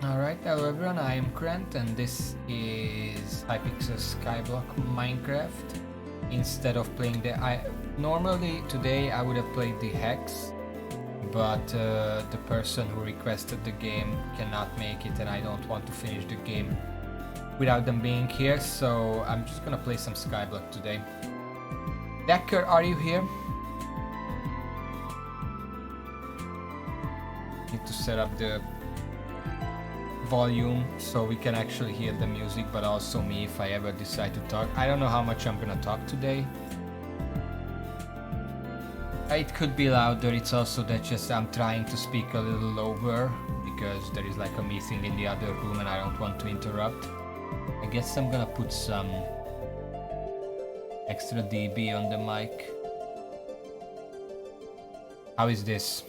Alright, hello everyone, I am Grant and this is Hypixel Skyblock Minecraft. Instead of playing normally today I would have played the Hex, but the person who requested the game cannot make it and I don't want to finish the game without them being here, so I'm just gonna play some Skyblock today. Decker, are you here? Need to set up the volume so we can actually hear the music, but also me if I ever decide to talk. I don't know how much I'm gonna talk today. It could be louder, it's also that just I'm trying to speak a little lower because there is like a meeting in the other room and I don't want to interrupt. I guess I'm gonna put some extra dB on the mic. How is this?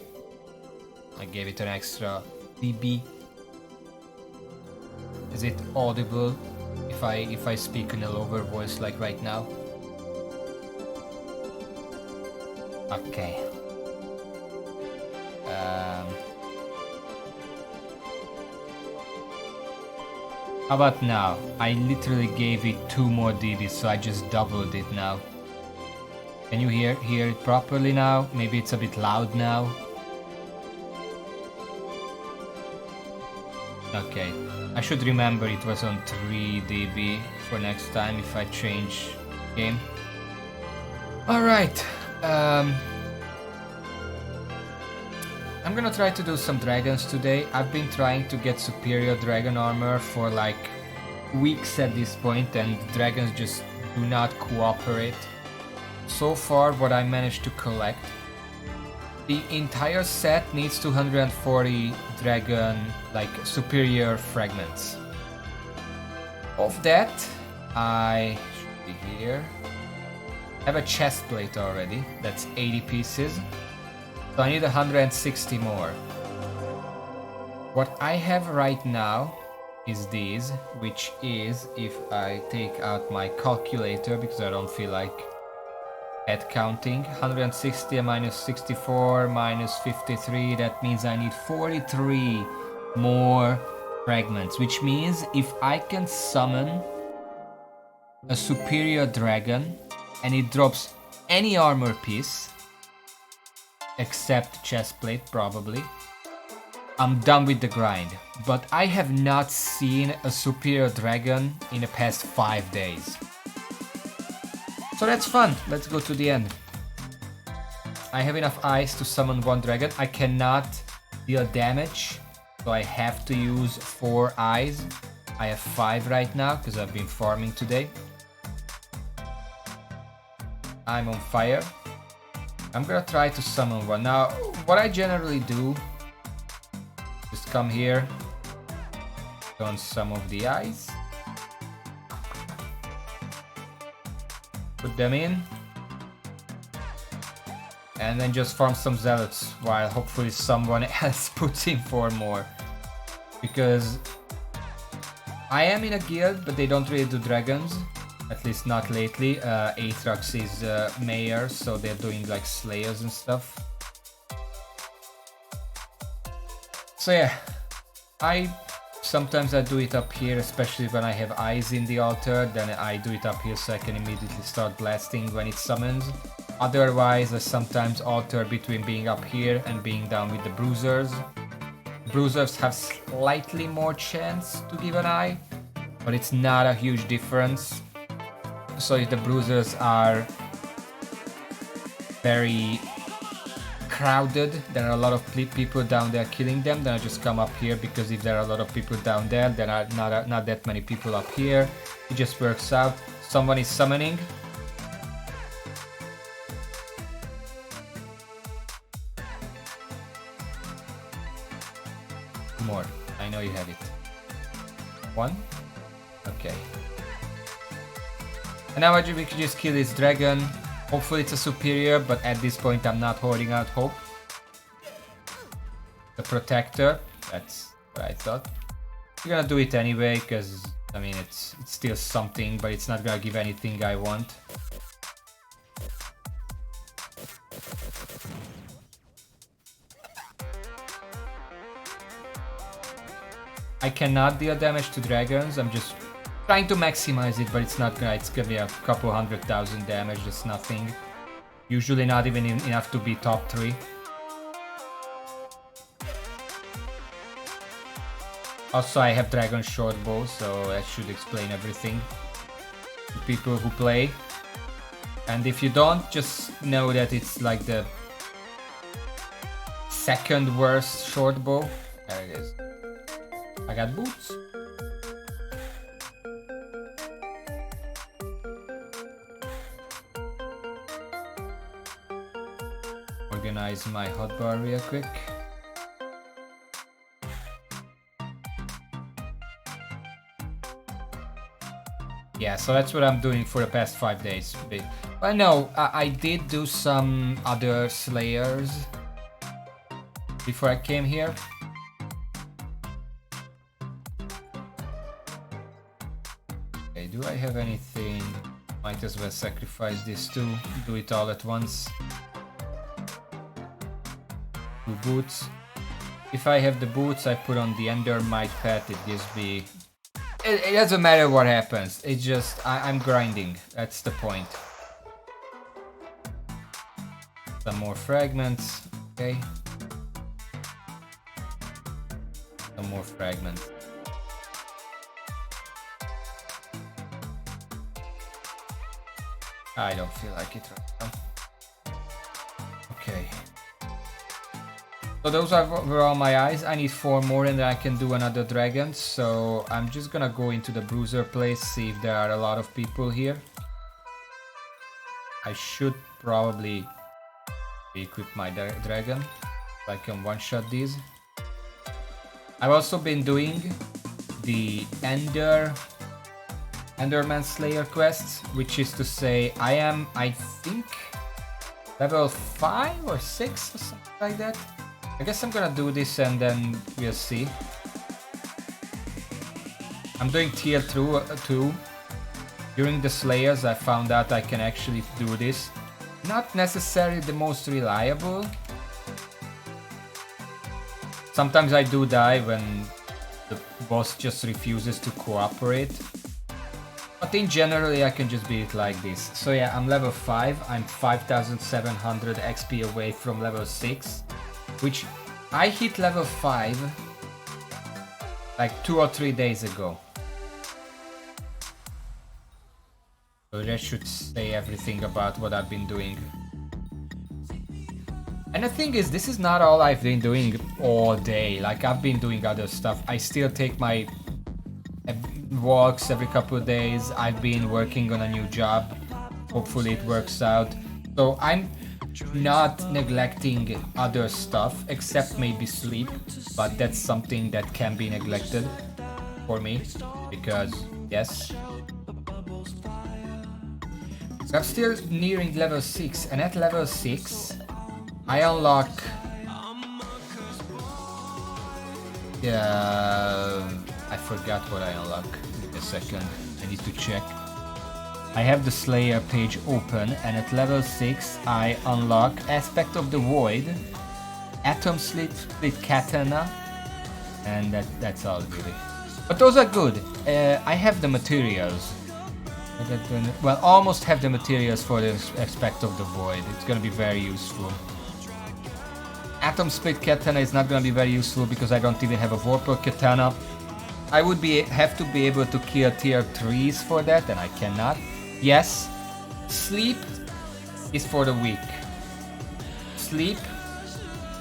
I gave it an extra dB. Is it audible if I speak in a lower voice like right now? Okay. How about now? I literally gave it 2 more dB, so I just doubled it now. Can you hear it properly now? Maybe it's a bit loud now. Okay. I should remember it was on 3 dB for next time if I change game. Alright, I'm gonna try to do some dragons today. I've been trying to get superior dragon armor for like weeks at this point and dragons just do not cooperate. So far what I managed to collect, the entire set needs 240 dragon, like, superior fragments. Of that, I should be here. I have a chest plate already, that's 80 pieces. So I need 160 more. What I have right now is these, which is, if I take out my calculator, because I don't feel like head counting, 160 minus 64 minus 53, that means I need 43 more fragments, which means if I can summon a superior dragon and it drops any armor piece except chestplate probably, I'm done with the grind. But I have not seen a superior dragon in the past 5 days. So that's fun, let's go to the end. I have enough eyes to summon 1 dragon. I cannot deal damage, so I have to use 4 eyes. I have 5 right now, because I've been farming today. I'm on fire. I'm gonna try to summon 1. Now, what I generally do, just come here, on some of the eyes. Put them in, and then just farm some zealots while hopefully someone else puts in 4 more, because I am in a guild but they don't really do dragons, at least not lately. Aatrox is mayor, so they're doing like slayers and stuff. So yeah, sometimes I do it up here, especially when I have eyes in the altar, then I do it up here so I can immediately start blasting when it summons. Otherwise, I sometimes alter between being up here and being down with the bruisers. Bruisers have slightly more chance to give an eye, but it's not a huge difference. So if the bruisers are very crowded, there are a lot of people down there killing them, then I just come up here, because if there are a lot of people down there, there are not that many people up here. It just works out. Someone is summoning. More. I know you have it. 1. Okay. And now we can just kill this dragon. Hopefully it's a superior, but at this point I'm not holding out hope. The protector, that's what I thought. We're gonna do it anyway, because I mean it's still something, but it's not gonna give anything I want. I cannot deal damage to dragons. I'm just trying to maximize it, but it's not gonna. It's gonna be a couple 100,000 damage. That's nothing. Usually not even enough to be top 3. Also, I have dragon short bow, so that should explain everything to people who play. And if you don't, just know that it's like the second worst short bow. There it is. I got boots. Organize my hotbar real quick. Yeah, so that's what I'm doing for the past 5 days. But no, I did do some other slayers before I came here. Okay, do I have anything? Might as well sacrifice this too. Do it all at once. 2 boots. If I have the boots, I put on the Endermite pet. It gives me... It doesn't matter what happens. It's just I'm grinding. That's the point. Some more fragments. Okay. Some more fragments. I don't feel like it right now. Okay. So those were all my eyes. I need 4 more and then I can do another dragon. So I'm just gonna go into the bruiser place, see if there are a lot of people here. I should probably equip my dragon so I can one-shot these. I've also been doing the Enderman Slayer quests, which is to say I am, I think, level 5 or 6 or something like that. I guess I'm gonna do this and then we'll see. I'm doing tier 2. During the Slayers I found out I can actually do this. Not necessarily the most reliable. Sometimes I do die when the boss just refuses to cooperate. But in general I can just beat it like this. So yeah, I'm level 5. I'm 5,700 XP away from level 6. Which I hit level 5 like 2 or 3 days ago. So that should say everything about what I've been doing. And the thing is, this is not all I've been doing all day. Like, I've been doing other stuff. I still take my walks every couple of days. I've been working on a new job. Hopefully it works out. So I'm not neglecting other stuff, except maybe sleep, but that's something that can be neglected for me, because yes. So I'm still nearing level 6, and at level 6 I unlock I forgot what I unlock. Give me a second, I need to check. I have the Slayer page open, and at level 6 I unlock Aspect of the Void, Atom Split Katana, and that's all really. But those are good. I have the materials. Well, almost have the materials for the Aspect of the Void. It's gonna be very useful. Atom Split Katana is not gonna be very useful because I don't even have a Vorpal Katana. I would have to be able to kill tier 3s for that, and I cannot. Yes, sleep is for the weak. Sleep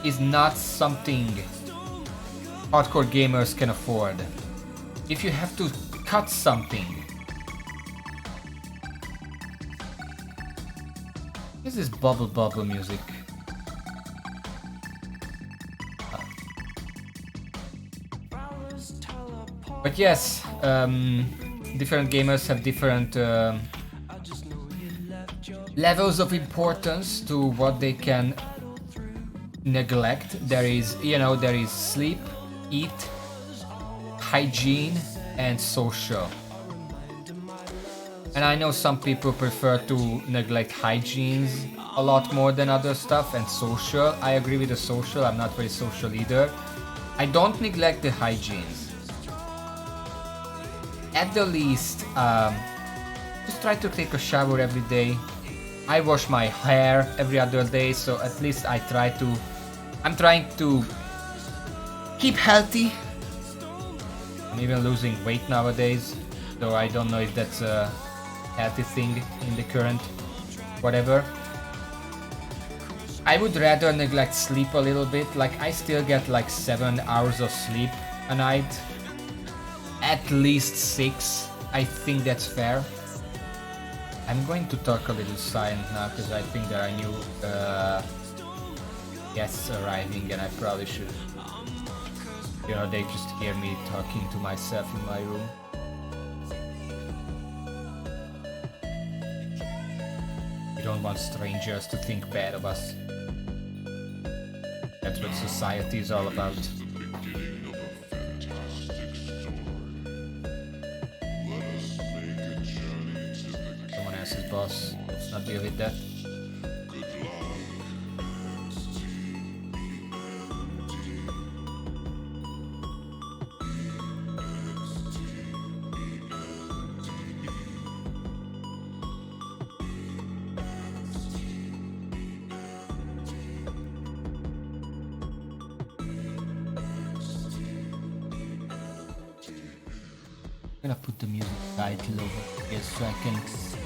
is not something hardcore gamers can afford. If you have to cut something. This is bubble music. But yes, different gamers have different levels of importance to what they can neglect. There is, there is sleep, eat, hygiene, and social. And I know some people prefer to neglect hygiene a lot more than other stuff, and social. I agree with the social, I'm not very social either. I don't neglect the hygiene. at the least, just try to take a shower every day. I wash my hair every other day, so at least I'm trying to keep healthy. I'm even losing weight nowadays, though I don't know if that's a healthy thing in the current whatever. I would rather neglect sleep a little bit. Like, I still get like 7 hours of sleep a night. At least 6. I think that's fair. I'm going to talk a little silent now because I think there are new guests arriving and I probably should. You know, they just hear me talking to myself in my room. We don't want strangers to think bad of us. That's what society is all about. Someone else's boss. Let's not deal with that. I'm gonna put the music title over here so I can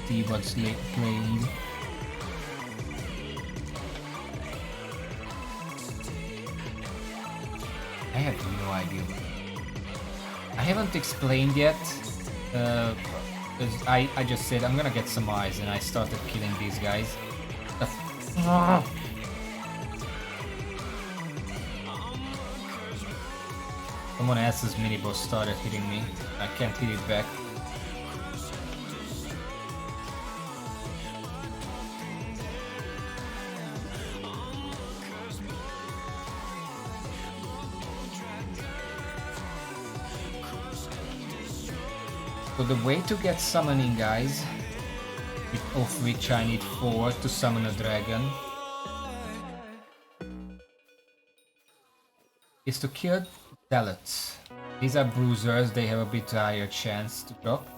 see what's playing. I have no idea. I haven't explained yet. I just said I'm gonna get some eyes and I started killing these guys. Someone else's mini-boss started hitting me. I can't hit it back. So the way to get summoning guys, of which I need 4 to summon a dragon, is to kill zealots. These are bruisers, they have a bit higher chance to drop.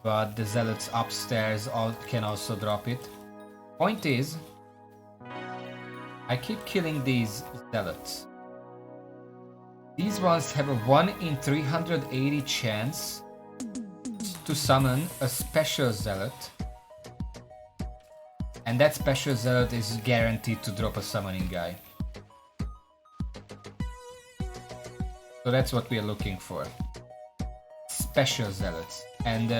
But the zealots upstairs can also drop it. Point is, I keep killing these zealots. These ones have a 1 in 380 chance to summon a special zealot. And that special zealot is guaranteed to drop a summoning guy. So that's what we are looking for. Special zealots. And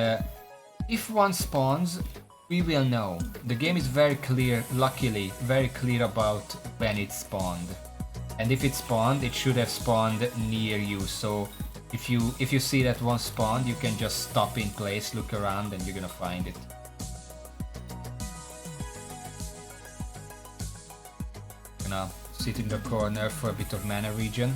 if one spawns, we will know. The game is very clear, luckily, very clear about when it spawned. And if it spawned, it should have spawned near you. So if you see that one spawned, you can just stop in place, look around, and you're gonna find it. Gonna sit in the corner for a bit of mana regen.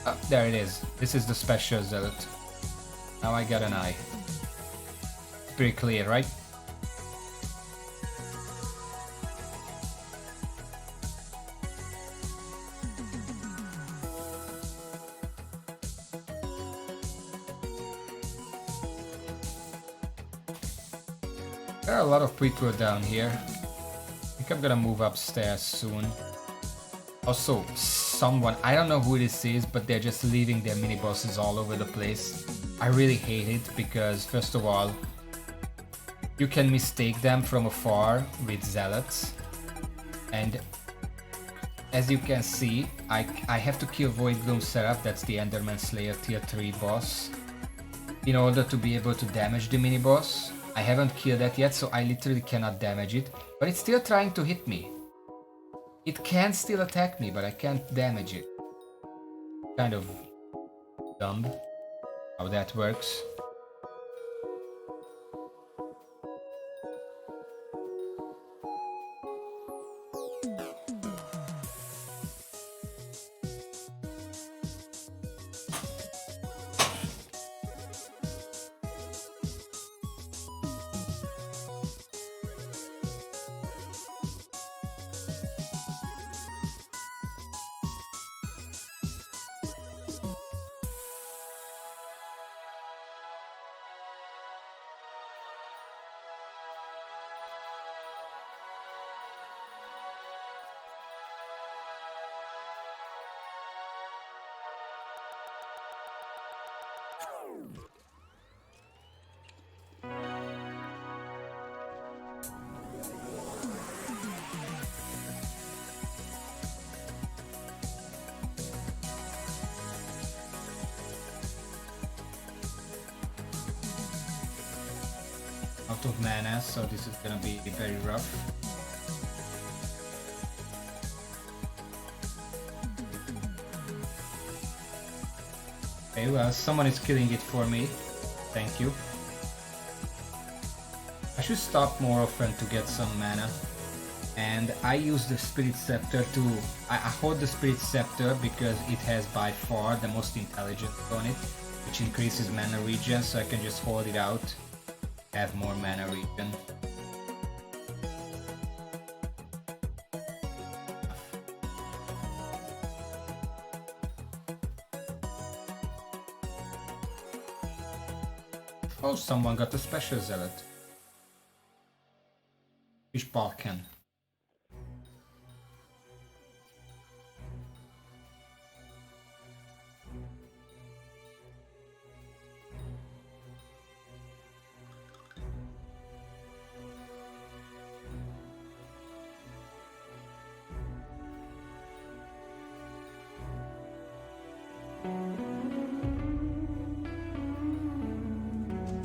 Oh, there it is. This is the special zealot. Now I got an eye. It's pretty clear, right? There are a lot of people down here. I think I'm gonna move upstairs soon. Also, someone, I don't know who this is, but they're just leaving their mini bosses all over the place. I really hate it because, first of all, you can mistake them from afar with zealots. And as you can see, I have to kill Voidbloom Seraph, that's the Enderman Slayer tier 3 boss, in order to be able to damage the mini boss. I haven't killed that yet, so I literally cannot damage it, but it's still trying to hit me. It can still attack me, but I can't damage it. Kind of dumb how that works. Out of mana, so this is gonna be very rough. Okay, well, someone is killing it for me. Thank you. I should stop more often to get some mana. And I use the Spirit Scepter to... I hold the Spirit Scepter because it has by far the most intelligence on it, which increases mana regen, so I can just hold it out, have more mana regen. Oh, someone got a special zealot. Fish Balkan.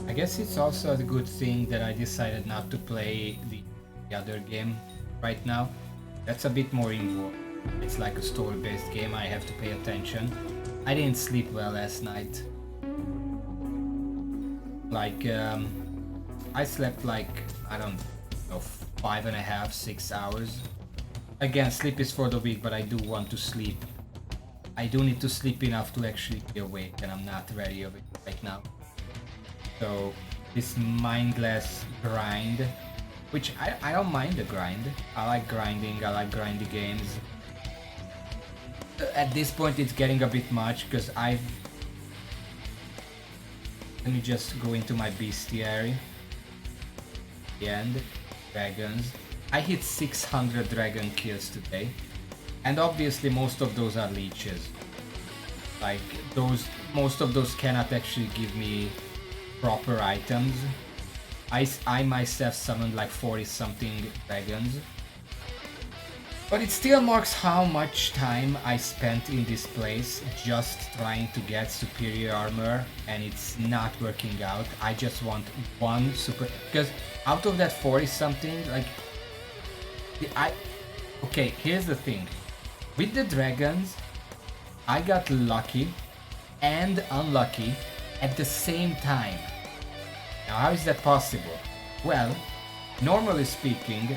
I guess it's also a good thing that I decided not to play the other game right now. That's a bit more involved. It's like a story-based game, I have to pay attention. I didn't sleep well last night. Like, I slept like, I don't know, 5.5, 6 hours. Again, sleep is for the weak, but I do want to sleep. I do need to sleep enough to actually be awake, and I'm not ready of it right now. So this mindless grind, which I don't mind the grind. I like grinding, I like grindy games. At this point it's getting a bit much because let me just go into my bestiary. The end. Dragons. I hit 600 dragon kills today. And obviously most of those are leeches. Like most of those cannot actually give me proper items. I myself summoned like 40 something dragons. But it still marks how much time I spent in this place just trying to get superior armor, and it's not working out. I just want one because out of that 40 something, like okay, here's the thing. With the dragons, I got lucky and unlucky at the same time. Now, how is that possible? Well, normally speaking,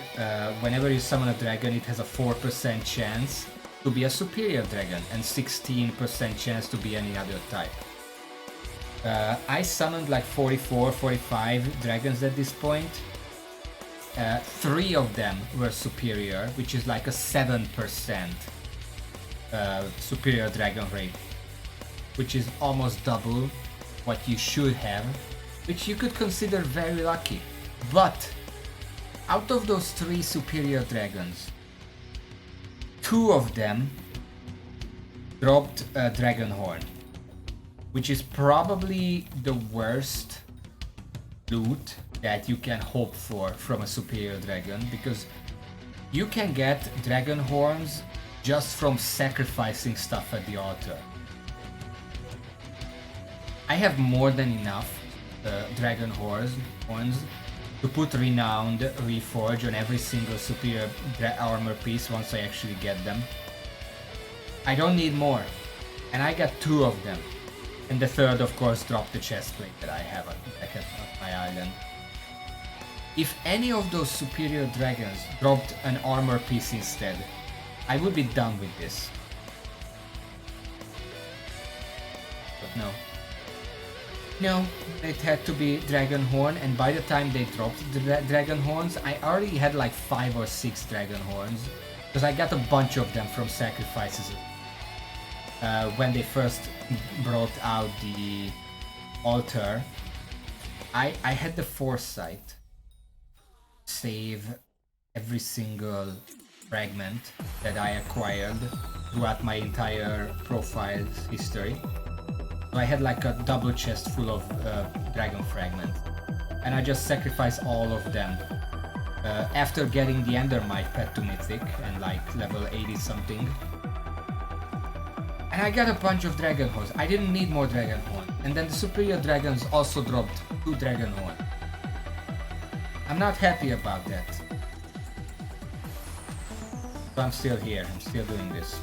whenever you summon a dragon, it has a 4% chance to be a superior dragon and 16% chance to be any other type. I summoned like 44, 45 dragons at this point. 3 of them were superior, which is like a 7% superior dragon rate, which is almost double what you should have, which you could consider very lucky. But out of those 3 superior dragons, 2 of them dropped a dragon horn, which is probably the worst loot that you can hope for from a superior dragon, because you can get dragon horns just from sacrificing stuff at the altar. I have more than enough dragon horns to put renowned reforge on every single superior armor piece once I actually get them. I don't need more, and I got 2 of them, and the third of course dropped the chestplate that I have back at my island. If any of those superior dragons dropped an armor piece instead, I would be done with this. But no. No, it had to be dragon horn, and by the time they dropped the dragon horns, I already had like 5 or 6 dragon horns, because I got a bunch of them from sacrifices. When they first brought out the altar, I had the foresight to save every single fragment that I acquired throughout my entire profile's history. So I had like a double chest full of dragon fragments. And I just sacrificed all of them. After getting the Endermite pet to Mythic and like level 80 something. And I got a bunch of dragon horns. I didn't need more dragon horn. And then the superior dragons also dropped 2 dragon horn. I'm not happy about that. So I'm still here. I'm still doing this.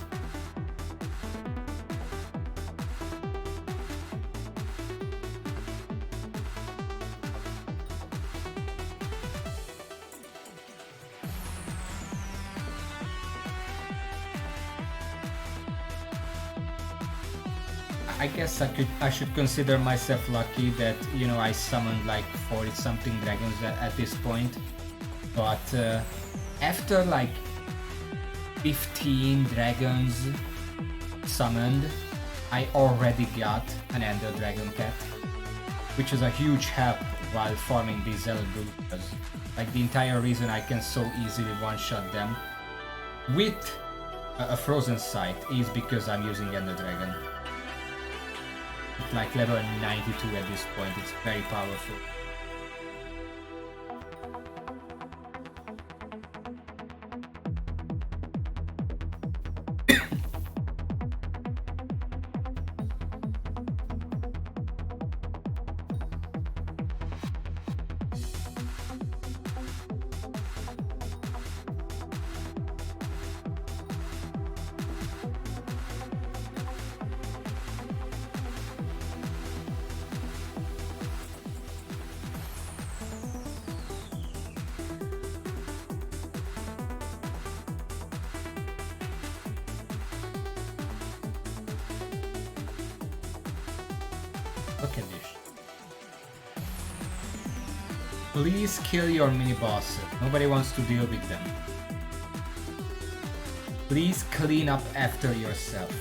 I guess I should consider myself lucky that, you know, I summoned like 40 something dragons at this point. But after like 15 dragons summoned, I already got an Ender Dragon Cat, which is a huge help while farming these Zealot Brutes. Like the entire reason I can so easily one-shot them with a Frozen Sight is because I'm using Ender Dragon. It's like level 92 at this point, it's very powerful. Look at this. Please kill your mini-bosses. Nobody wants to deal with them. Please clean up after yourself.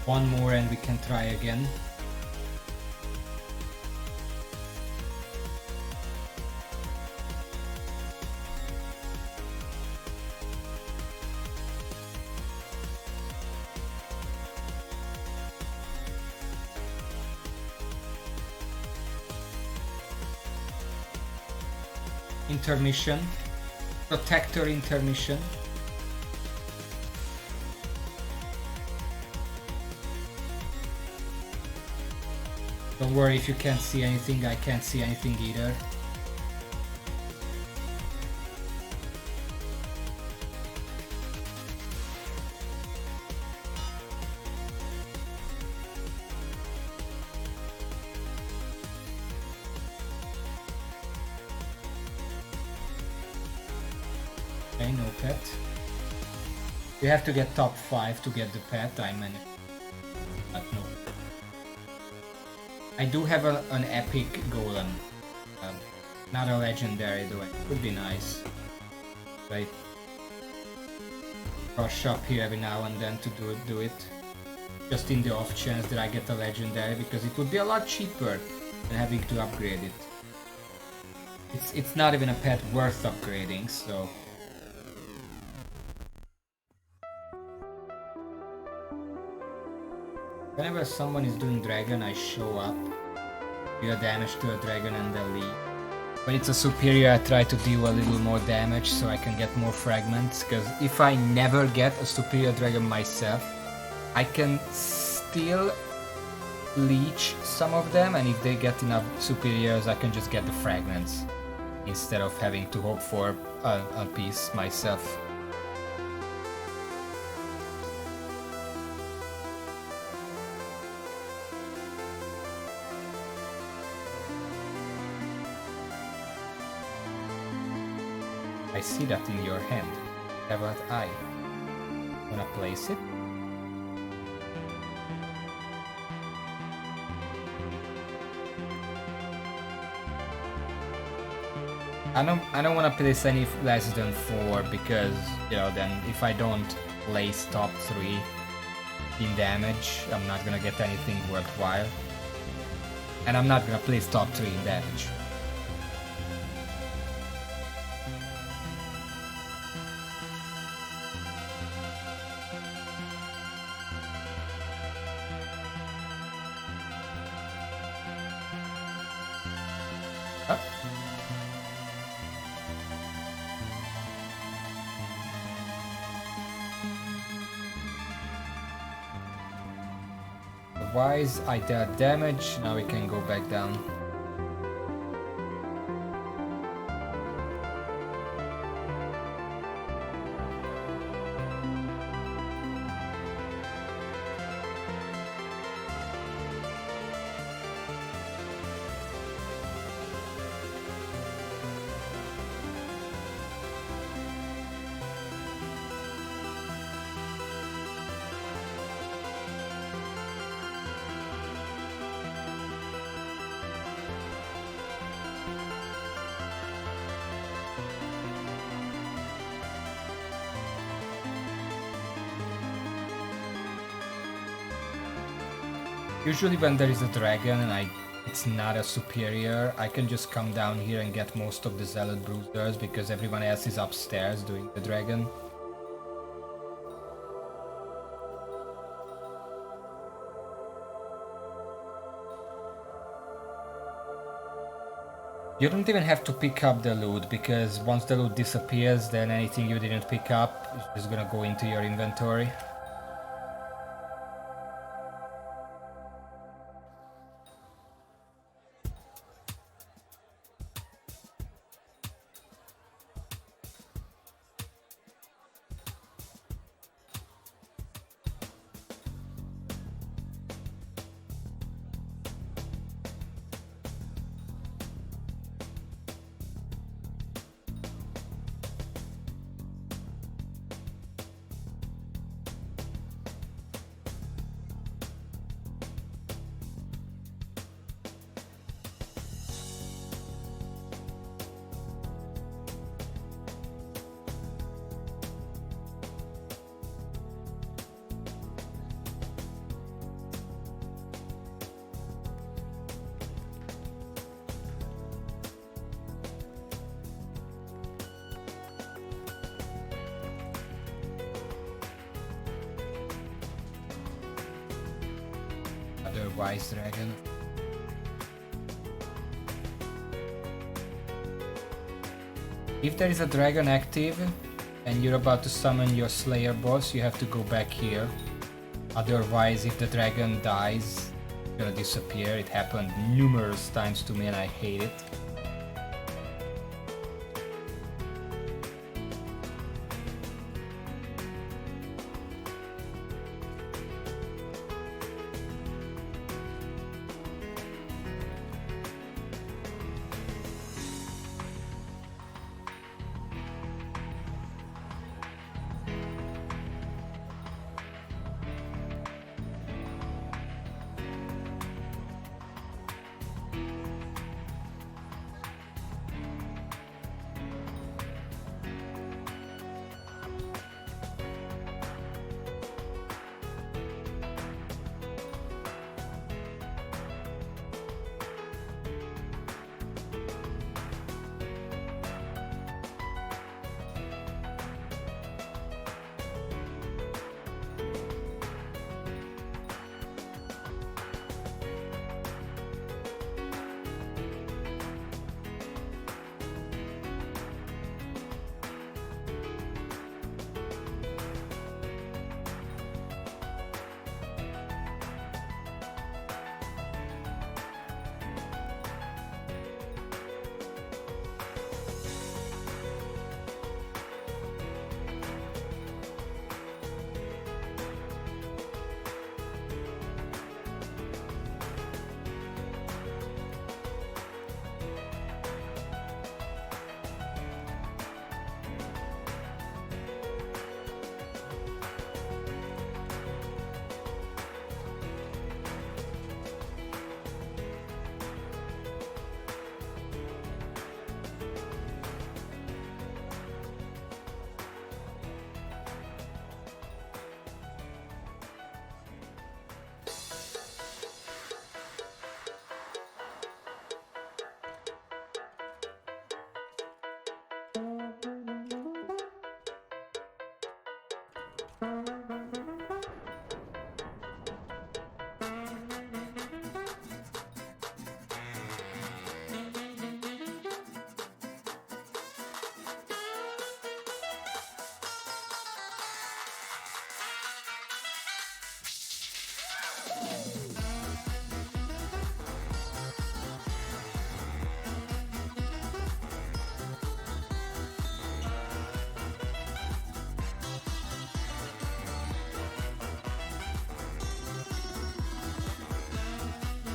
One more and we can try again. Intermission. Protector intermission. Don't worry if you can't see anything, I can't see anything either. Okay, no pet. You have to get top 5 to get the pet, I managed. But no. I do have an epic golem. Not a legendary though, it could be nice. Right. Rush up here every now and then to do it. Just in the off chance that I get a legendary, because it would be a lot cheaper than having to upgrade it. It's not even a pet worth upgrading, so... Whenever someone is doing dragon, I show up, deal damage to a dragon and then leave. When it's a superior, I try to deal a little more damage so I can get more fragments, because if I never get a superior dragon myself, I can still leech some of them, and if they get enough superiors, I can just get the fragments, instead of having to hope for a piece myself. I see that in your hand. Have an eye. Wanna place it? I don't wanna place any less than 4 because, you know, then if I don't place top 3 in damage, I'm not gonna get anything worthwhile. And I'm not gonna place top 3 in damage. Otherwise, I dealt damage, now we can go back down. Usually when there is a dragon and it's not a superior, I can just come down here and get most of the Zealot Bruisers because everyone else is upstairs doing the dragon. You don't even have to pick up the loot, because once the loot disappears, then anything you didn't pick up is gonna go into your inventory. another wise dragon. If there is a dragon active and you're about to summon your Slayer boss, you have to go back here. Otherwise, if the dragon dies, it's gonna disappear. It happened numerous times to me and I hate it.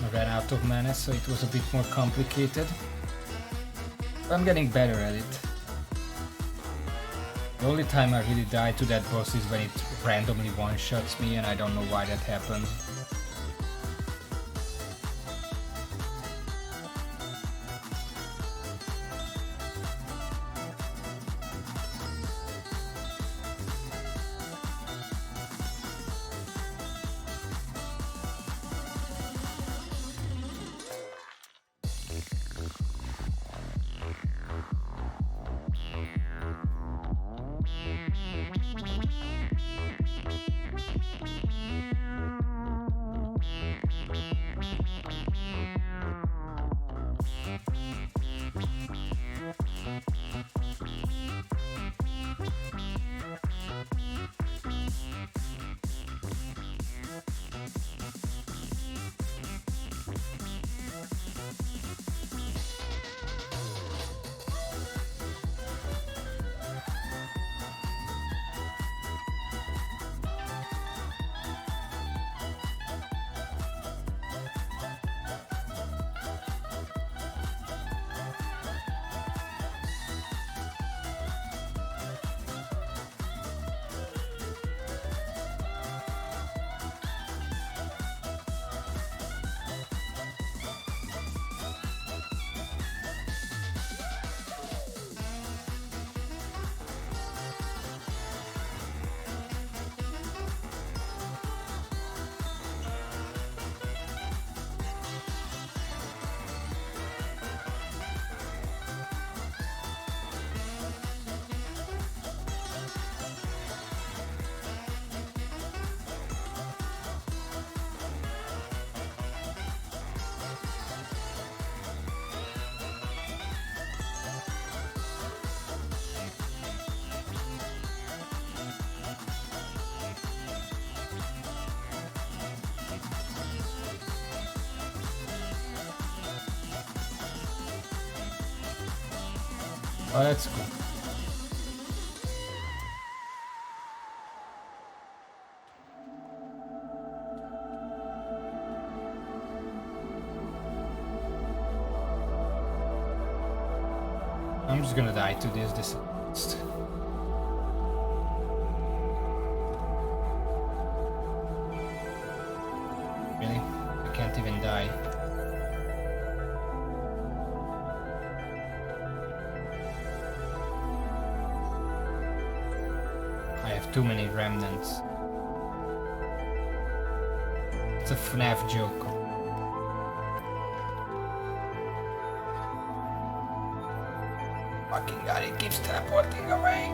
I ran out of mana, so it was a bit more complicated. But I'm getting better at it. The only time I really die to that boss is when it randomly one-shots me, and I don't know why that happened. Oh, that's cool. I'm just gonna die to this. Really? I can't even die. I have too many remnants. It's a FNAF joke. Fucking god, it keeps teleporting away.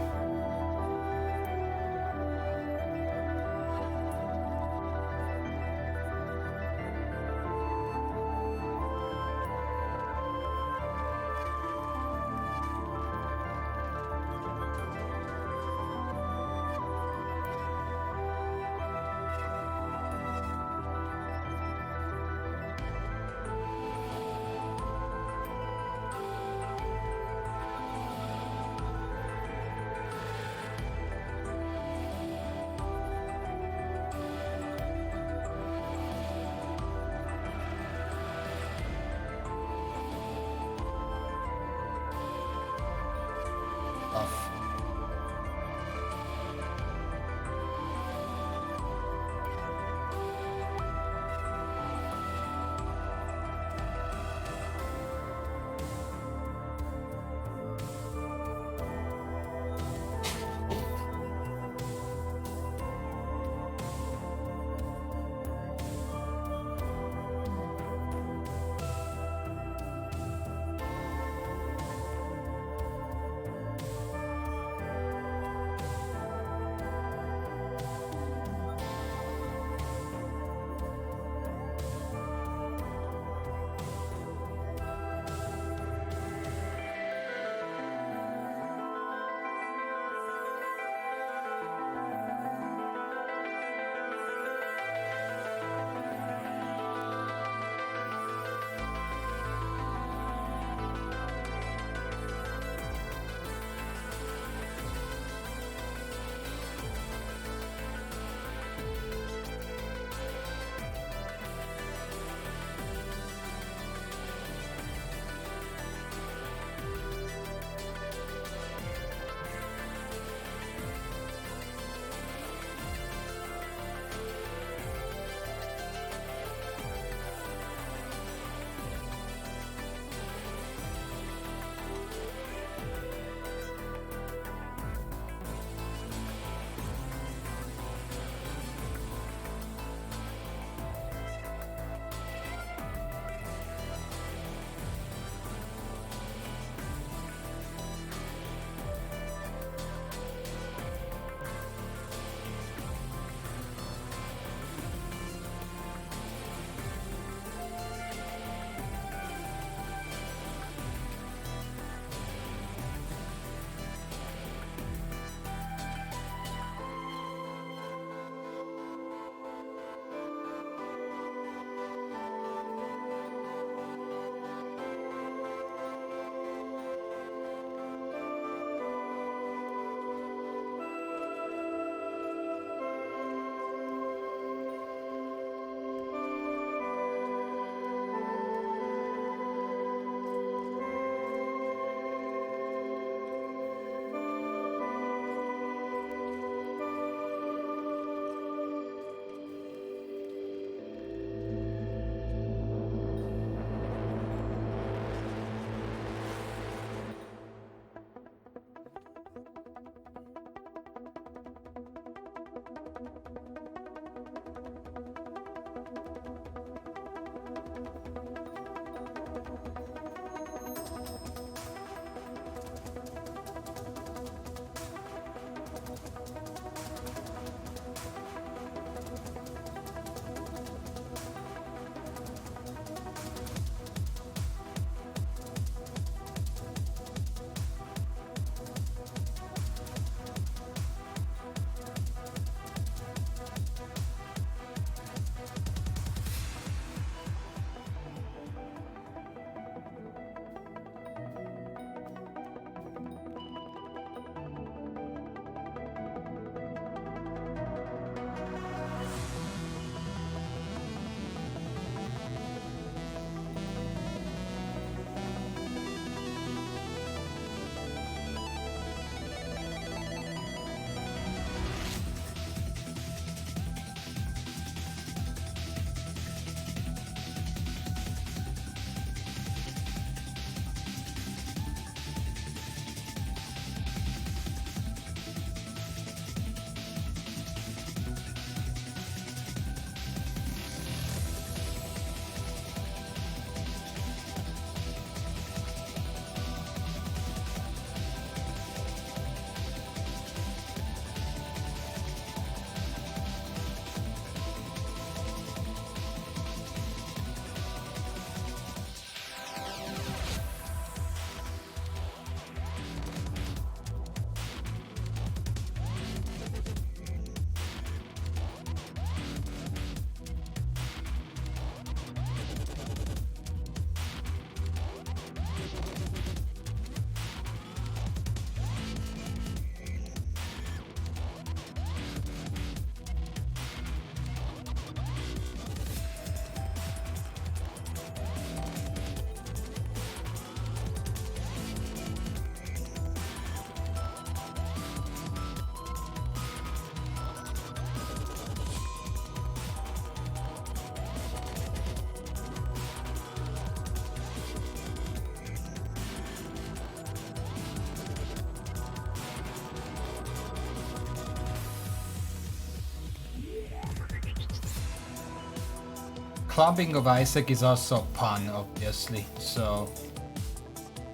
clubbing of Isaac is also a pun, obviously, so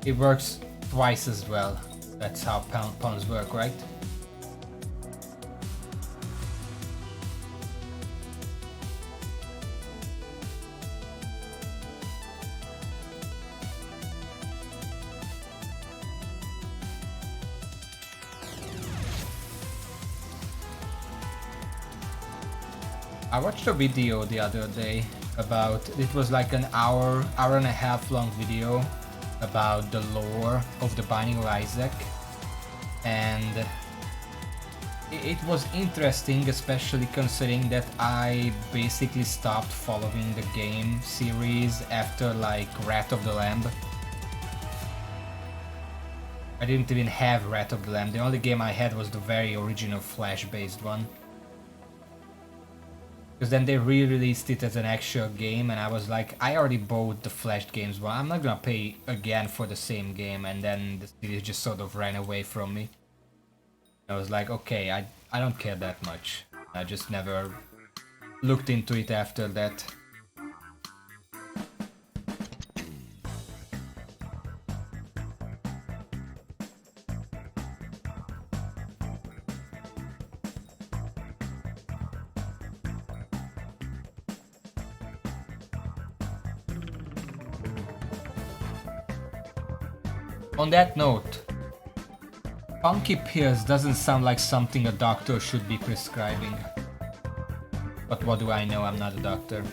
it works twice as well. That's how puns work, right? I watched a video the other day about, it was like an hour and a half long video about the lore of the Binding of Isaac, and it was interesting, especially considering that I basically stopped following the game series after like Wrath of the Lamb. I didn't even have Wrath of the Lamb, the only game I had was the very original Flash based one. Because then they re-released it as an actual game, and I was like, I already bought the Flash games, well, I'm not gonna pay again for the same game, and then the series just sort of ran away from me. I was like, okay, I don't care that much. I just never looked into it after that. On that note, funky pills doesn't sound like something a doctor should be prescribing. But what do I know? I'm not a doctor.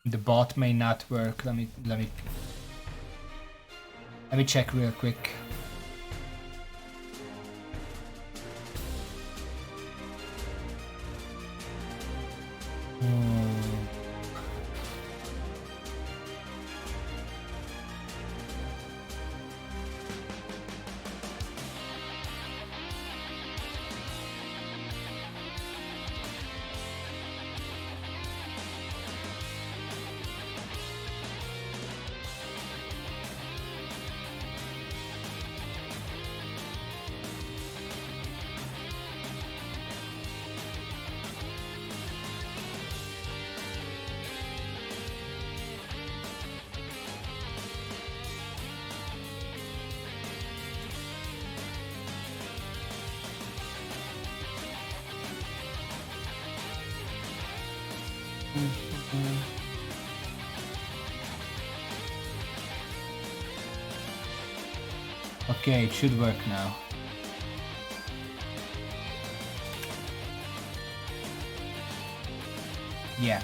The bot may not work. Let me check real quick. Okay, it should work now. Yeah.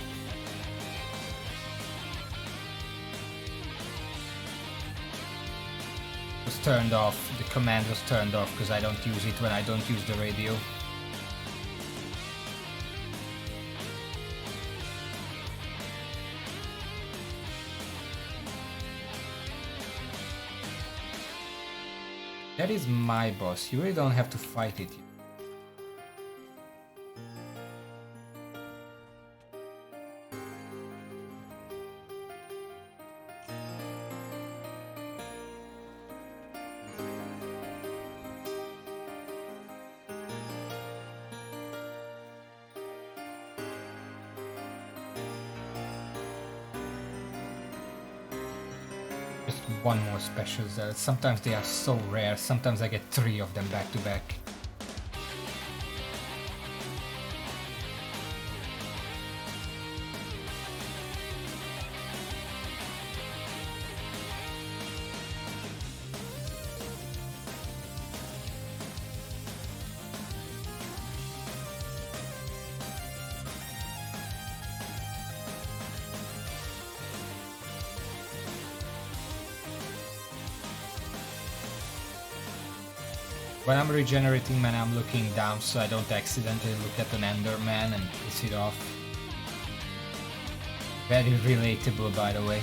It was turned off. The command was turned off because I don't use it when I don't use the radio. That is my boss. You really don't have to fight it. One more special zealot. Sometimes they are so rare, sometimes I get 3 of them back to back. When I'm regenerating mana, I'm looking down so I don't accidentally look at an Enderman and piss it off. Very relatable, by the way.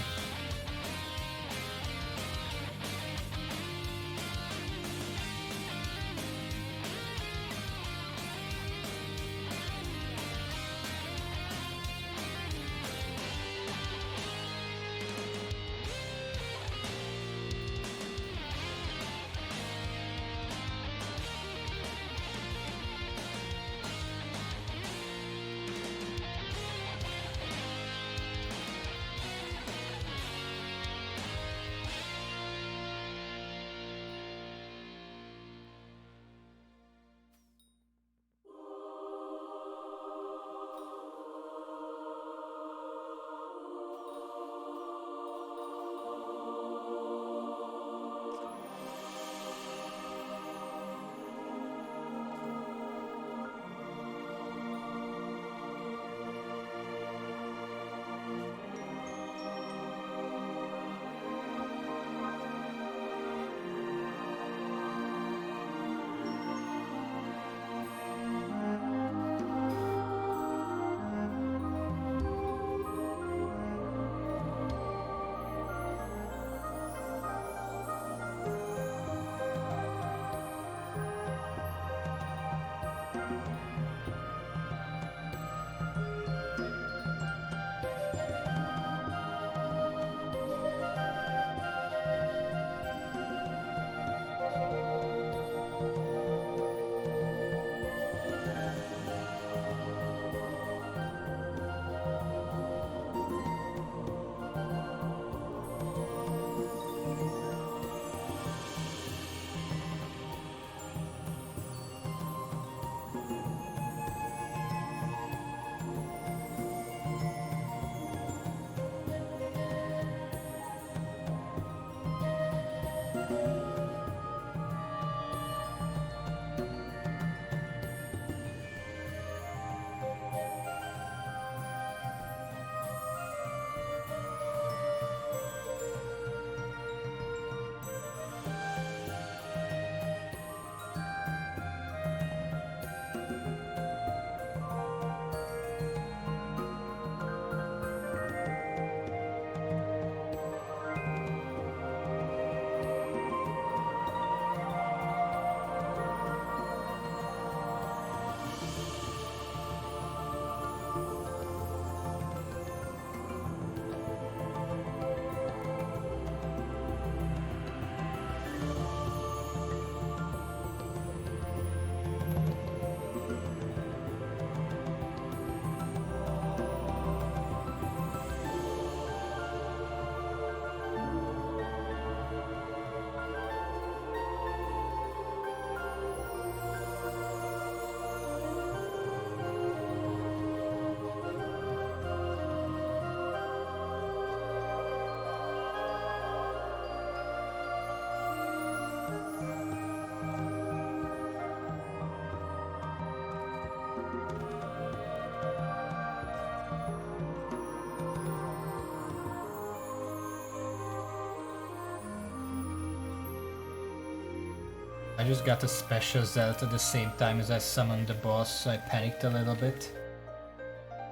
I just got a special zealot at the same time as I summoned the boss, so I panicked a little bit.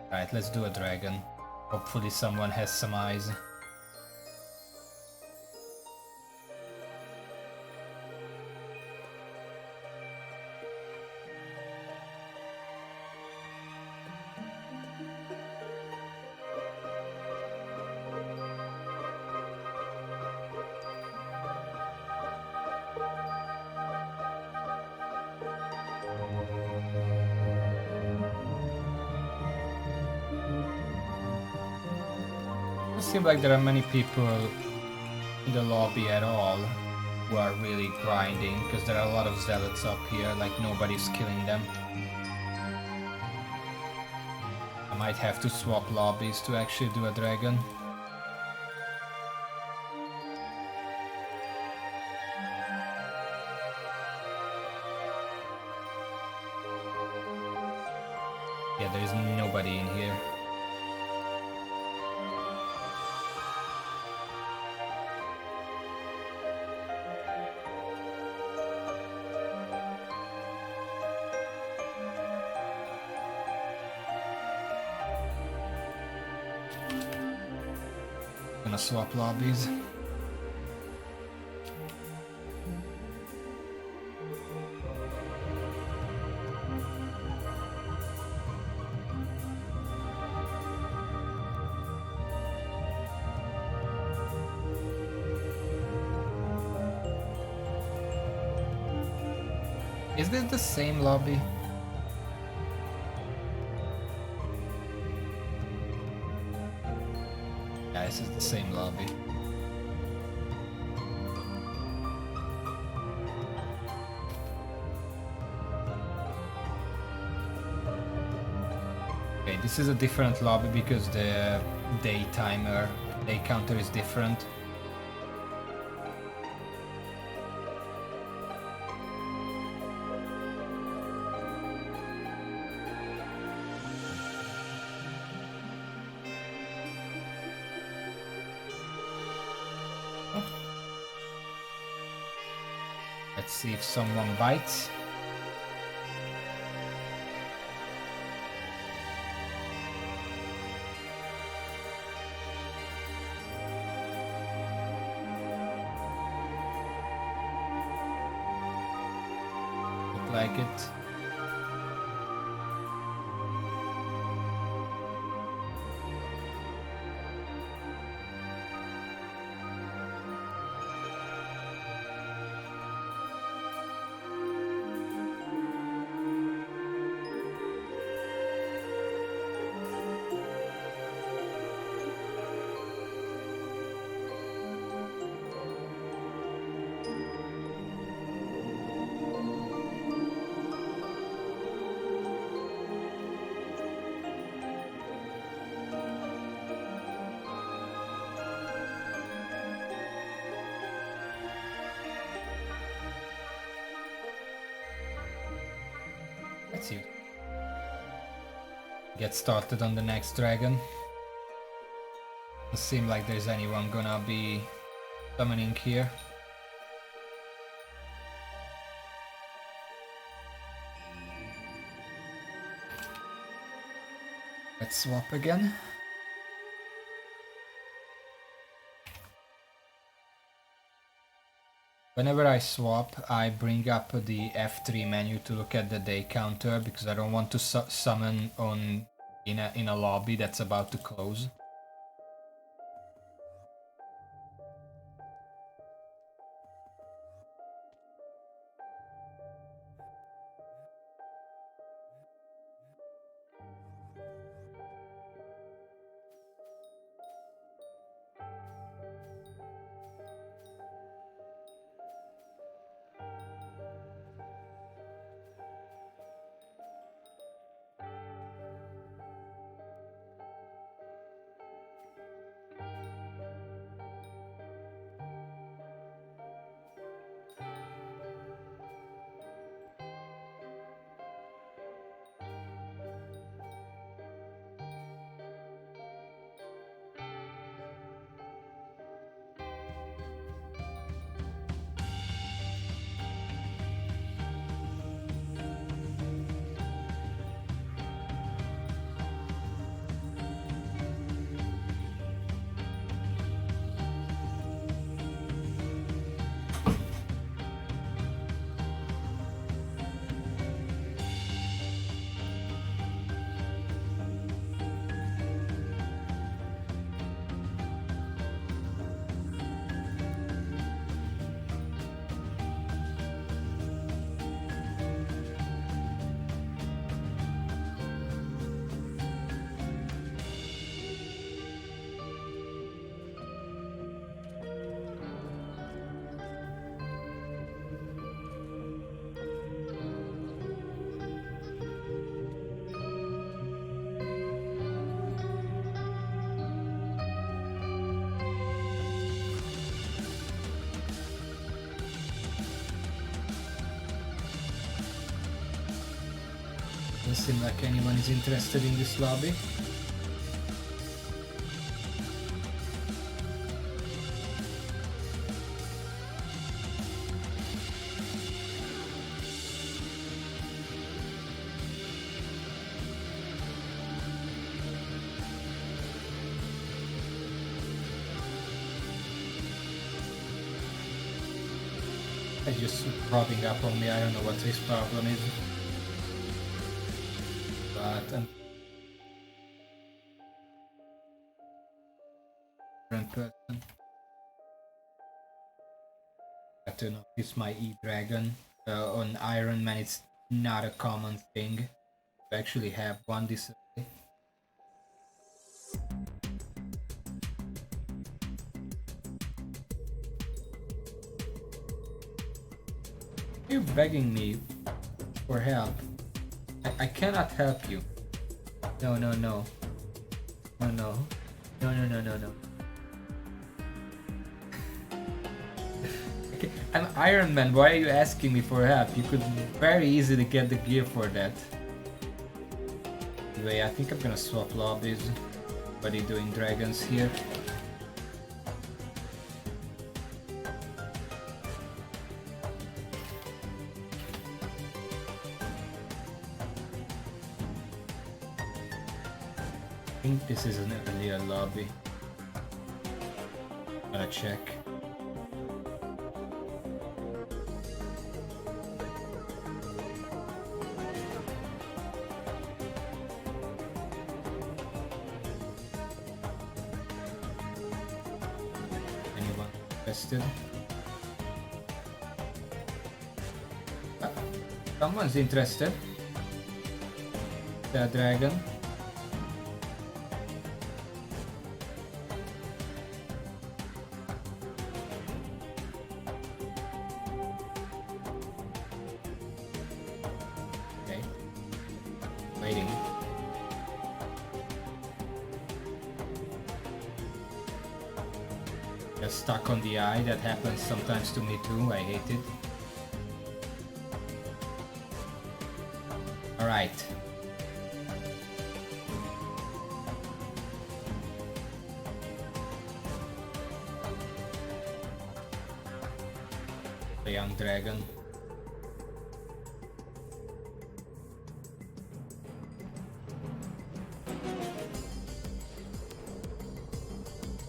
Alright, let's do a dragon. Hopefully someone has some eyes. Doesn't seem like there are many people in the lobby at all who are really grinding, because there are a lot of zealots up here, like nobody's killing them. I might have to swap lobbies to actually do a dragon. Yeah, there is nobody in here. Gonna swap lobbies. Is this the same lobby? Yeah, this is the same lobby. Okay, this is a different lobby because the day counter is different. Let's see if someone bites. Look like it. Let's see. Get started on the next dragon. Doesn't seem like there's anyone gonna be summoning here. Let's swap again. Whenever I swap, I bring up the F3 menu to look at the day counter because I don't want to summon in a lobby that's about to close. Doesn't seem like anyone is interested in this lobby. He's just rubbing up on me, I don't know what his problem is. But different person. I don't know if it's my E-Dragon. On Ironman it's not a common thing to actually have one this early. You're begging me for help. I cannot help you. No. No. Okay, I'm Iron Man, why are you asking me for help? You could very easily get the gear for that. Anyway, I think I'm gonna swap lobbies. Buddy doing dragons here. I think this is an earlier lobby. Gotta check. Anyone interested? Someone's interested. The dragon. Waiting. Just stuck on the eye, that happens sometimes to me too, I hate it. Alright. The young dragon.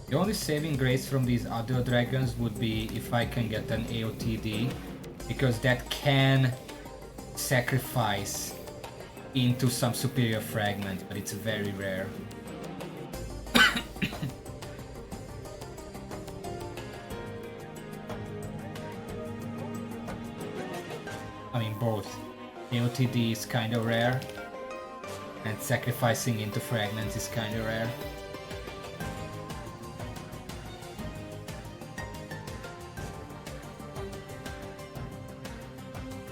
The only saving grace from these other dragons would be if I can get an AOTD, because that can sacrifice into some superior fragment, but it's very rare. I mean both. AOTD is kinda rare, and sacrificing into fragments is kinda rare.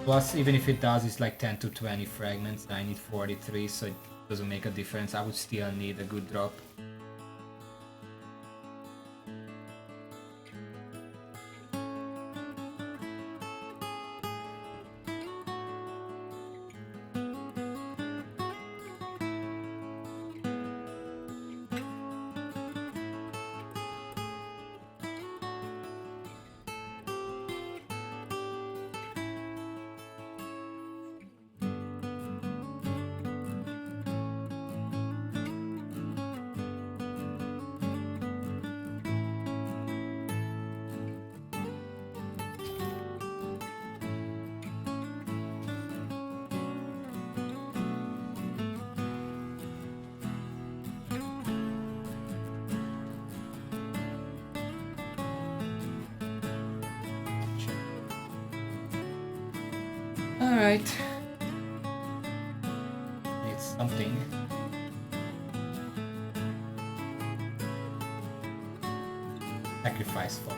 Plus, even if it does, it's like 10 to 20 fragments. I need 43, so it doesn't make a difference. I would still need a good drop. Alright. Need something. Sacrifice for.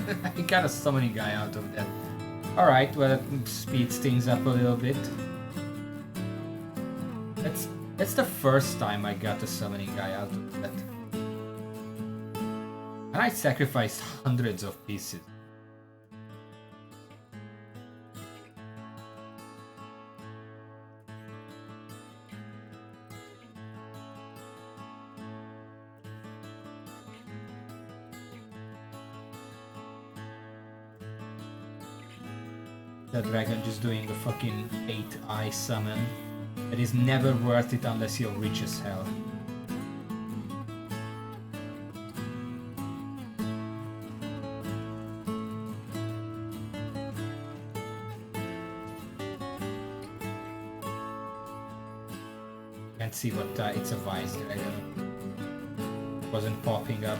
I got a summoning guy out of that. Alright, well, it speeds things up a little bit. That's the first time I got a summoning guy out of that. And I sacrificed hundreds of pieces. The dragon just doing a fucking 8-eye summon. That is never worth it unless you're rich as hell. Can't see what it's a vice dragon. Wasn't popping up.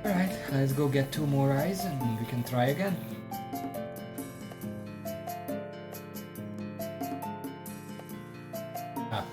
Alright, let's go get 2 more eyes and we can try again. Ah.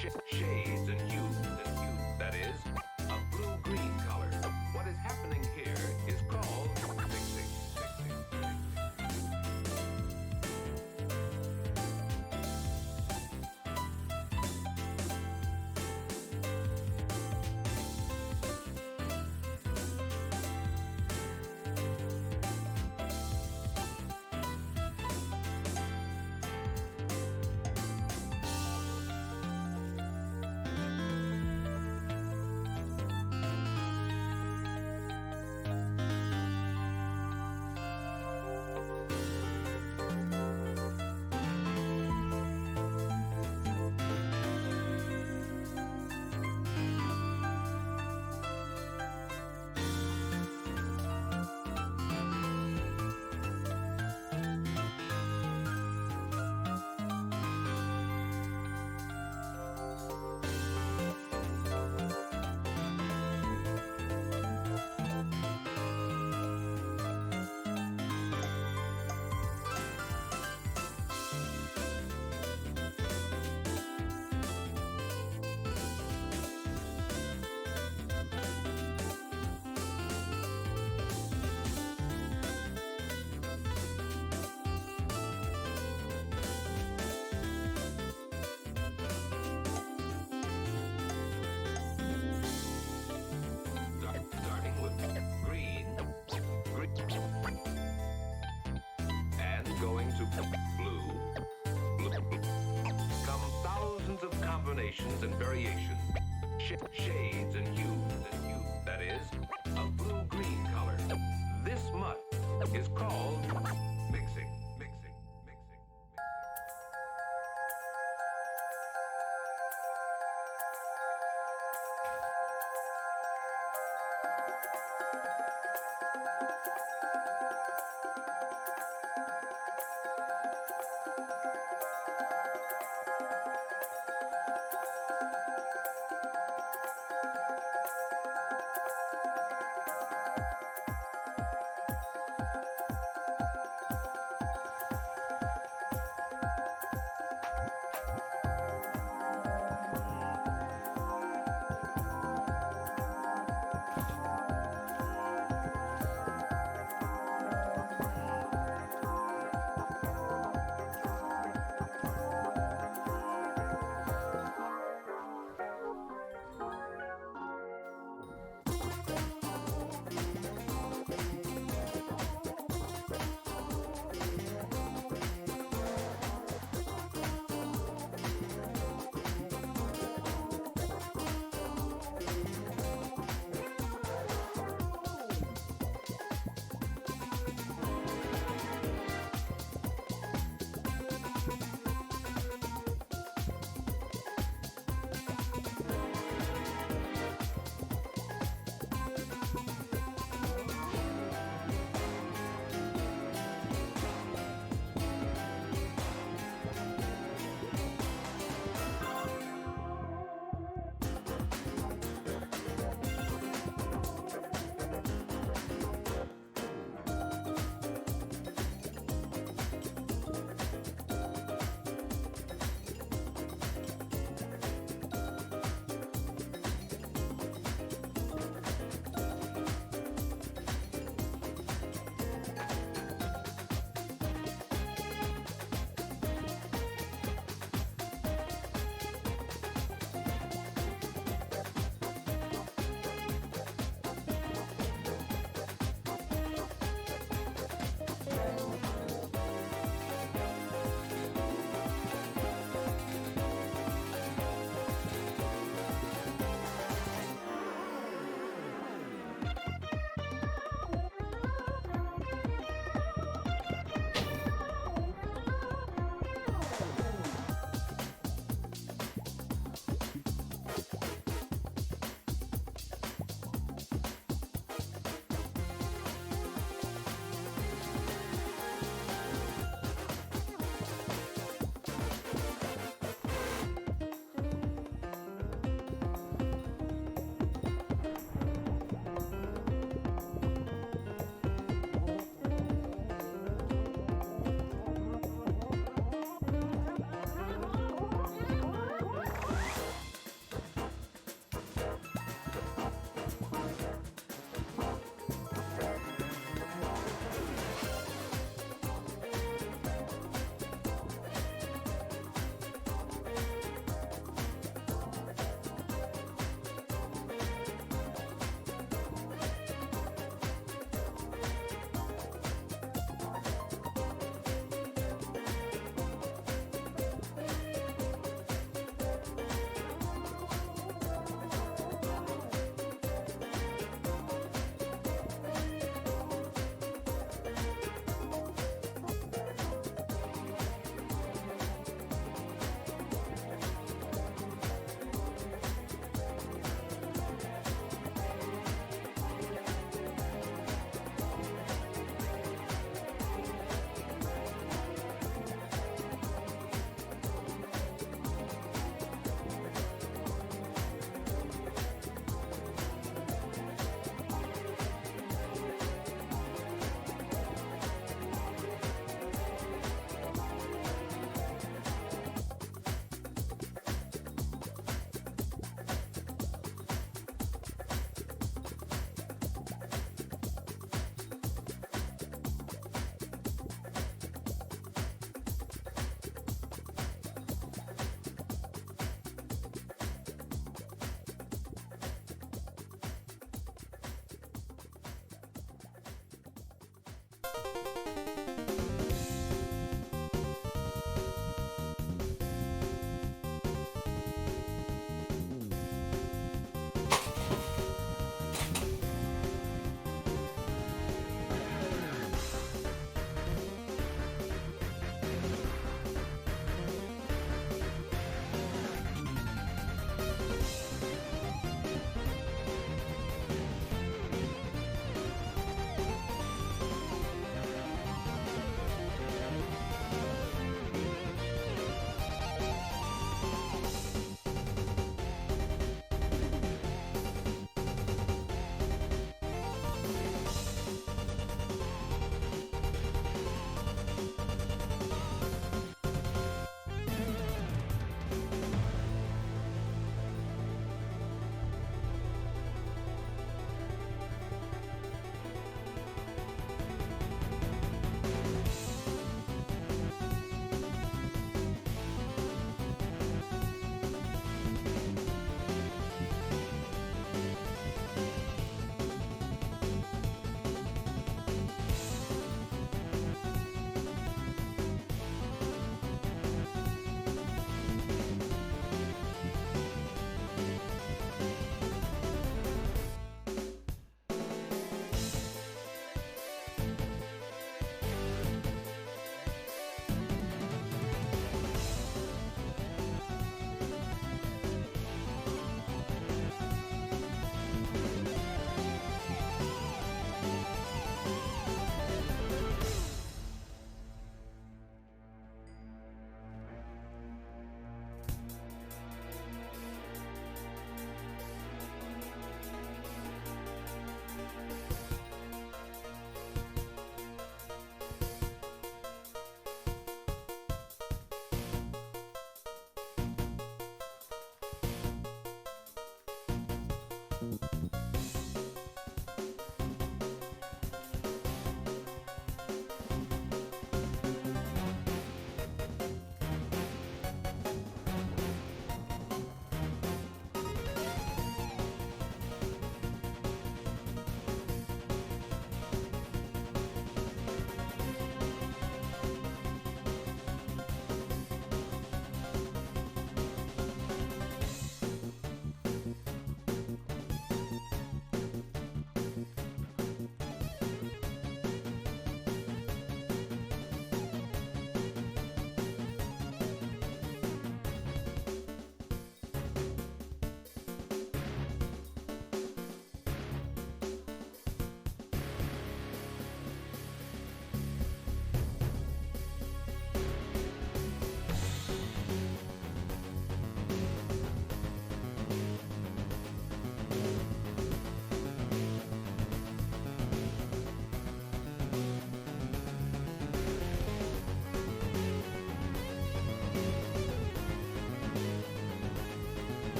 shades and hues and hues. That is, a blue-green color. What is happening here is called mixing. Starting with green, and going to blue, come thousands of combinations and variations, shades and hues and hues. That is, a blue-green color. This much is called mixing.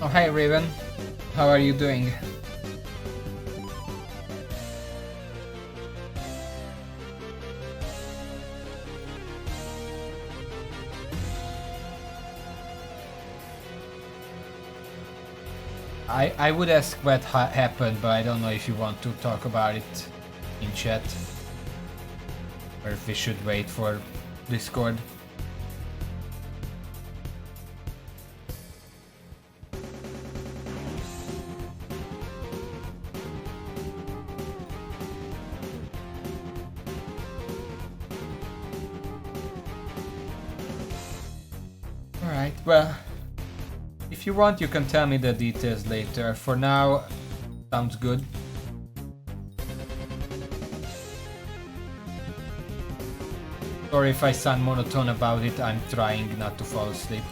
Oh, hi Raven. How are you doing? I would ask what happened, but I don't know if you want to talk about it in chat. Or if we should wait for Discord. Alright, well, if you want you can tell me the details later. For now, sounds good. Or if I sound monotone about it, I'm trying not to fall asleep.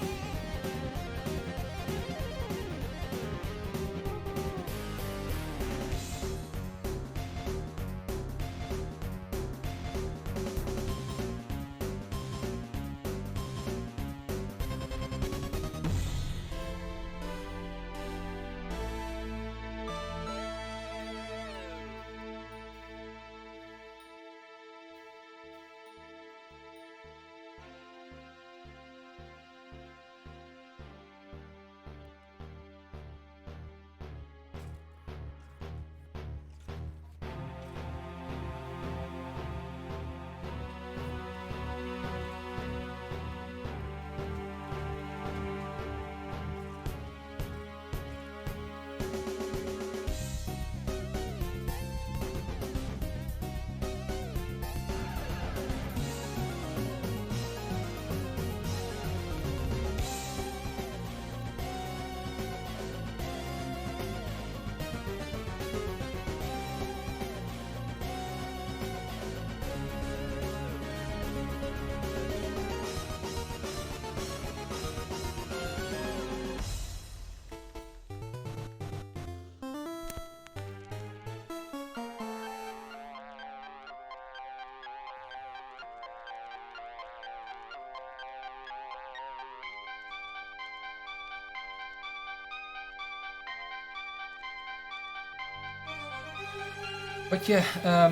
But yeah,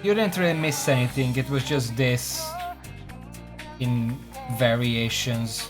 you didn't really miss anything, it was just this in variations.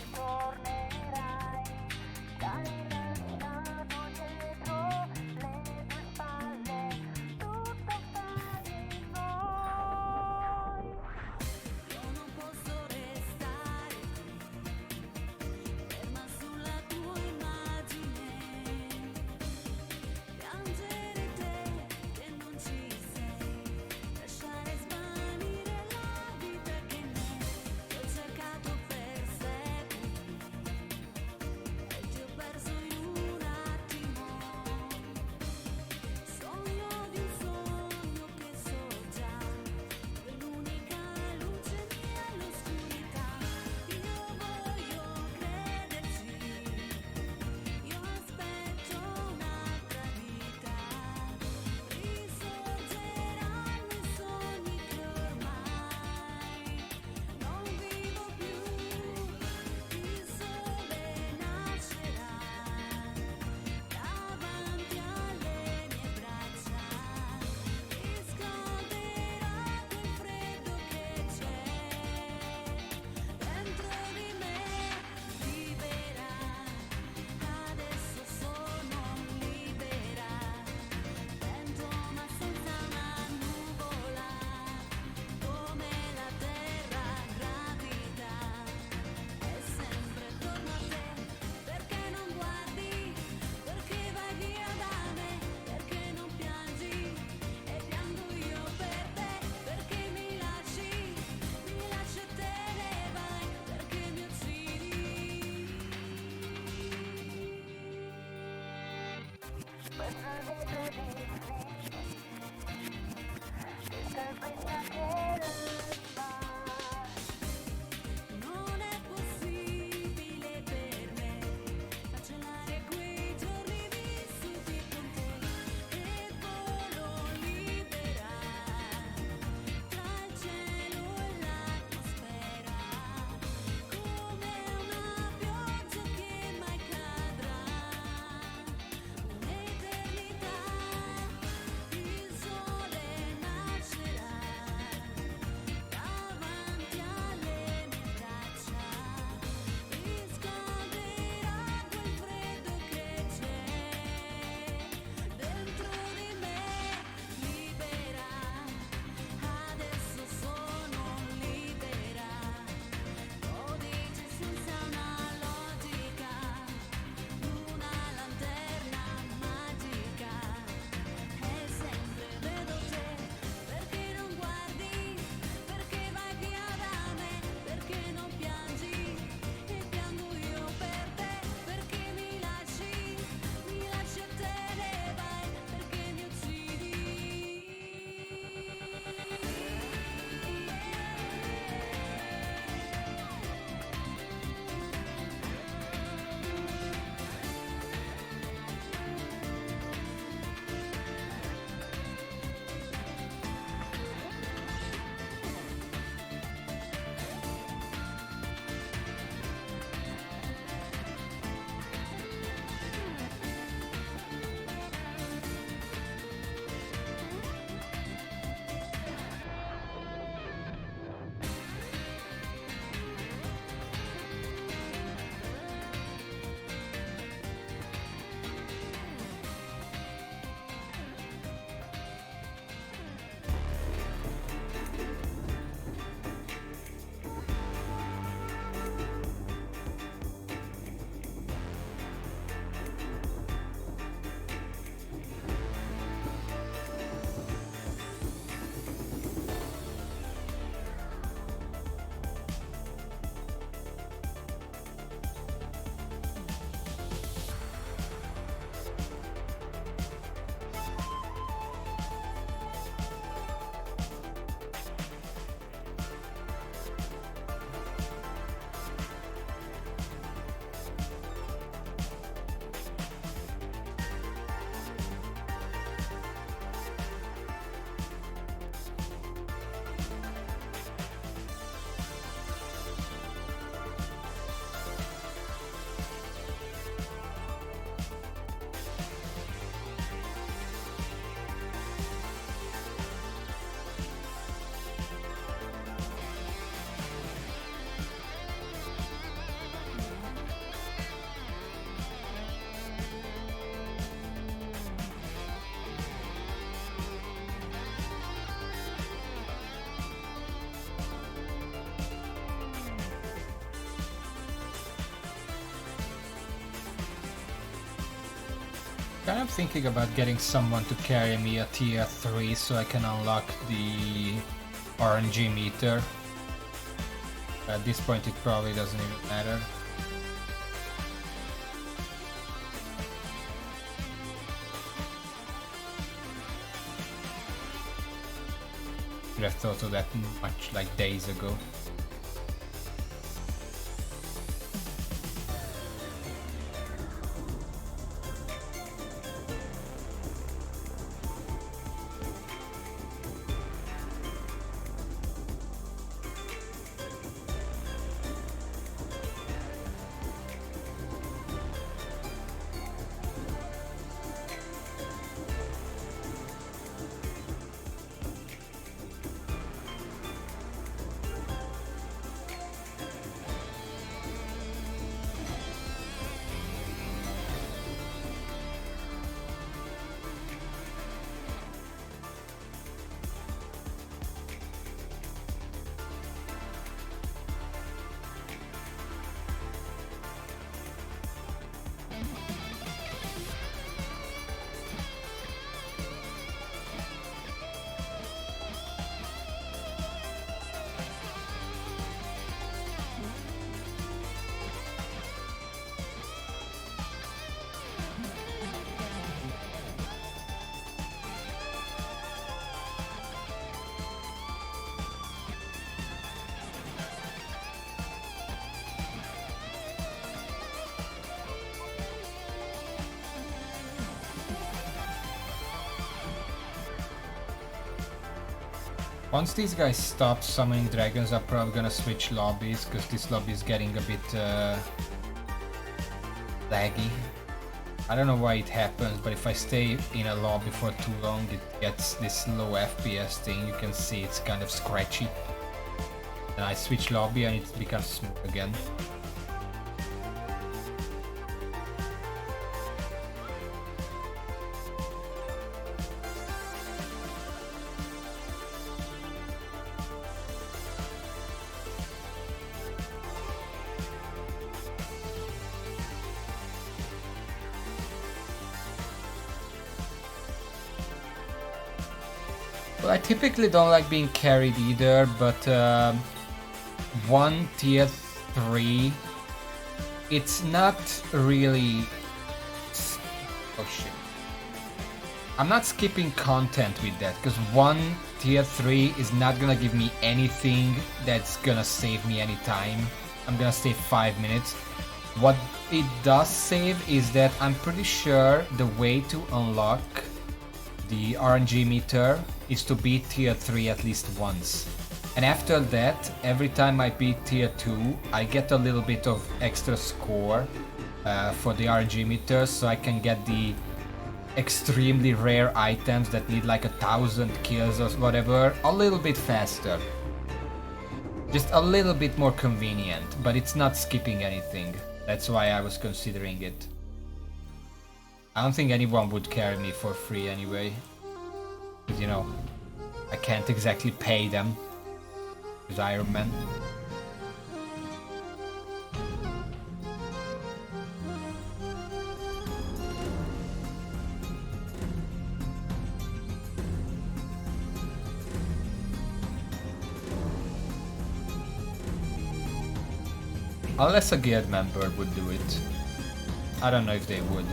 Kind of thinking about getting someone to carry me a tier 3 so I can unlock the RNG meter. At this point it probably doesn't even matter. Should have thought of that much like days ago. Once these guys stop summoning dragons, I'm probably gonna switch lobbies, because this lobby is getting a bit laggy. I don't know why it happens, but if I stay in a lobby for too long, it gets this low FPS thing. You can see it's kind of scratchy. And I switch lobby and it becomes smooth again. Well, I typically don't like being carried either, but one tier 3, it's not really... Oh shit. I'm not skipping content with that, because one tier 3 is not gonna give me anything that's gonna save me any time. I'm gonna save 5 minutes. What it does save is that I'm pretty sure the way to unlock the RNG meter is to beat tier 3 at least once. And after that, every time I beat tier 2, I get a little bit of extra score for the RNG meter, so I can get the extremely rare items that need like 1,000 kills or whatever a little bit faster. Just a little bit more convenient, but it's not skipping anything. That's why I was considering it. I don't think anyone would carry me for free anyway. Because, you know, I can't exactly pay them. Because Ironman. Unless a guild member would do it. I don't know if they would.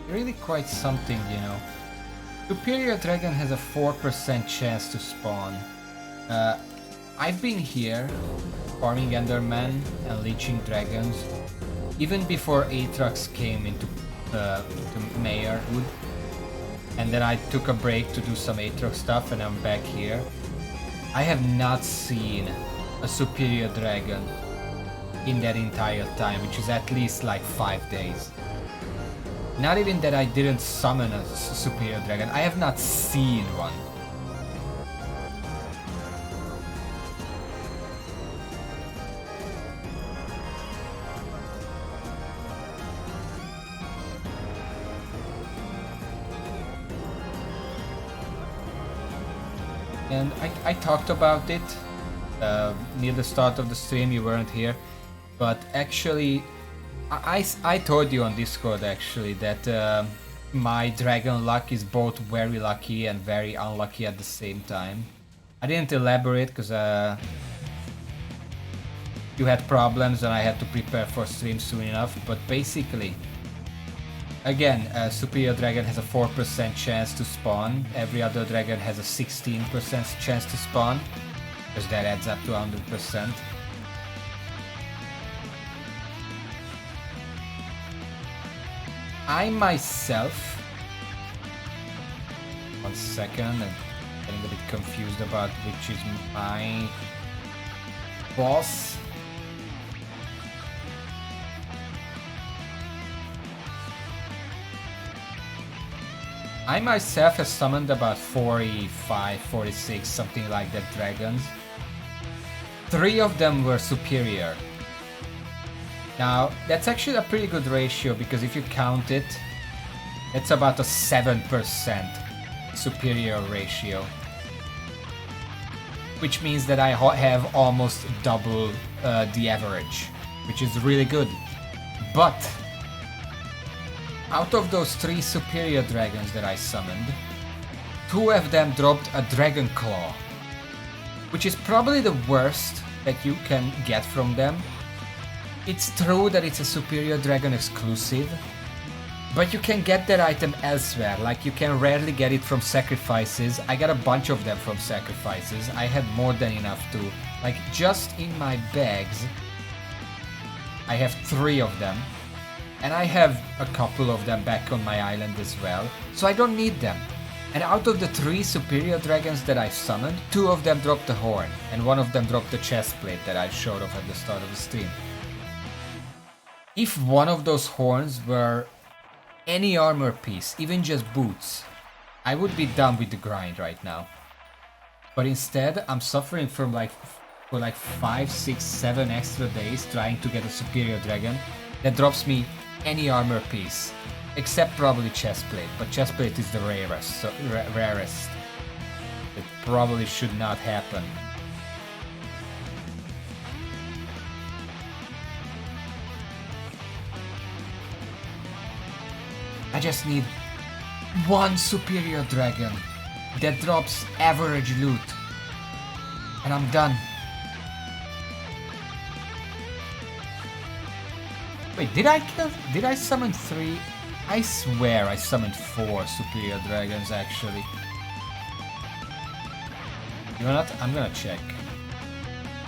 really quite something, you know. Superior Dragon has a 4% chance to spawn. I've been here farming Enderman and leeching dragons even before Aatrox came into mayorhood. And then I took a break to do some Aatrox stuff and I'm back here. I have not seen a superior dragon in that entire time, which is at least like 5 days. Not even that I didn't summon a superior dragon, I have not seen one. And I talked about it near the start of the stream, you weren't here, but actually I told you on Discord actually that my dragon luck is both very lucky and very unlucky at the same time. I didn't elaborate because you had problems and I had to prepare for stream soon enough, but basically, again, Superior Dragon has a 4% chance to spawn, every other dragon has a 16% chance to spawn, because that adds up to 100%. I myself, one second, I'm getting a bit confused about which is my boss. I myself have summoned about 45, 46, something like that dragons. 3 of them were superior. Now, that's actually a pretty good ratio because if you count it, it's about a 7% superior ratio. Which means that I have almost double the average, which is really good. But out of those 3 superior dragons that I summoned, 2 of them dropped a Dragon Claw, which is probably the worst that you can get from them. It's true that it's a superior dragon exclusive, but you can get that item elsewhere, like you can rarely get it from sacrifices. I got a bunch of them from sacrifices, I had more than enough to, like just in my bags, I have 3 of them. And I have a couple of them back on my island as well, so I don't need them. And out of the 3 superior dragons that I summoned, 2 of them dropped the horn, and 1 of them dropped the chest plate that I showed off at the start of the stream. If one of those horns were any armor piece, even just boots, I would be done with the grind right now. But instead, I'm suffering for like 5, 6, 7 extra days trying to get a superior dragon that drops me any armor piece, except probably chestplate, but chestplate is the rarest, so rarest. It probably should not happen. I just need 1 superior dragon that drops average loot, and I'm done. Wait, did I summon 3? I swear I summoned 4 superior dragons actually. You know what? I'm gonna check.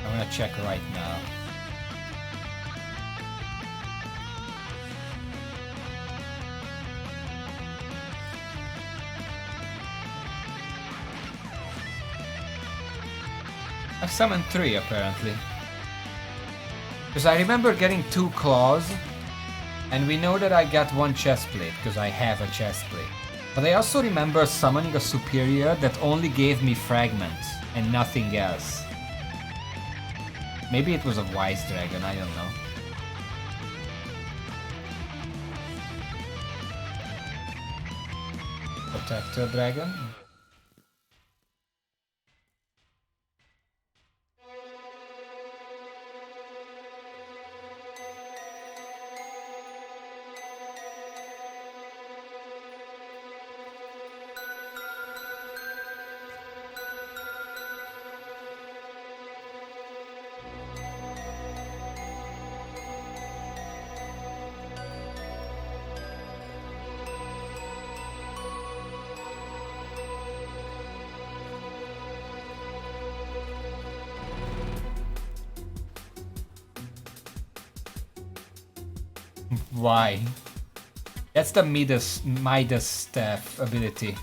I'm gonna check right now. I've summoned 3 apparently. Because I remember getting 2 claws, and we know that I got 1 chestplate, because I have a chestplate. But I also remember summoning a superior that only gave me fragments, and nothing else. Maybe it was a wise dragon, I don't know. Protector dragon? Why? That's the Midas staff ability.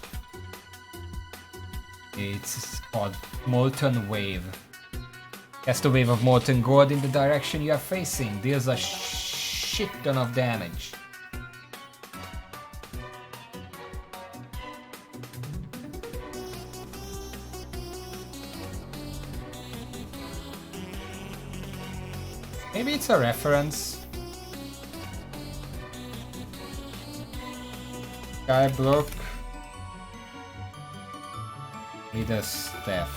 It's called Molten Wave. Cast a wave of molten gold in the direction you are facing. Deals a shit ton of damage. Maybe it's a reference. Skyblock. With a staff.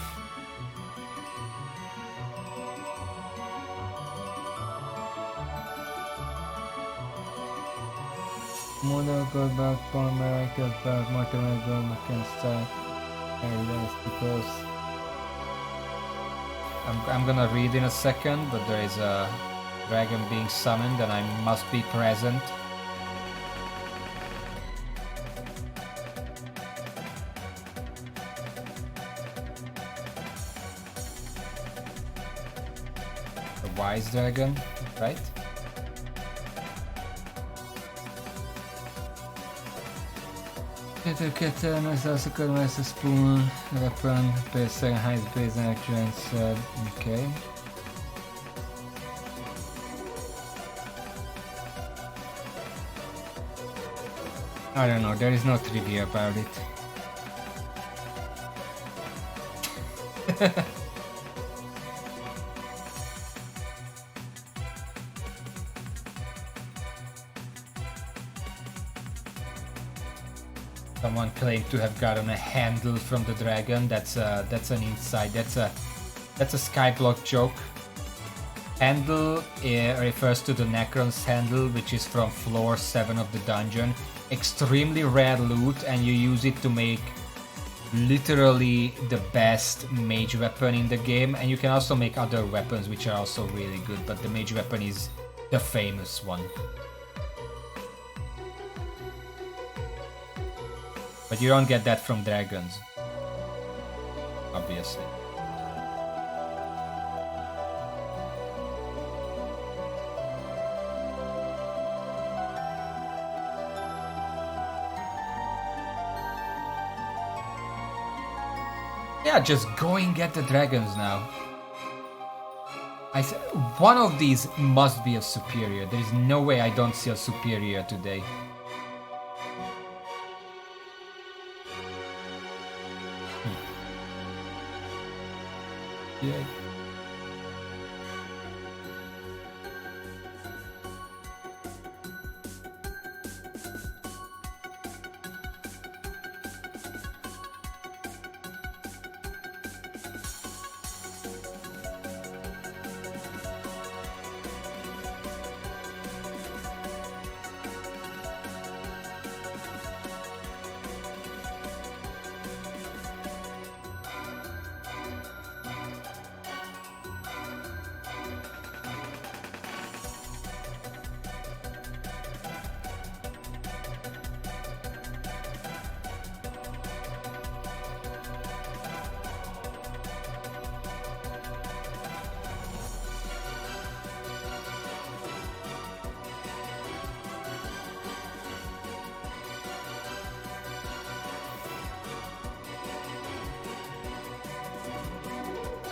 Mono gold back, polymer, back, multiple gold, mechanical, because I'm gonna read in a second, but there is a dragon being summoned and I must be present. A wise dragon, right? Kettő also a spoon, weapon, base, high base action, okay. I don't know, there is no trivia about it. Someone claimed to have gotten a handle from the dragon. That's an insight. That's a Skyblock joke. Handle refers to the Necron's handle, which is from floor 7 of the dungeon. Extremely rare loot, and you use it to make literally the best mage weapon in the game. And you can also make other weapons which are also really good, but the mage weapon is the famous one. But you don't get that from dragons, obviously. Yeah, just go and get the dragons now. I said one of these must be a superior. There is no way I don't see a superior today. Yeah.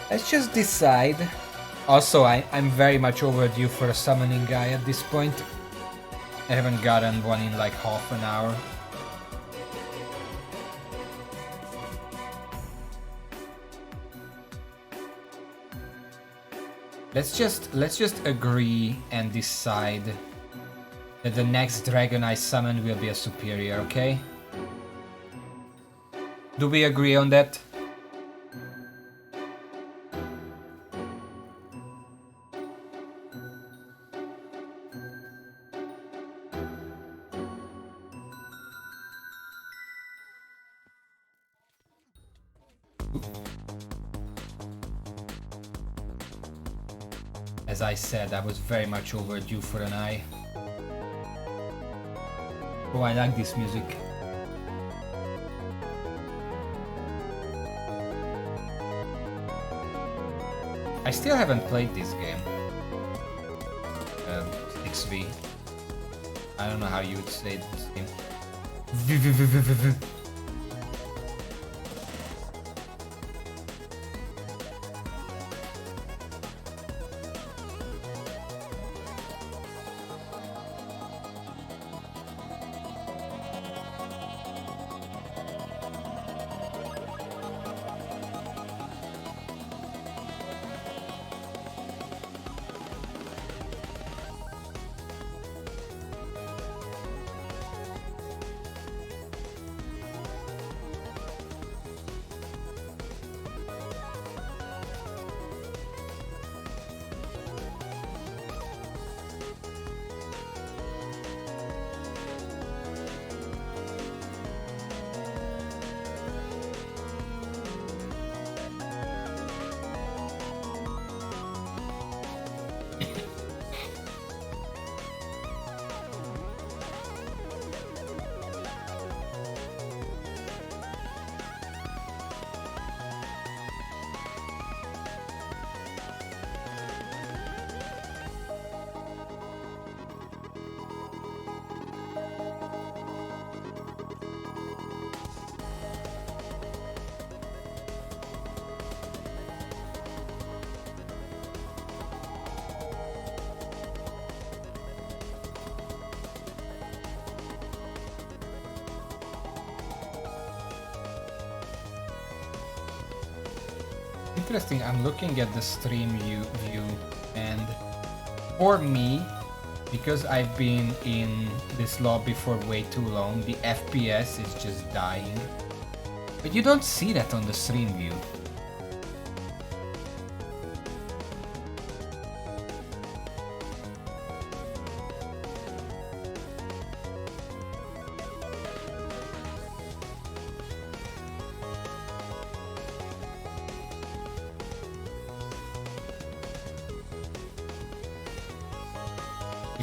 Let's just decide. Also, I'm very much overdue for a summoning guy at this point. I haven't gotten one in like half an hour. Let's just agree and decide that the next dragon I summon will be a superior, okay? Do we agree on that? As I said, I was very much overdue for an eye. Oh, I like this music. I still haven't played this game. 6v. I don't know how you would say this name. Interesting, I'm looking at the stream view and for me, because I've been in this lobby for way too long, the FPS is just dying. But you don't see that on the stream view.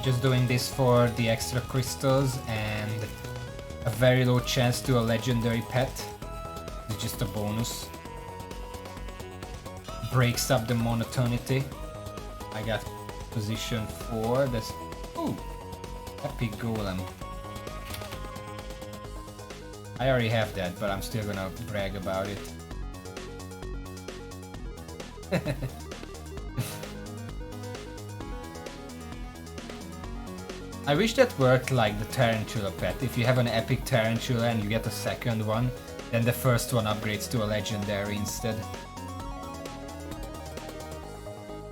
Just doing this for the extra crystals and a very low chance to a legendary pet. It's just a bonus. Breaks up the monotonity. I got position 4. That's ooh, epic golem. I already have that, but I'm still gonna brag about it. I wish that worked like the Tarantula pet. If you have an epic Tarantula and you get a second one, then the first one upgrades to a legendary instead.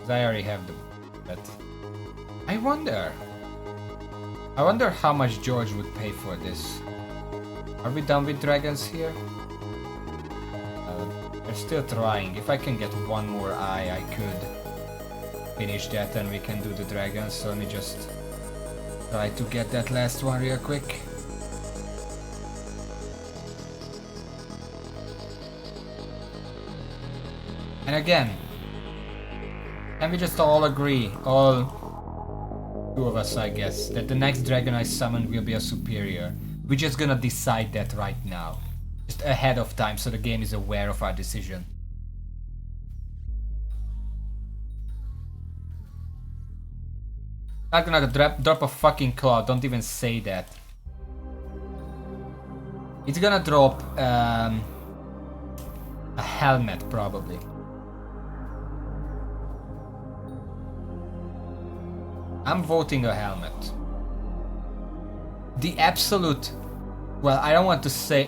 I already have the pet. I wonder how much George would pay for this. Are we done with dragons here? They're still trying. If I can get one more eye, I could finish that and we can do the dragons. So let me just try to get that last one real quick. And again, can we just all agree, all two of us I guess, that the next dragon I summon will be a superior? We're just gonna decide that right now. Just ahead of time so the game is aware of our decision. Not gonna drop a fucking claw, don't even say that. It's gonna drop a helmet probably. I'm voting a helmet. The absolute, well, I don't want to say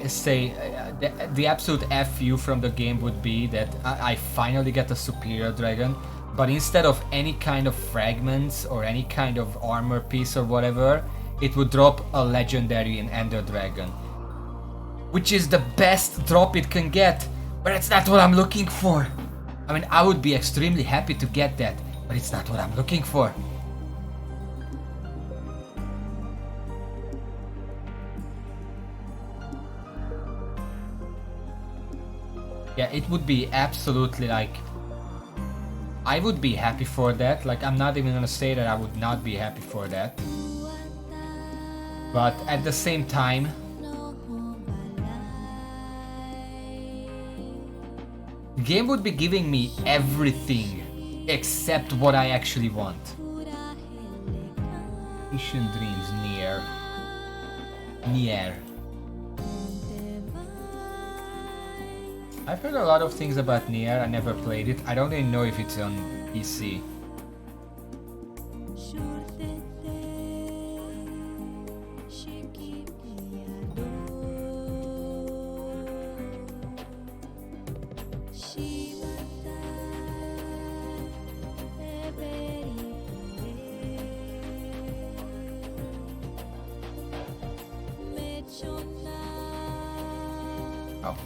the absolute FU from the game would be that I finally get a superior dragon. But instead of any kind of fragments or any kind of armor piece or whatever, it would drop a legendary in Ender Dragon. Which is the best drop it can get, but it's not what I'm looking for. I mean, I would be extremely happy to get that, but it's not what I'm looking for. Yeah, it would be absolutely like... I would be happy for that, like I'm not even gonna say that I would not be happy for that. But at the same time, the game would be giving me everything except what I actually want. Ancient Dreams, Nier. I've heard a lot of things about Nier. I never played it. I don't even know if it's on PC. Oh.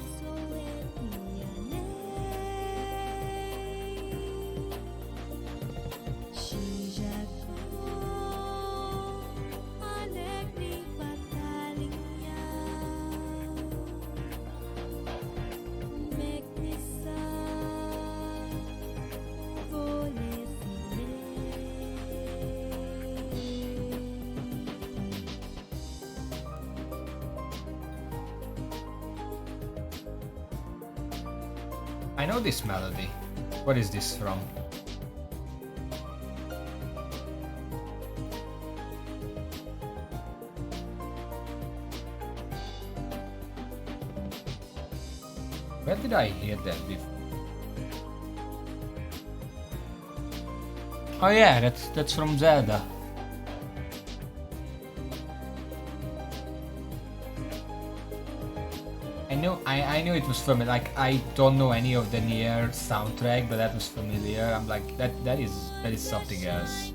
I know this melody. What is this from? Where did I hear that before? Oh yeah, that's from Zelda. I knew it was familiar. Like, I don't know any of the Nier soundtrack, but that was familiar. I'm like, that is something else.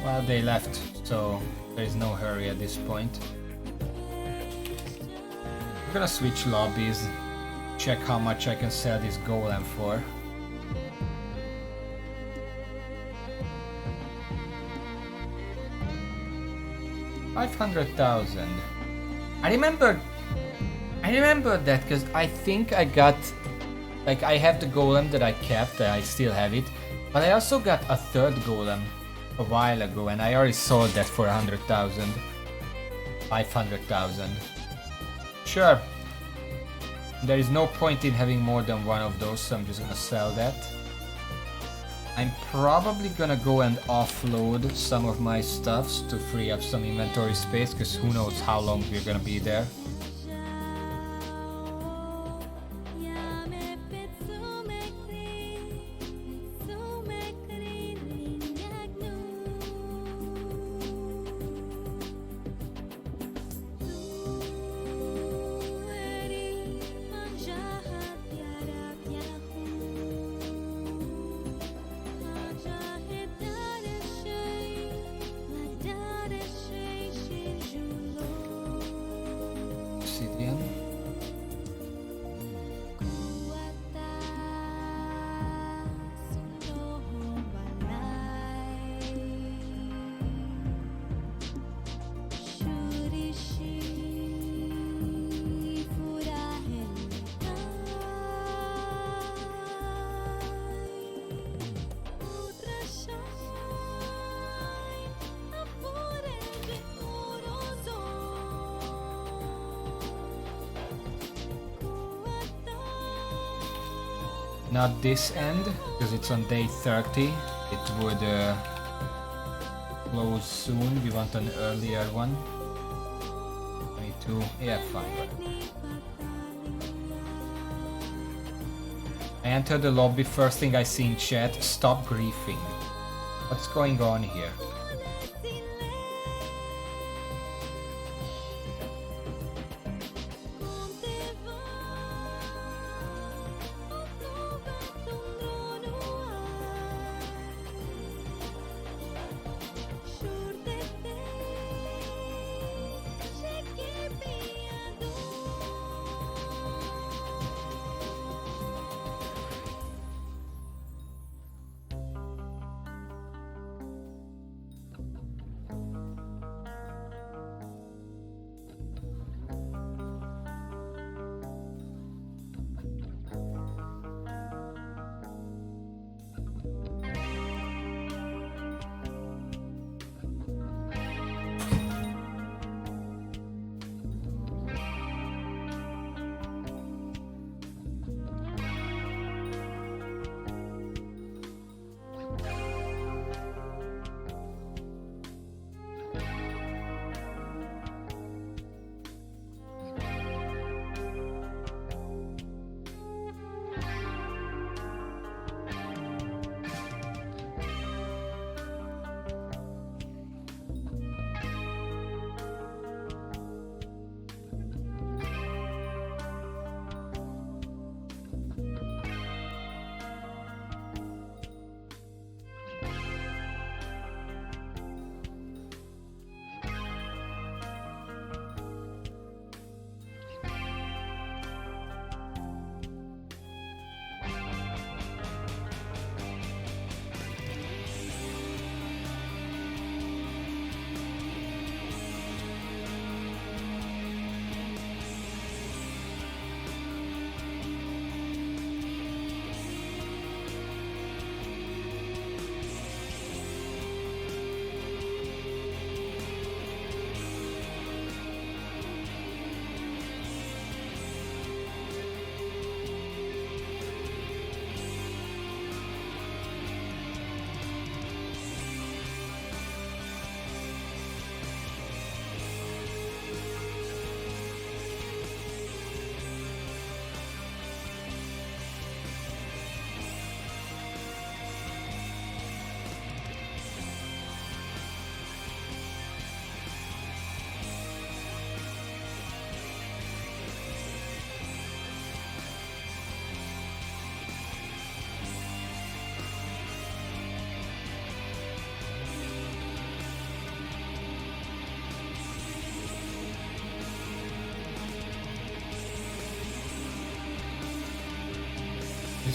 Well, they left, so there is no hurry at this point. I'm gonna switch lobbies, check how much I can sell this golem for. $500,000. I remember that because I think I got, like, I have the golem that I kept, I still have it, but I also got a third golem a while ago, and I already sold that for 100,000. 500,000. Sure. There is no point in having more than one of those, so I'm just gonna sell that. I'm probably gonna go and offload some of my stuffs to free up some inventory space, because who knows how long we're gonna be there. Not this end, because it's on day 30. It would close soon. We want an earlier one. 22. Yeah, fine. I enter the lobby. First thing I see in chat: stop griefing. What's going on here?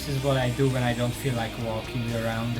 This is what I do when I don't feel like walking around.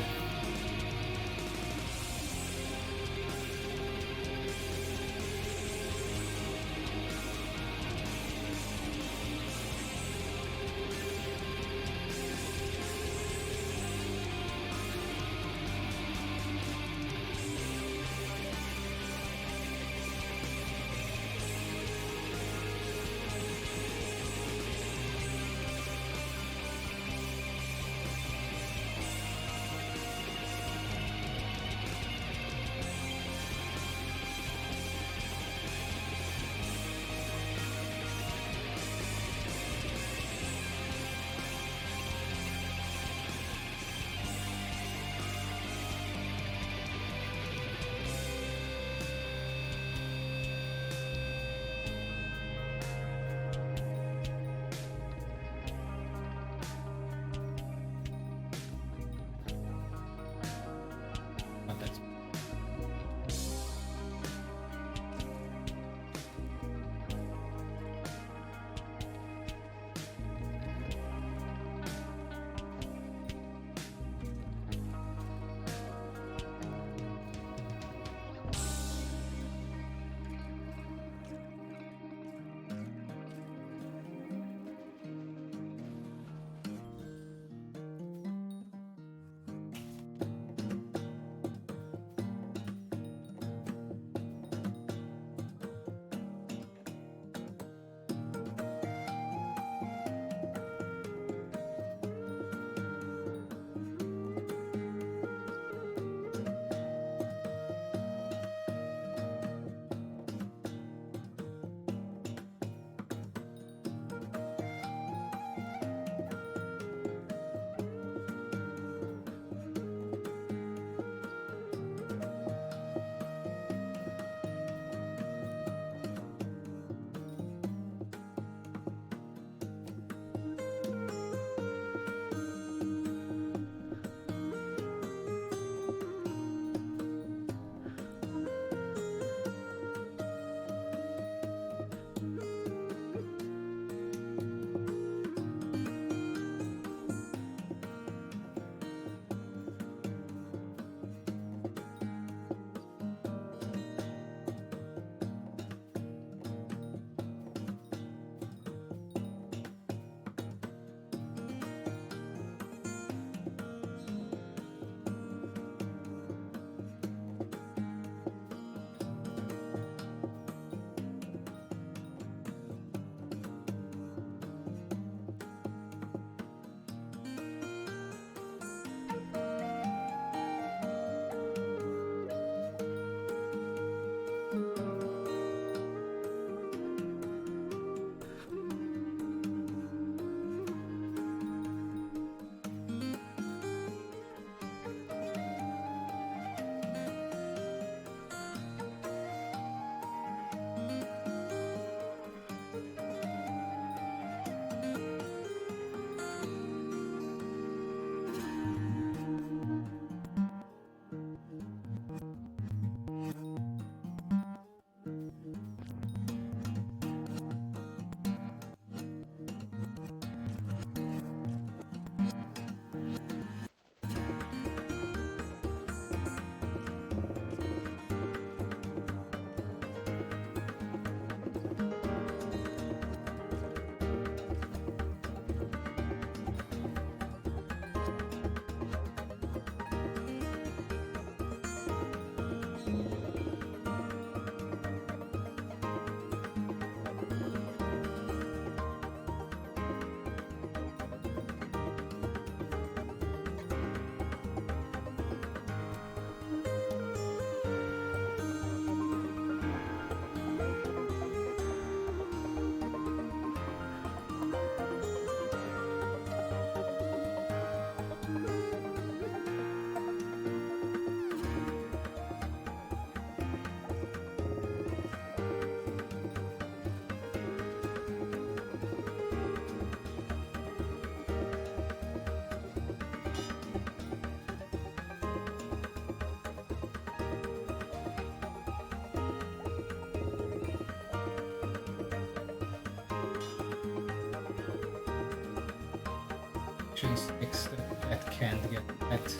sticks that can't get wet.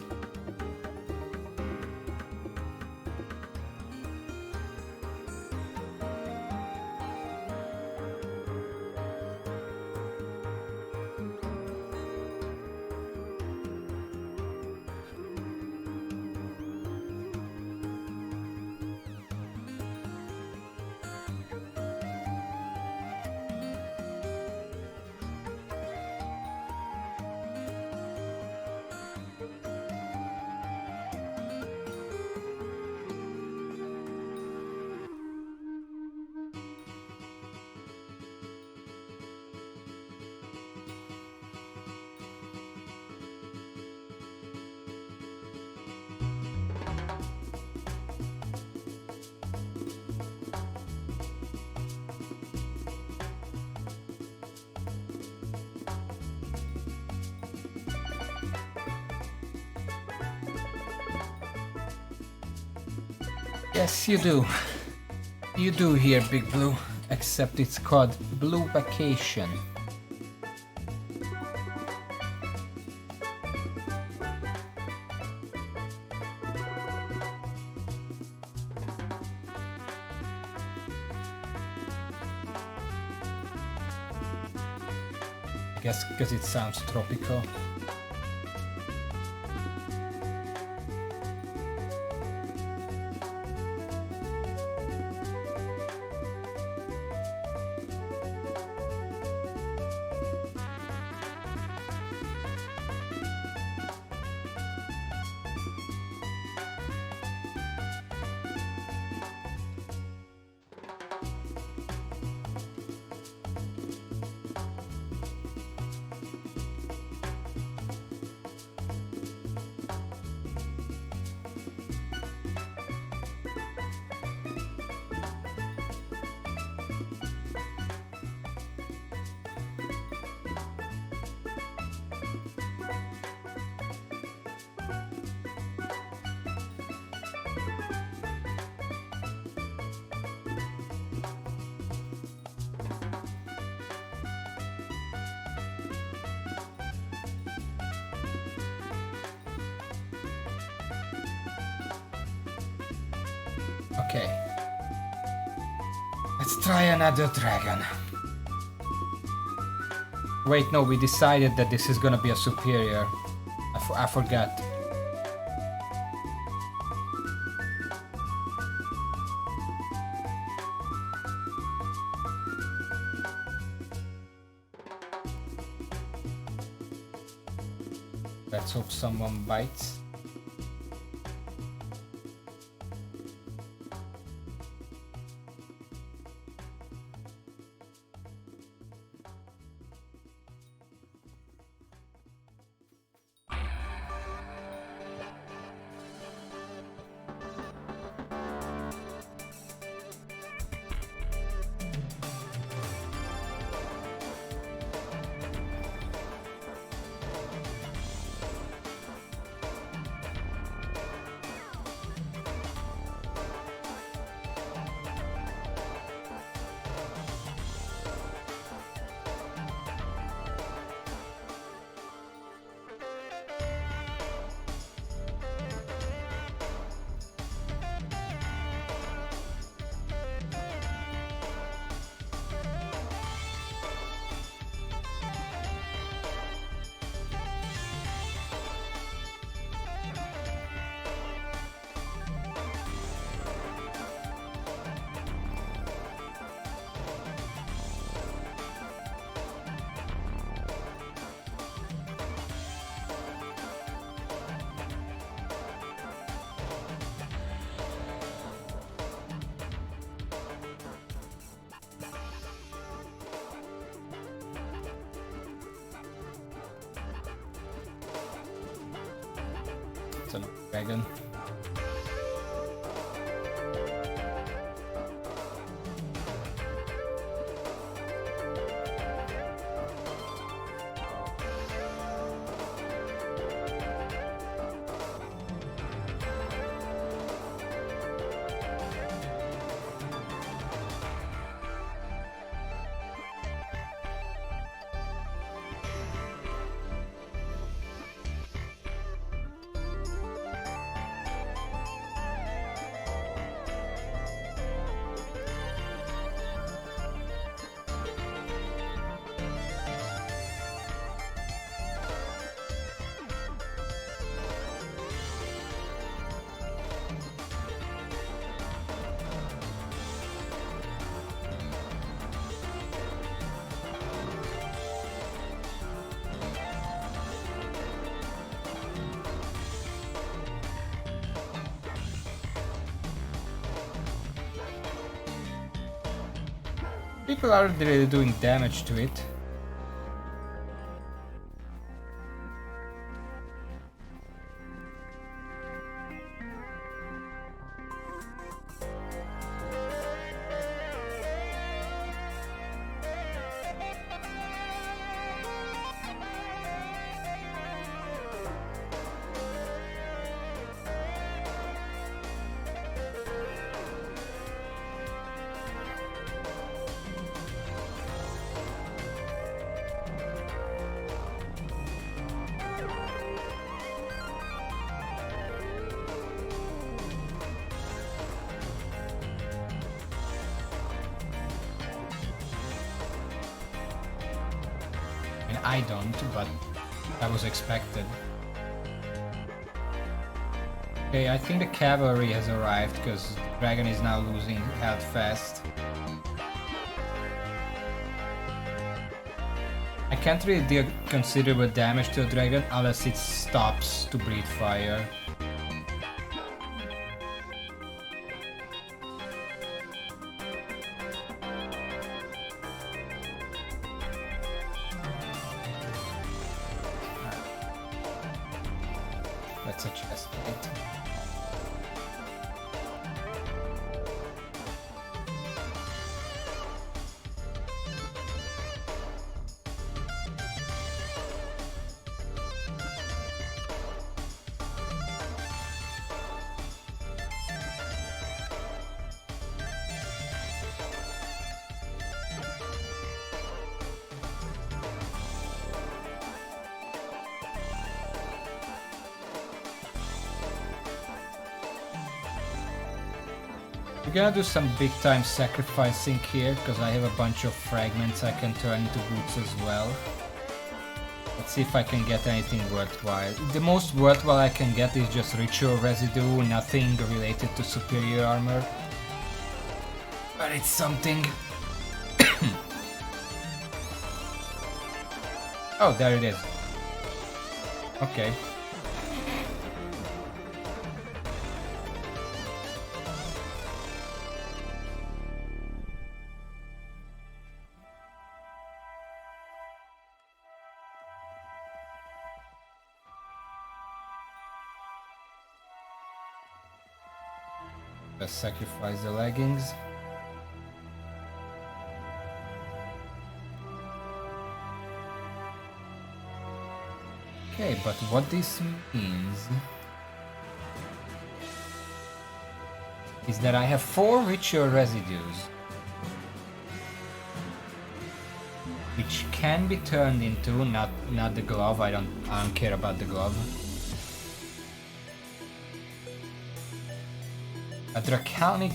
Yes, you do. You do here, Big Blue. Except it's called Blue Vacation. I guess because it sounds tropical. Okay. Let's try another dragon. Wait, no, we decided that this is gonna be a superior. I forgot. Let's hope someone bites. It's a dragon. People aren't really doing damage to it. I don't, but that was expected. Okay, I think the cavalry has arrived because the dragon is now losing health fast. I can't really deal considerable damage to a dragon unless it stops to breathe fire. That's a chest plate. We're gonna do some big time sacrificing here because I have a bunch of fragments I can turn into boots as well. Let's see if I can get anything worthwhile. The most worthwhile I can get is just ritual residue, nothing related to superior armor. But it's something. Oh, there it is. Okay. Let's sacrifice the leggings. Okay, but what this means is that I have 4 ritual residues which can be turned into not the glove. I don't care about the glove. A draconic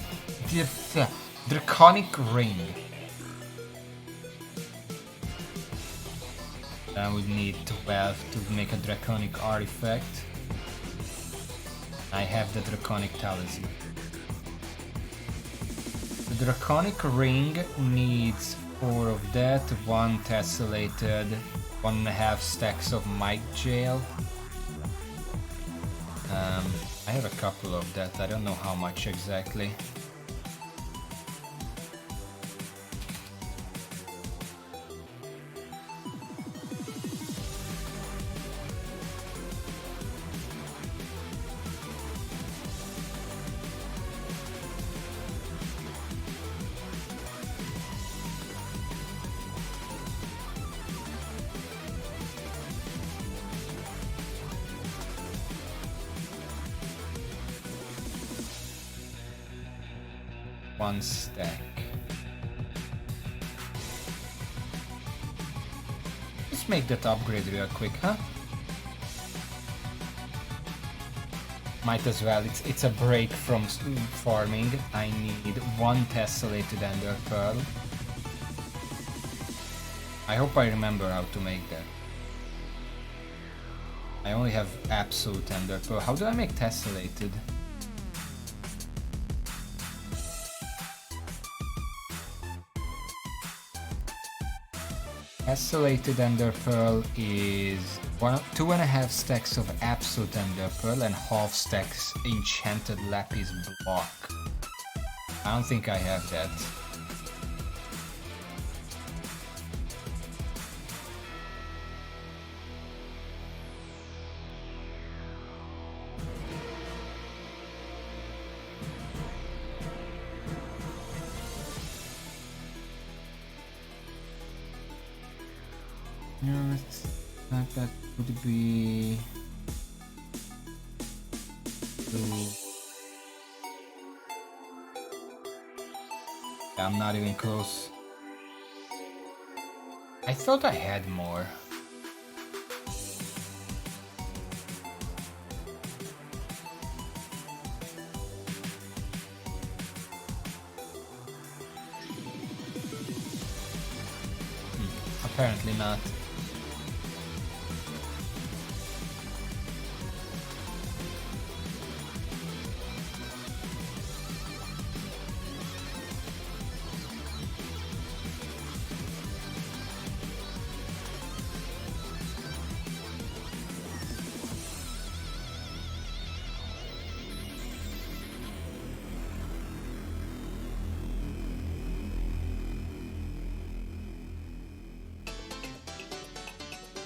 ring. I would need 12 to make a draconic artifact. I have the draconic talisman. The draconic ring needs 4 of that, 1 tessellated, 1.5 stacks of mic jail. I have a couple of that, I don't know how much exactly. One stack. Let's make that upgrade real quick, huh? Might as well, it's a break from farming. I need 1 tessellated ender pearl. I hope I remember how to make that. I only have absolute ender pearl. How do I make tessellated? Tessellated ender pearl is 2.5 stacks of absolute ender pearl and half stacks enchanted lapis block. I don't think I have that. No, it's not that would be... I'm not even close. I thought I had more. Apparently not.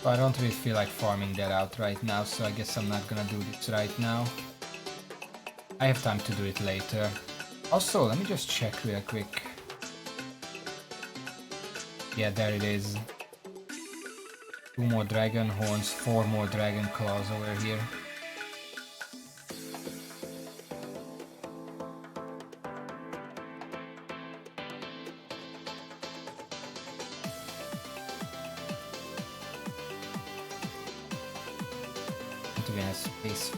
I don't really feel like farming that out right now, so I guess I'm not gonna do this right now. I have time to do it later. Also, let me just check real quick. Yeah, there it is. 2 more dragon horns, 4 more dragon claws over here. Even has space.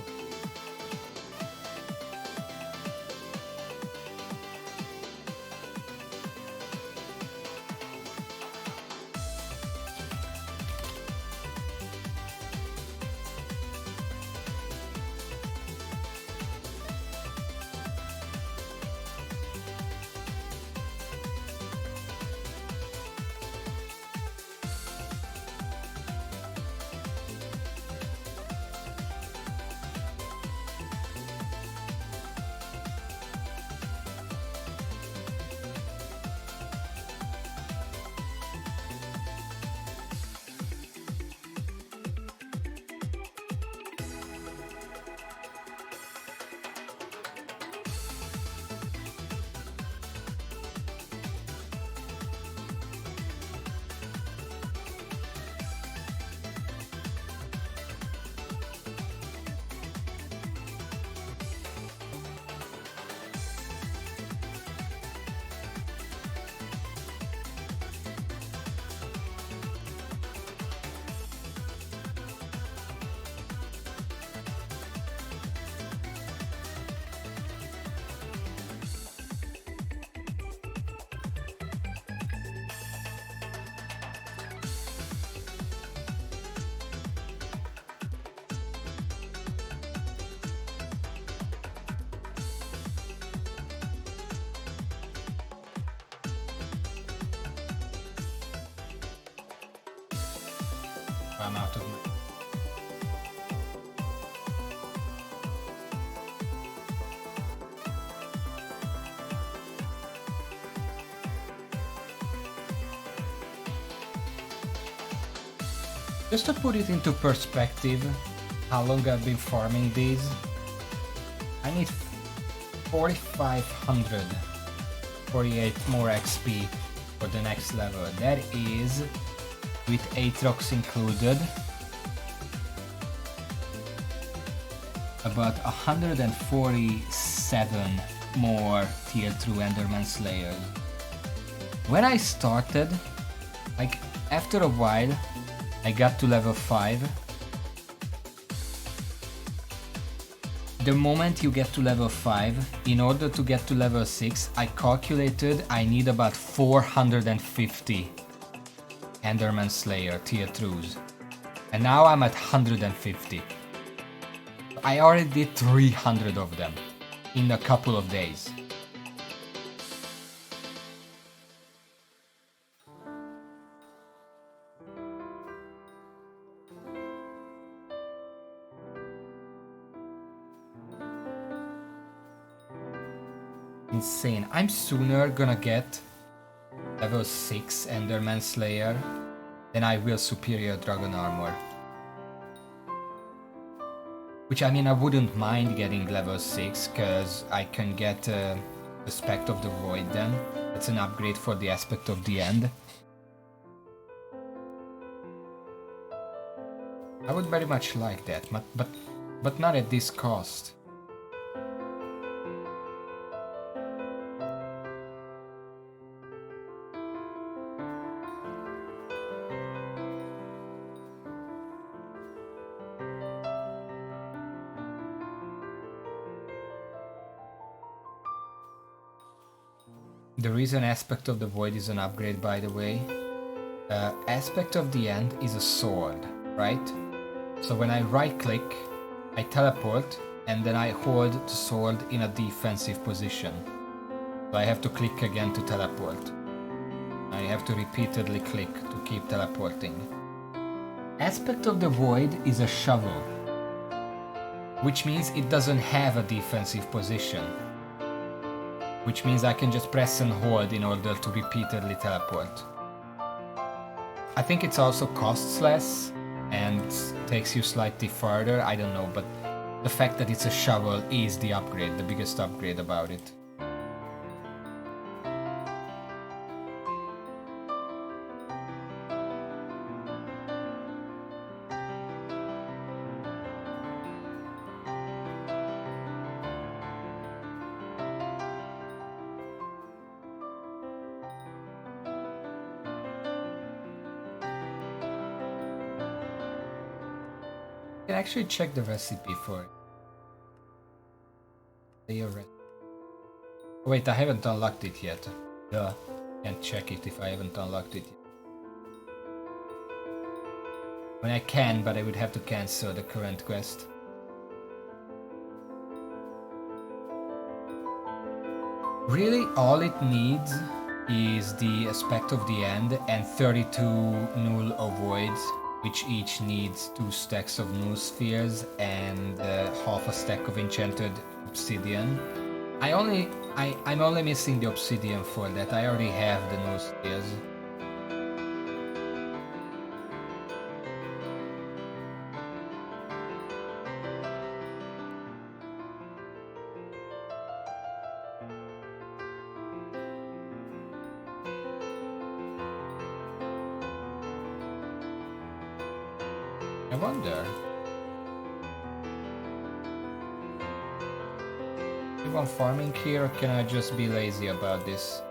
I'm out of money. Just to put it into perspective, how long I've been farming these, I need 4,548 more XP for the next level. That is, with 8 rocks included, about 147 more tier 2 Enderman Slayers. When I started, like after a while, I got to level 5. The moment you get to level 5, in order to get to level 6, I calculated I need about 450 Enderman Slayer tier 2s. And now I'm at 150. I already did 300 of them in a couple of days. Insane. I'm sooner gonna get level 6 Enderman Slayer than I will Superior Dragon Armor. Which, I mean, I wouldn't mind getting level 6, cause I can get Aspect of the Void then. It's an upgrade for the Aspect of the End. I would very much like that, but not at this cost. There is an aspect of the void is an upgrade, by the way. Aspect of the end is a sword, right? So when I right click, I teleport, and then I hold the sword in a defensive position. So I have to click again to teleport. I have to repeatedly click to keep teleporting. Aspect of the void is a shovel, which means it doesn't have a defensive position. Which means I can just press and hold in order to repeatedly teleport. I think it's also costs less and takes you slightly farther, I don't know, but the fact that it's a shovel is the upgrade, the biggest upgrade about it. I can actually check the recipe for it. Wait, I haven't unlocked it yet. Duh. Can't check it if I haven't unlocked it yet. I mean, I can, but I would have to cancel the current quest. Really, all it needs is the aspect of the end and 32 null ovoids, which each needs 2 stacks of null spheres and half a stack of enchanted obsidian. I'm only missing the obsidian for that. I already have the null spheres. I wonder. Do I'm farming here, or can I just be lazy about this?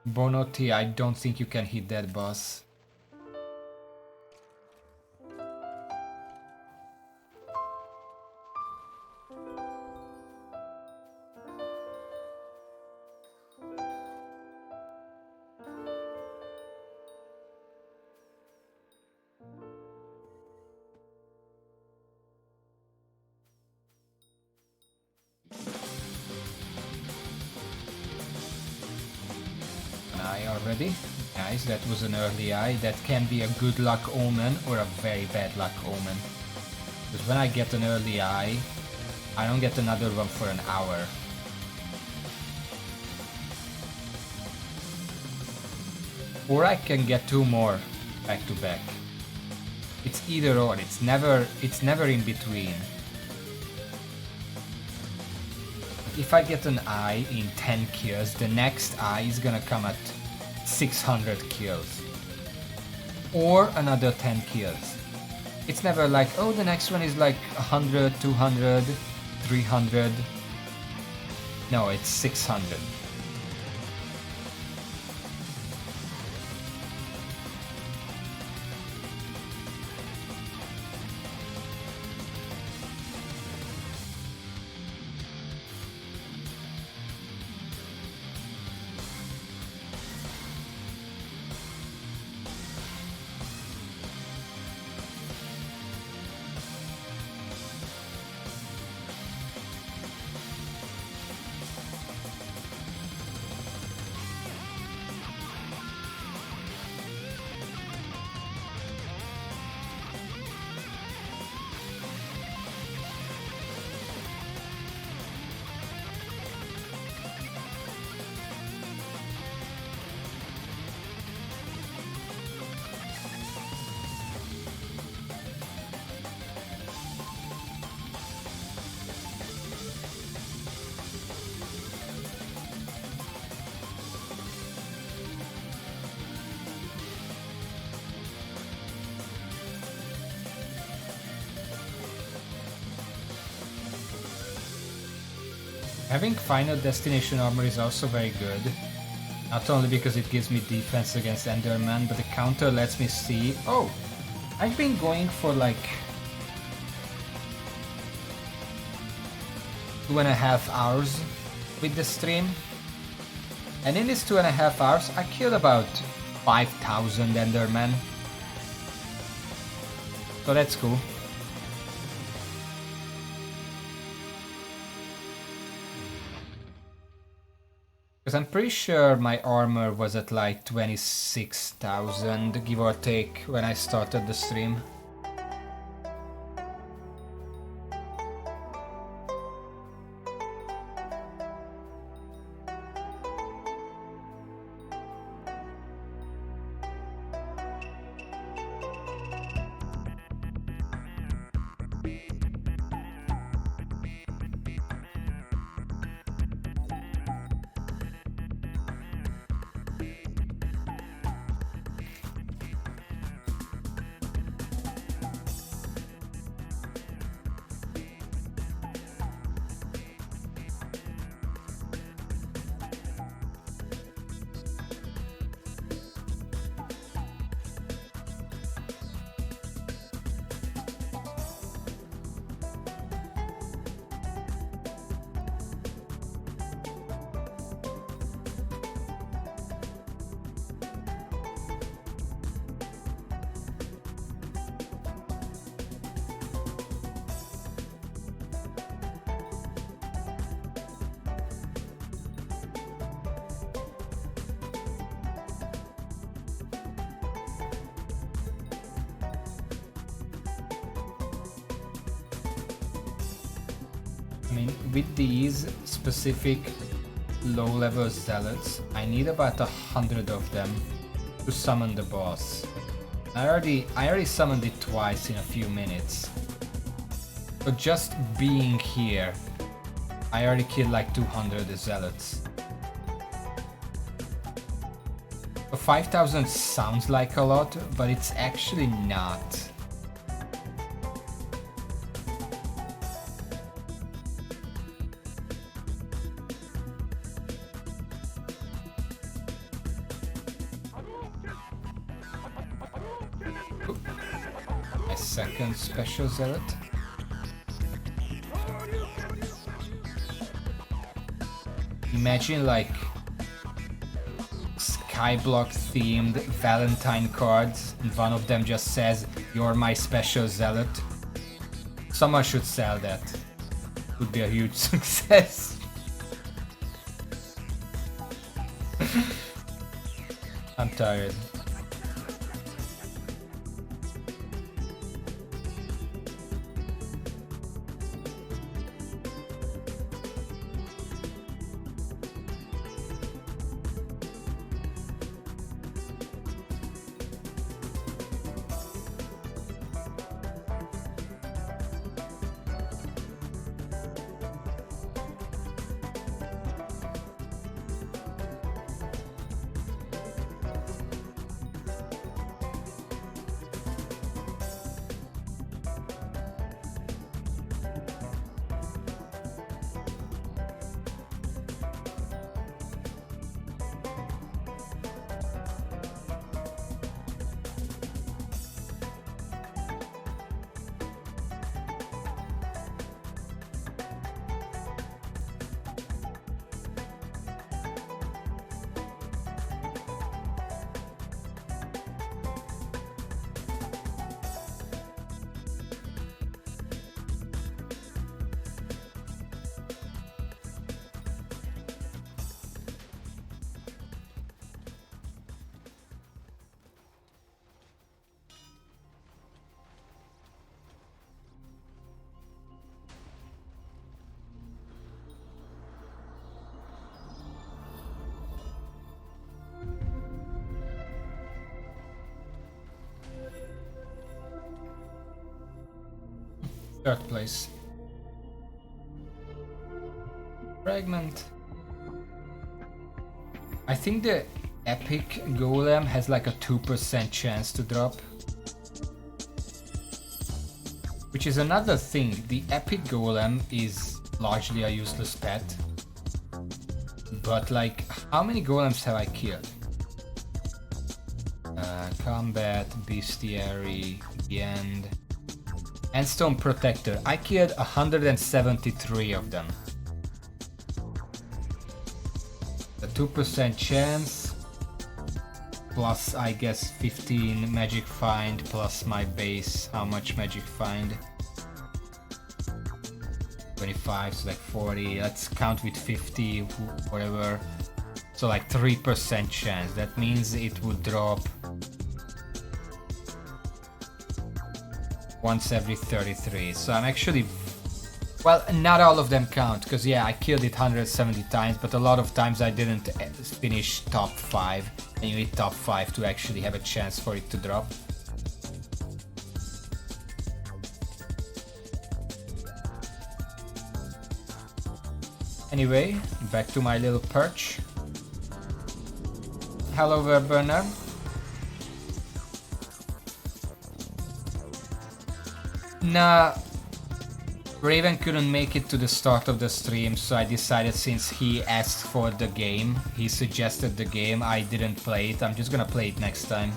Bonotti, I don't think you can hit that boss. Already. Nice, that was an early eye. That can be a good luck omen or a very bad luck omen. Because when I get an early eye, I don't get another one for an hour. Or I can get 2 more back to back. It's either or, it's never in between. If I get an eye in 10 kills, the next eye is gonna come at 600 kills. Or another 10 kills. It's never like, oh, the next one is like 100, 200, 300. No, it's 600. Having Final Destination armor is also very good. Not only because it gives me defense against Enderman, but the counter lets me see... Oh! I've been going for like... 2.5 hours with the stream. And in these 2.5 hours, I killed about 5,000 Endermen. So that's cool. Because I'm pretty sure my armor was at like 26,000, give or take, when I started the stream. I mean, with these specific low-level zealots, I need about 100 of them to summon the boss. I already summoned it twice in a few minutes. But just being here, I already killed like 200 zealots. So 5,000 sounds like a lot, but it's actually not. Second special zealot. Imagine like Skyblock themed Valentine cards and one of them just says, "You're my special zealot." Someone should sell that. Would be a huge success. I'm tired. Third place. Fragment. I think the epic golem has like a 2% chance to drop. Which is another thing, the epic golem is largely a useless pet. But like, how many golems have I killed? Combat, Bestiary, the End, and Stone Protector. I killed 173 of them. The 2% chance, plus I guess 15 Magic Find, plus my base. How much Magic Find? 25, so like 40. Let's count with 50, whatever. So like 3% chance. That means it would drop once every 33. So I'm actually, well, not all of them count, because yeah, I killed it 170 times, but a lot of times I didn't finish top 5, and you need top 5 to actually have a chance for it to drop. Anyway, back to my little perch. Hello, Verburner. Nah, Raven couldn't make it to the start of the stream, so I decided, since he asked for the game, he suggested the game, I didn't play it. I'm just gonna play it next time.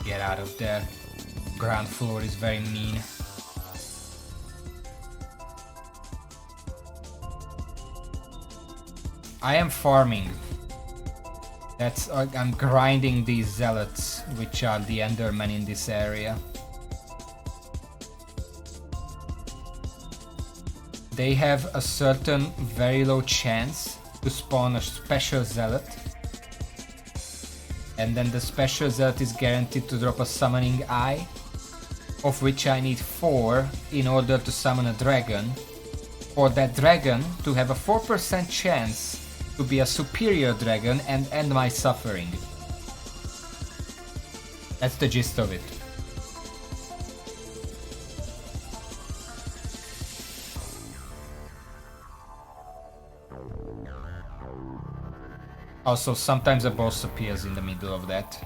Get out of there. Ground floor is very mean. I am farming. That's I'm grinding these zealots, which are the Endermen in this area. They have a certain very low chance to spawn a special zealot. And then the special zealot is guaranteed to drop a summoning eye, of which I need 4 in order to summon a dragon, for that dragon to have a 4% chance to be a superior dragon and end my suffering. That's the gist of it. Also, sometimes a boss appears in the middle of that.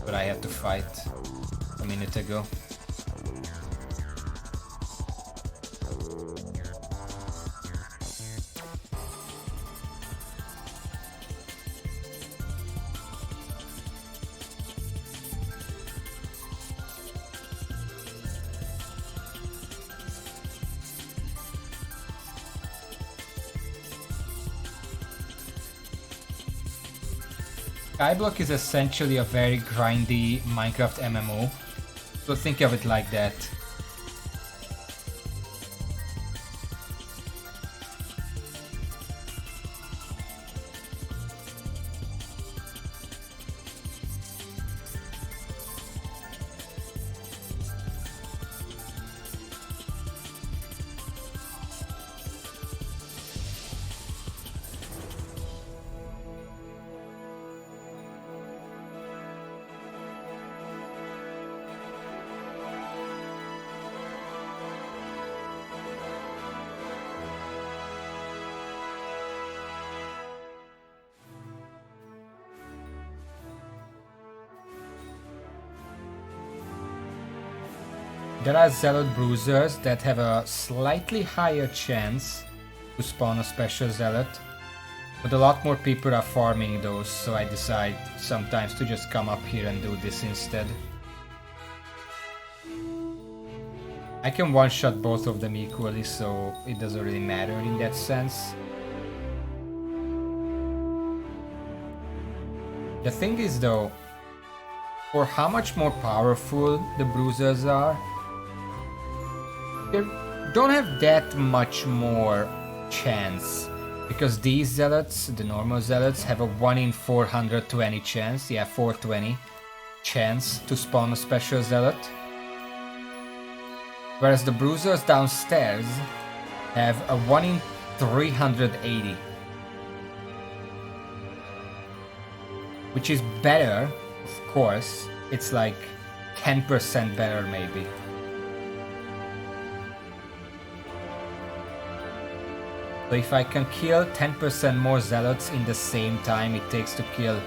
But I had to fight a minute ago. Skyblock is essentially a very grindy Minecraft MMO, so think of it like that. There are Zealot Bruisers that have a slightly higher chance to spawn a special Zealot, but a lot more people are farming those, so I decide sometimes to just come up here and do this instead. I can one-shot both of them equally, so it doesn't really matter in that sense. The thing is though, for how much more powerful the bruisers are, they don't have that much more chance. Because these zealots, the normal zealots, have a 1 in 420 chance, yeah, 420 chance to spawn a special zealot. Whereas the bruisers downstairs have a 1 in 380. Which is better, of course. It's like 10% better maybe. So if I can kill 10% more zealots in the same time it takes to kill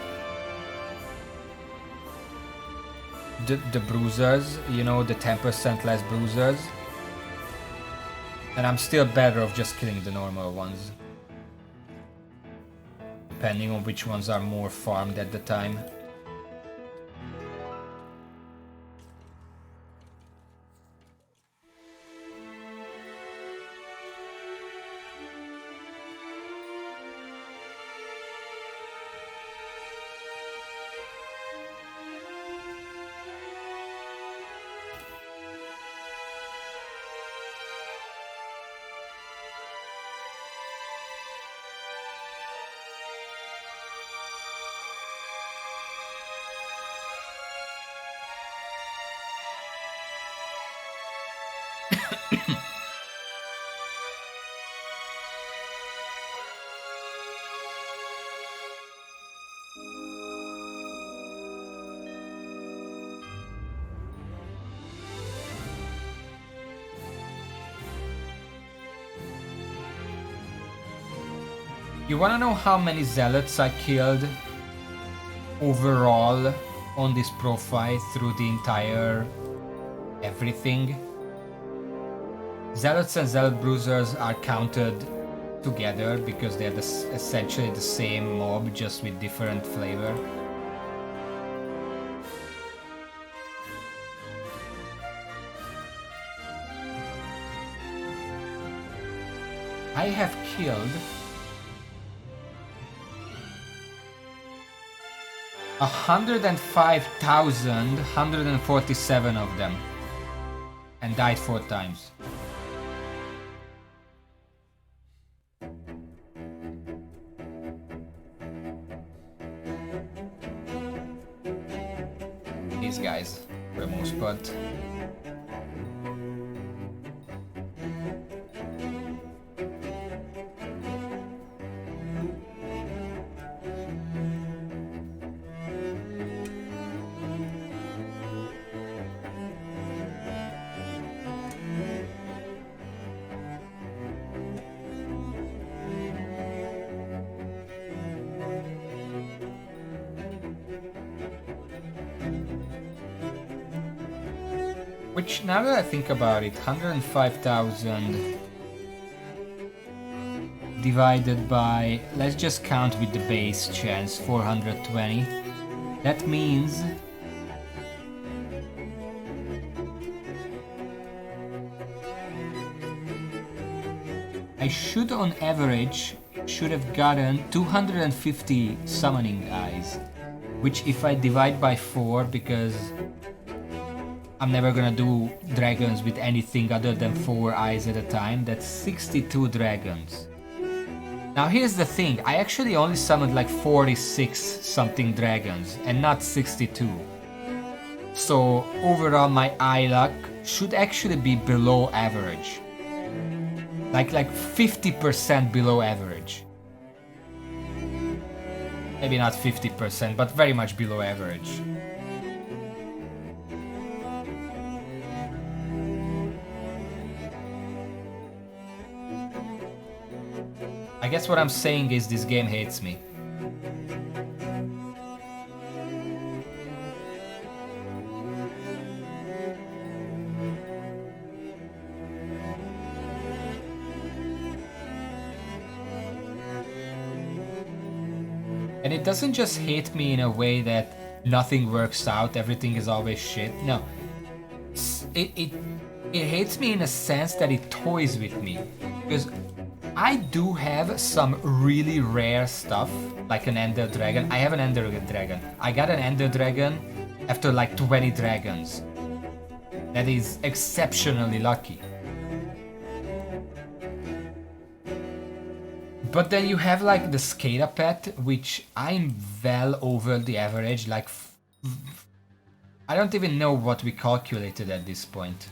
the bruisers, you know, the 10% less bruisers, then I'm still better off just killing the normal ones. Depending on which ones are more farmed at the time. You wanna know how many zealots I killed overall on this profile through the entire everything? Zealots and zealot bruisers are counted together because they're essentially the same mob, just with different flavor. I have killed 105,147 of them and died 4 times. These guys, for the most part. Which, now that I think about it, 105,000 divided by, let's just count with the base chance, 420. That means I should on average should have gotten 250 summoning eyes, which if I divide by 4, because I'm never gonna do dragons with anything other than 4 eyes at a time, that's 62 dragons. Now here's the thing, I actually only summoned like 46 something dragons and not 62. So overall my eye luck should actually be below average. Like 50% below average. Maybe not 50%, but very much below average. I guess what I'm saying is this game hates me. And it doesn't just hate me in a way that nothing works out, everything is always shit. No. It hates me in a sense that it toys with me. Because I do have some really rare stuff, like an Ender Dragon. I have an Ender Dragon. I got an Ender Dragon after like 20 dragons. That is exceptionally lucky. But then you have like the Skada pet, which I'm well over the average, like I don't even know what we calculated at this point.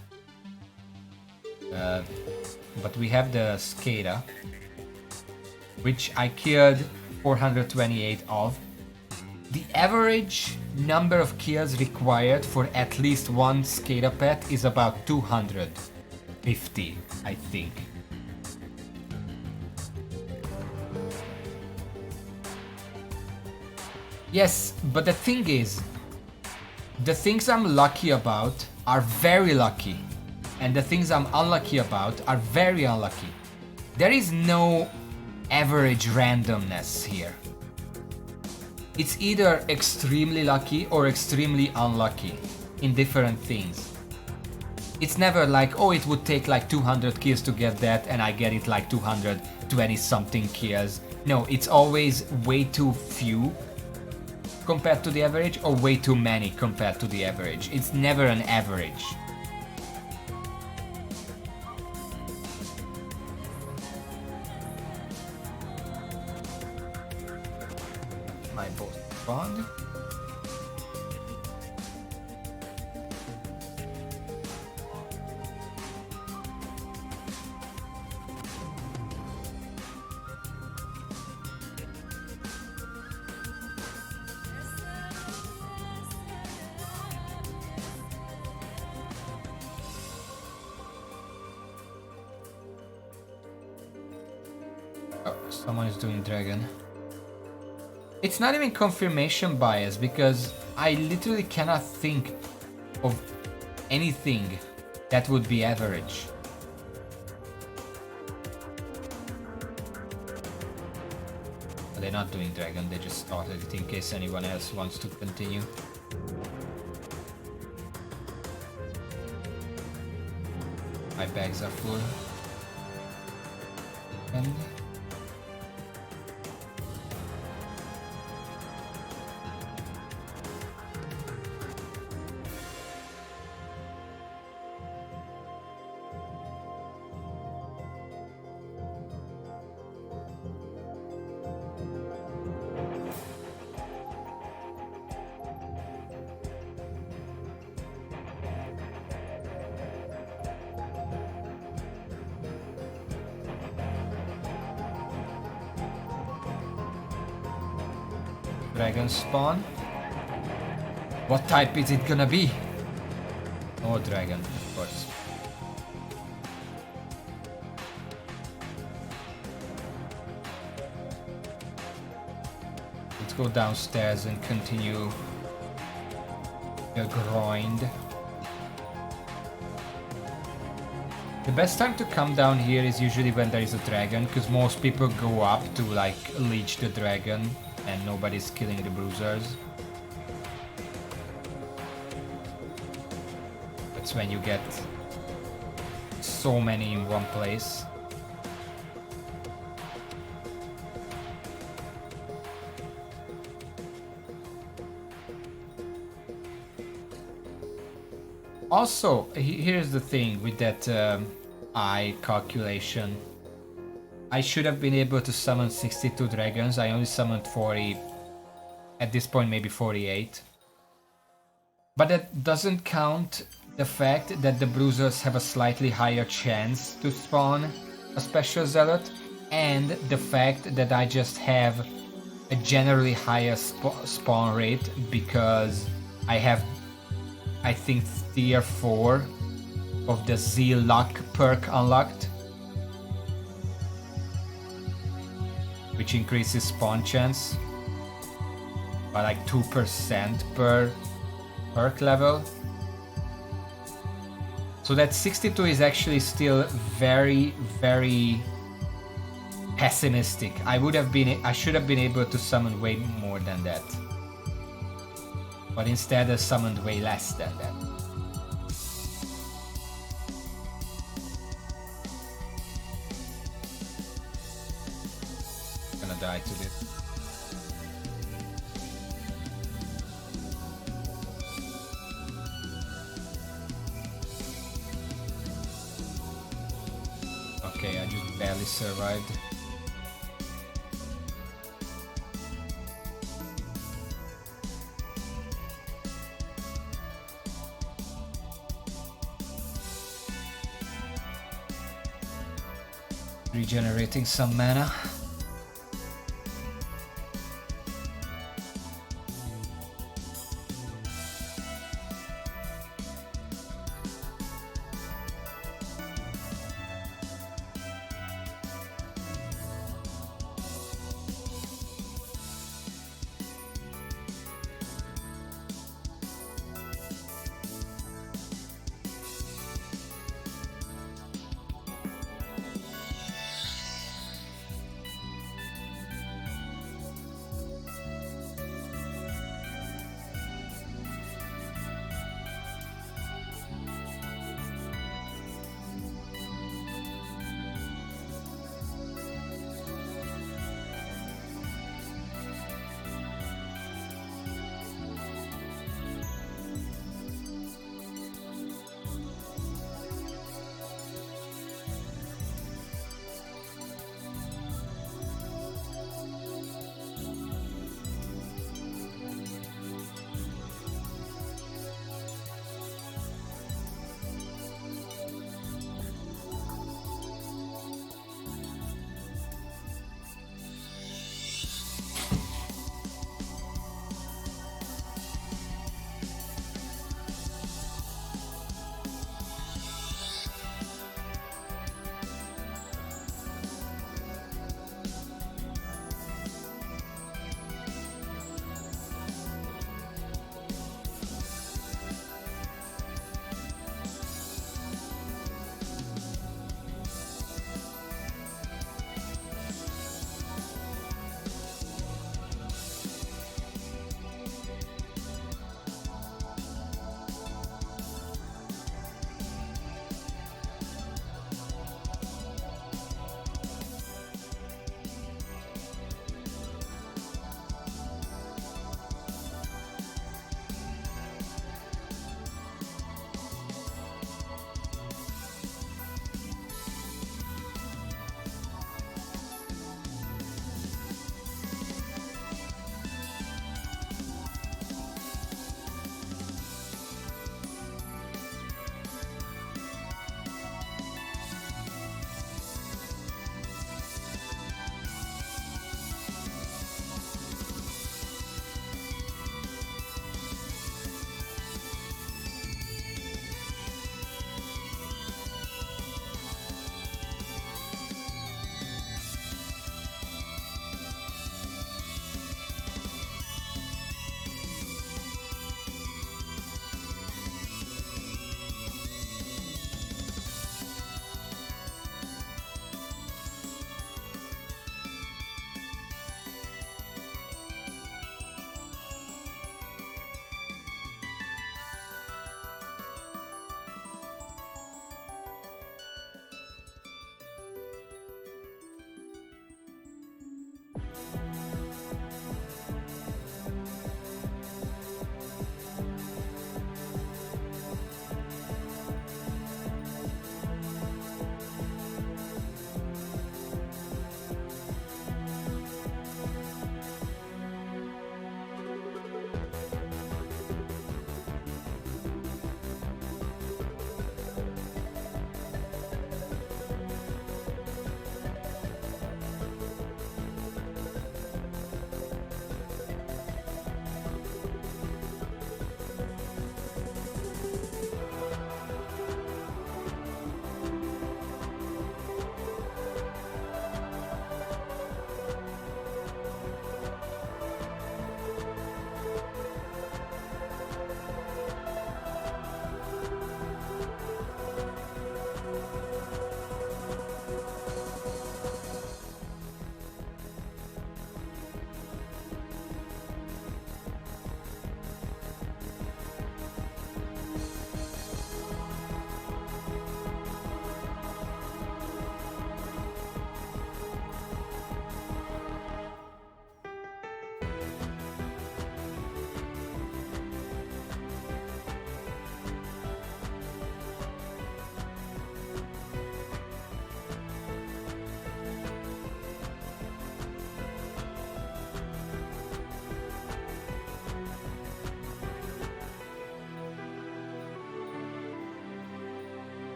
But we have the Skada, which I killed 428 of. The average number of kills required for at least one Skada pet is about 250, I think. Yes, but the thing is, the things I'm lucky about are very lucky, and the things I'm unlucky about are very unlucky. There is no average randomness here. It's either extremely lucky or extremely unlucky in different things. It's never like, oh, it would take like 200 kills to get that and I get it like 220 something kills. No, it's always way too few compared to the average or way too many compared to the average. It's never an average. My boss spawned. Oh, someone is doing dragon. It's not even confirmation bias because I literally cannot think of anything that would be average. They're not doing dragon, they just started it in case anyone else wants to continue. My bags are full. And dragon spawn. What type is it gonna be? Oh, dragon, of course. Let's go downstairs and continue the grind. The best time to come down here is usually when there is a dragon, because most people go up to like leech the dragon and nobody's killing the bruisers. That's when you get so many in one place. Also, here's the thing with that eye calculation. I should have been able to summon 62 dragons. I only summoned 40. At this point, maybe 48. But that doesn't count the fact that the bruisers have a slightly higher chance to spawn a special zealot, and the fact that I just have a generally higher spawn rate because I have, I think, tier 4 of the Z luck perk unlocked, which increases spawn chance by like 2% per perk level. So that 62 is actually still very, very pessimistic. I should have been able to summon way more than that. But instead I summoned way less than that. Gonna die to this. barely survived. Regenerating some mana.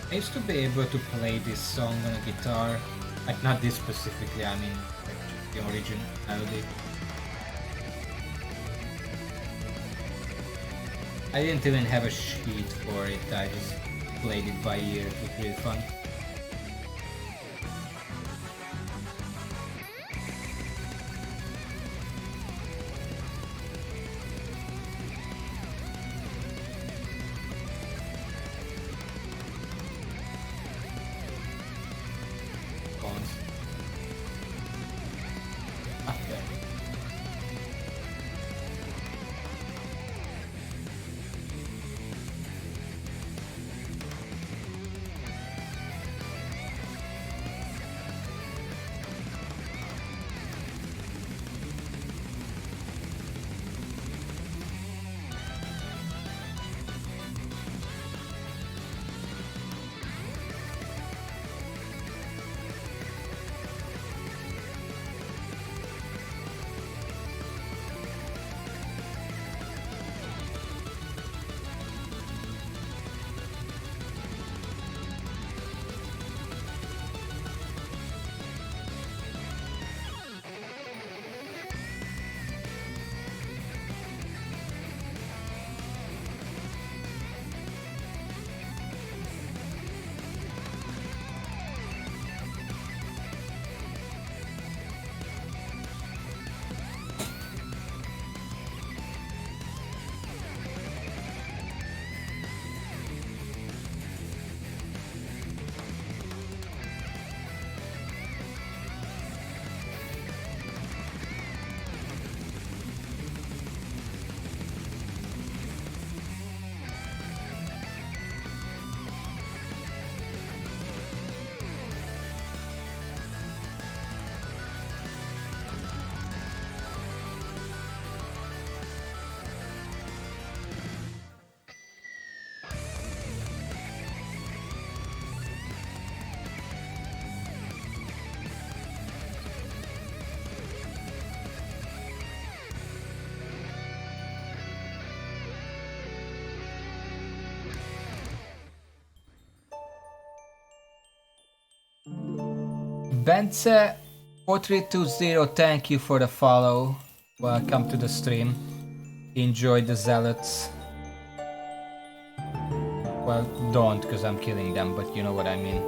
I used to be able to play this song on a guitar, like not this specifically, I mean like the origin melody. I didn't even have a sheet for it, I just played it by ear, it was really fun. Bence 4320, thank you for the follow. Welcome to the stream. Enjoy the zealots. Well, don't, because I'm killing them, but you know what I mean.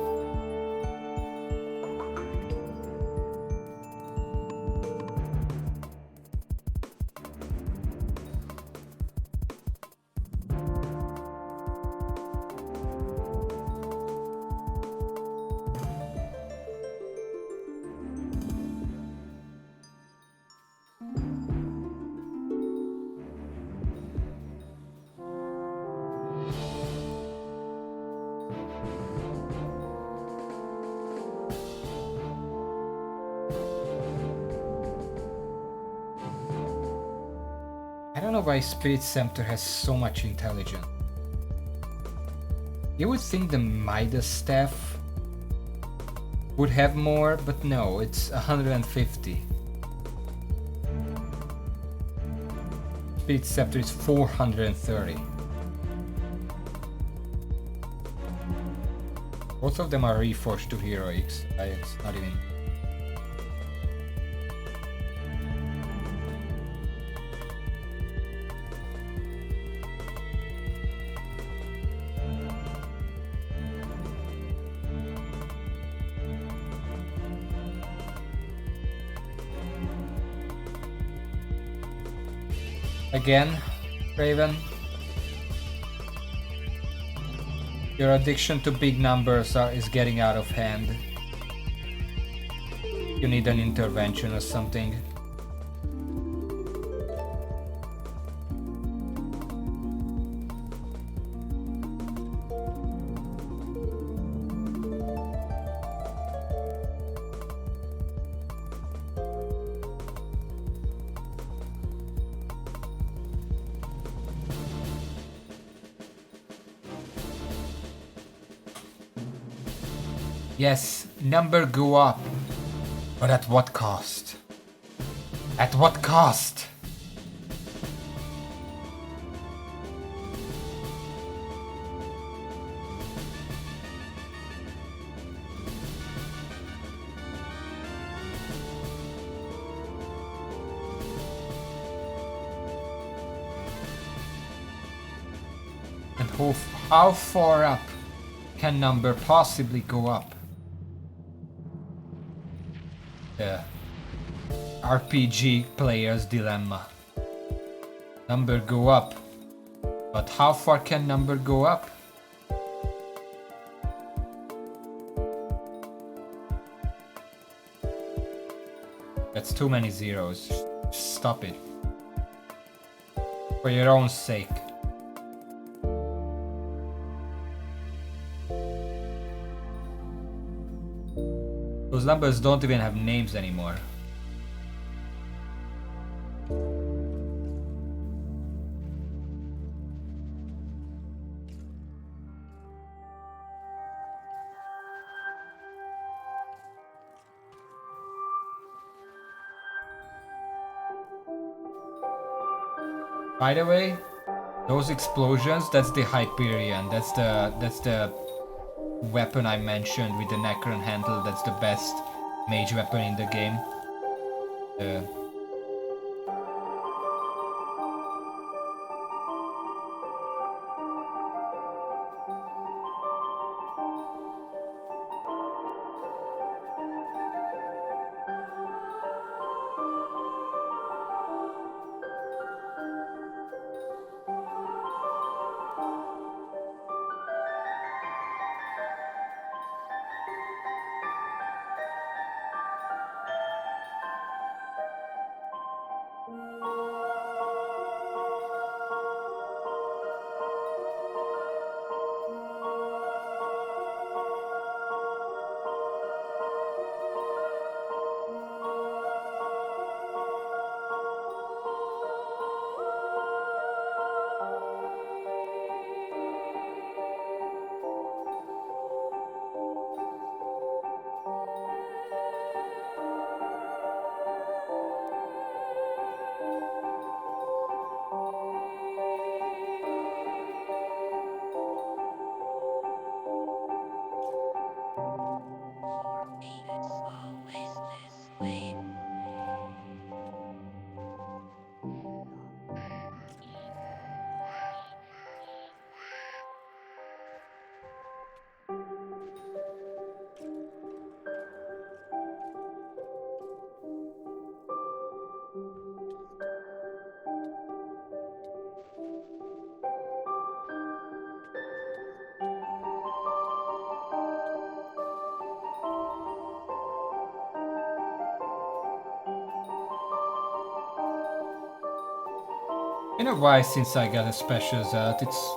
I don't know why Spirit Scepter has so much intelligence. You would think the Midas Staff would have more, but no, it's 150. Spirit Scepter is 430. Both of them are reforged to heroics. It's not even... Again, Raven, your addiction to big numbers is getting out of hand. You need an intervention or something. Yes, number go up. But at what cost? At what cost? And how far up can number possibly go up? The RPG player's dilemma. Number go up, but how far can number go up? That's too many zeros. Stop it. For your own sake. Those numbers don't even have names anymore. By the way, those explosions, that's the Hyperion. That's the weapon I mentioned with the Necron handle. That's the best mage weapon in the game. In a while since I got a special zealot, it's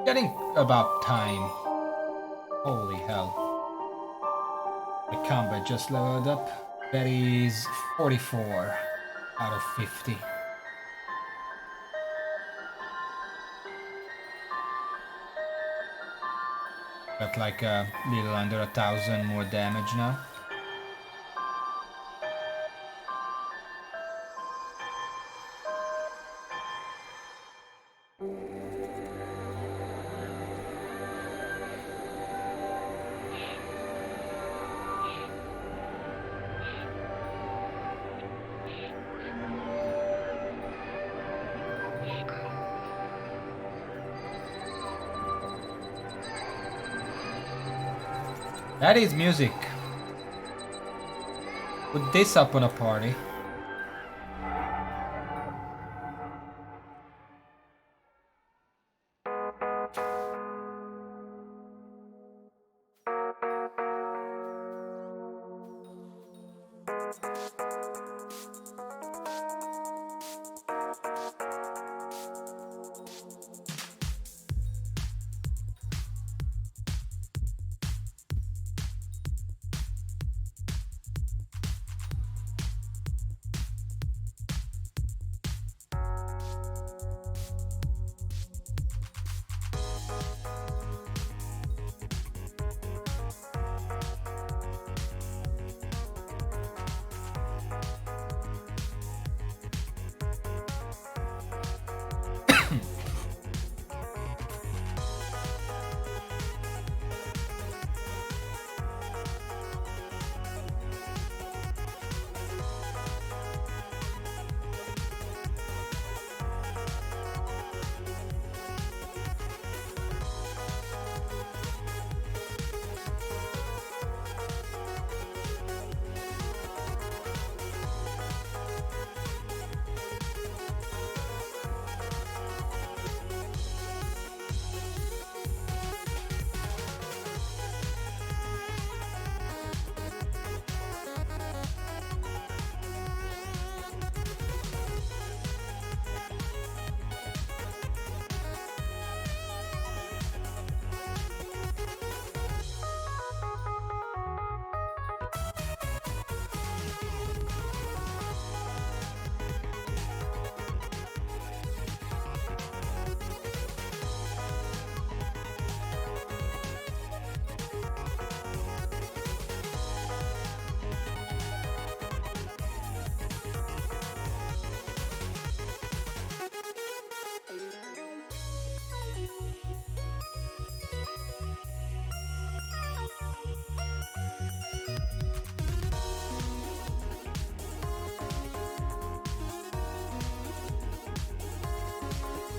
getting about time. Holy hell. The combat just leveled up. That is 44 out of 50. Got like a little under 1,000 more damage now. That is music. Put this up on a party.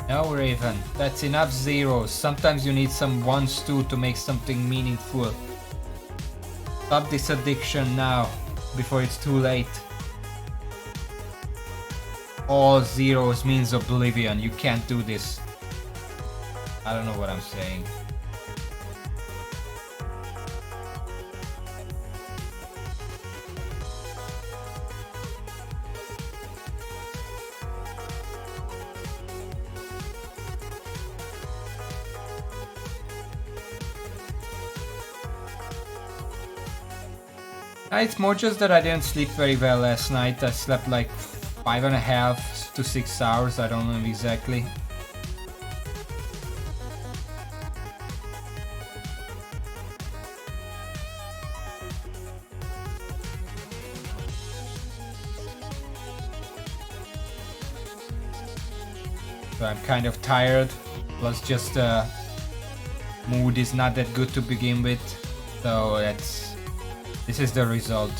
No, Raven, that's enough zeros. Sometimes you need some ones too to make something meaningful. Stop this addiction now, before it's too late. All zeros means oblivion. You can't do this. I don't know what I'm saying. It's more just that I didn't sleep very well last night. I slept like 5.5 to 6 hours, I don't know exactly. So I'm kind of tired, plus just mood is not that good to begin with, so this is the result.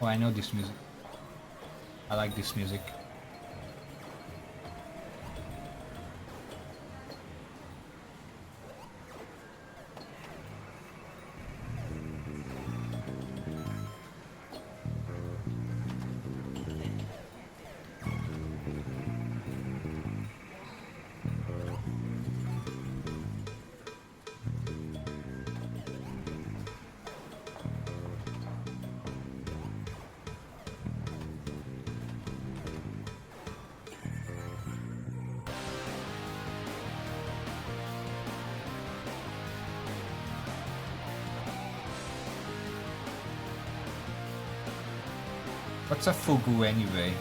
Oh, I know this music. I like this music. What's a fugu anyway?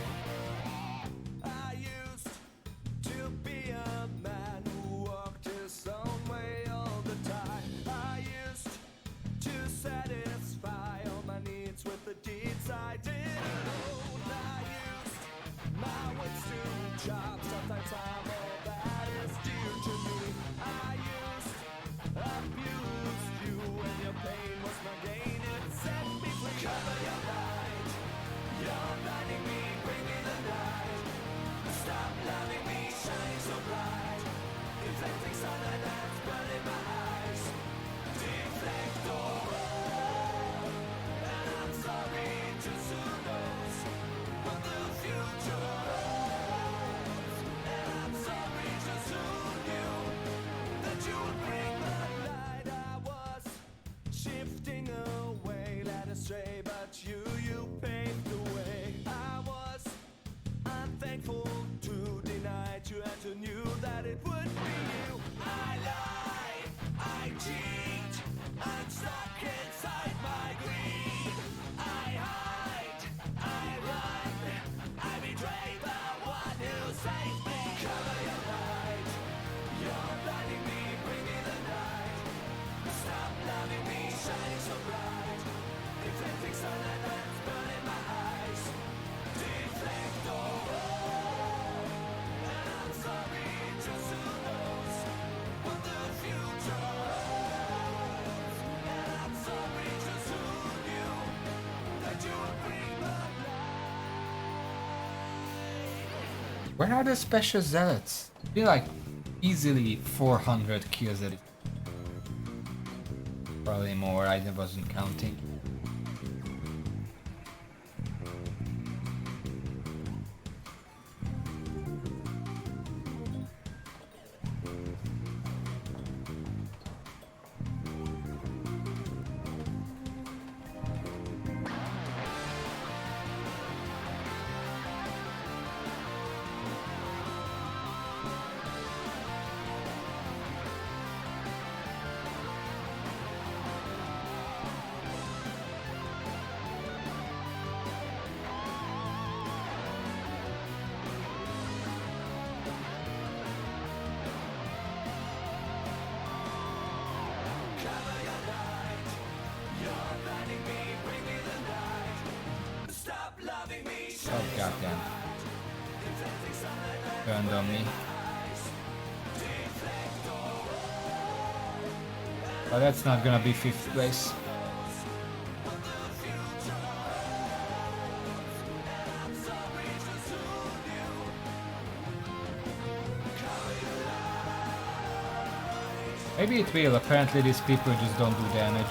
Where are the special zealots? Be like easily 400 kills at it. Probably more, I wasn't counting. Oh goddamn. Turned on me. But that's not gonna be 5th place. Maybe it will, apparently these people just don't do damage.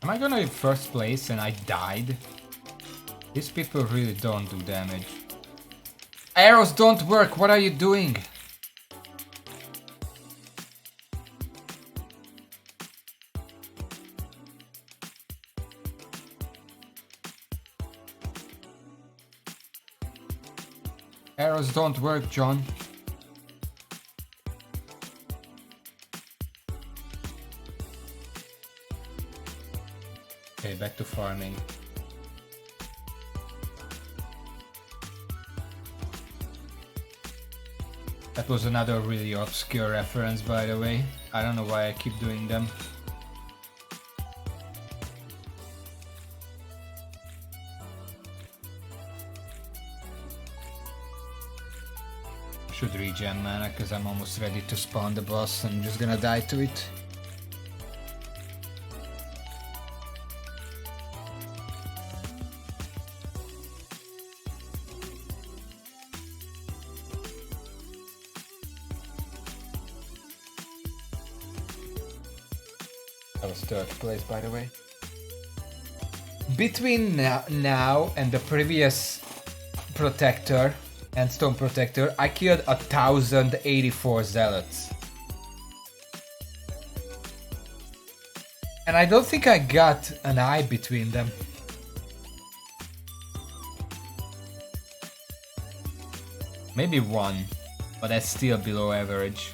Am I gonna be 1st place and I died? These people really don't do damage. Arrows don't work, what are you doing? Arrows don't work, John. Okay, back to farming. That was another really obscure reference, by the way. I don't know why I keep doing them. Should regen mana, because I'm almost ready to spawn the boss and I'm just gonna die to it. That was 3rd place, by the way. Between now and the previous protector and stone protector, I killed 1084 zealots. And I don't think I got an eye between them. Maybe 1, but that's still below average.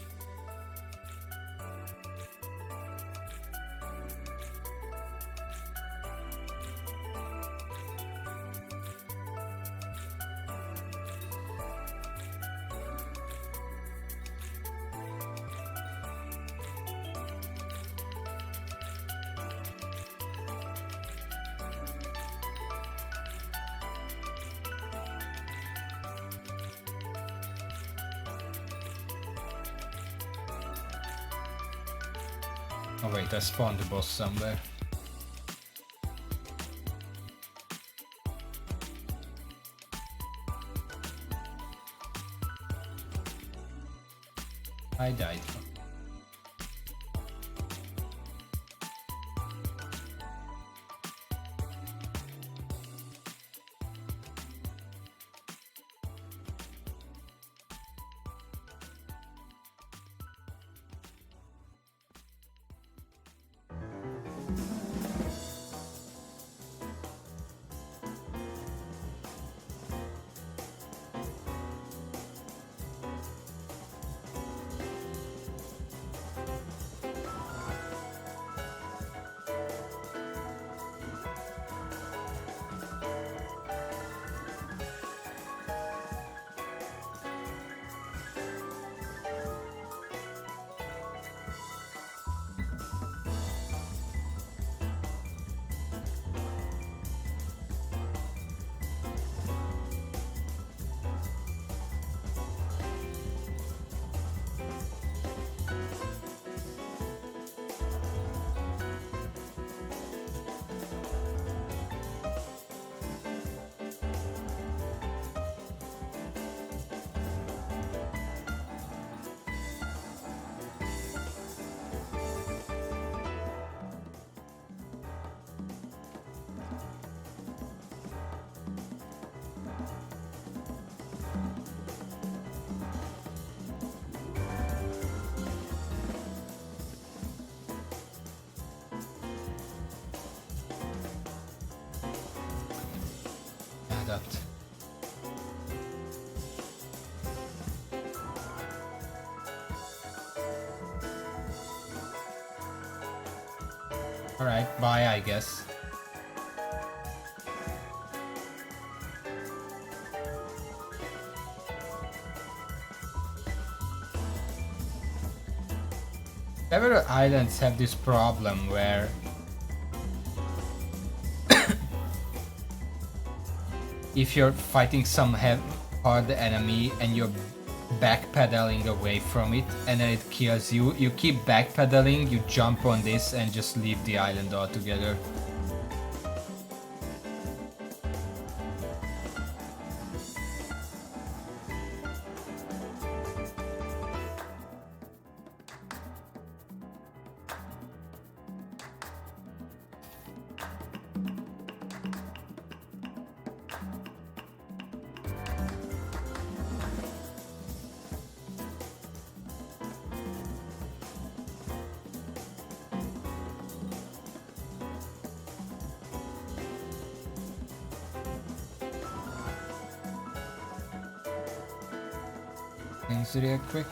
Oh wait, I spawned the boss somewhere. I died. Adapt. Alright, bye, I guess. Several islands have this problem where if you're fighting some hard enemy and you're backpedaling away from it and then it kills you, you keep backpedaling, you jump on this and just leave the island altogether. Things real quick.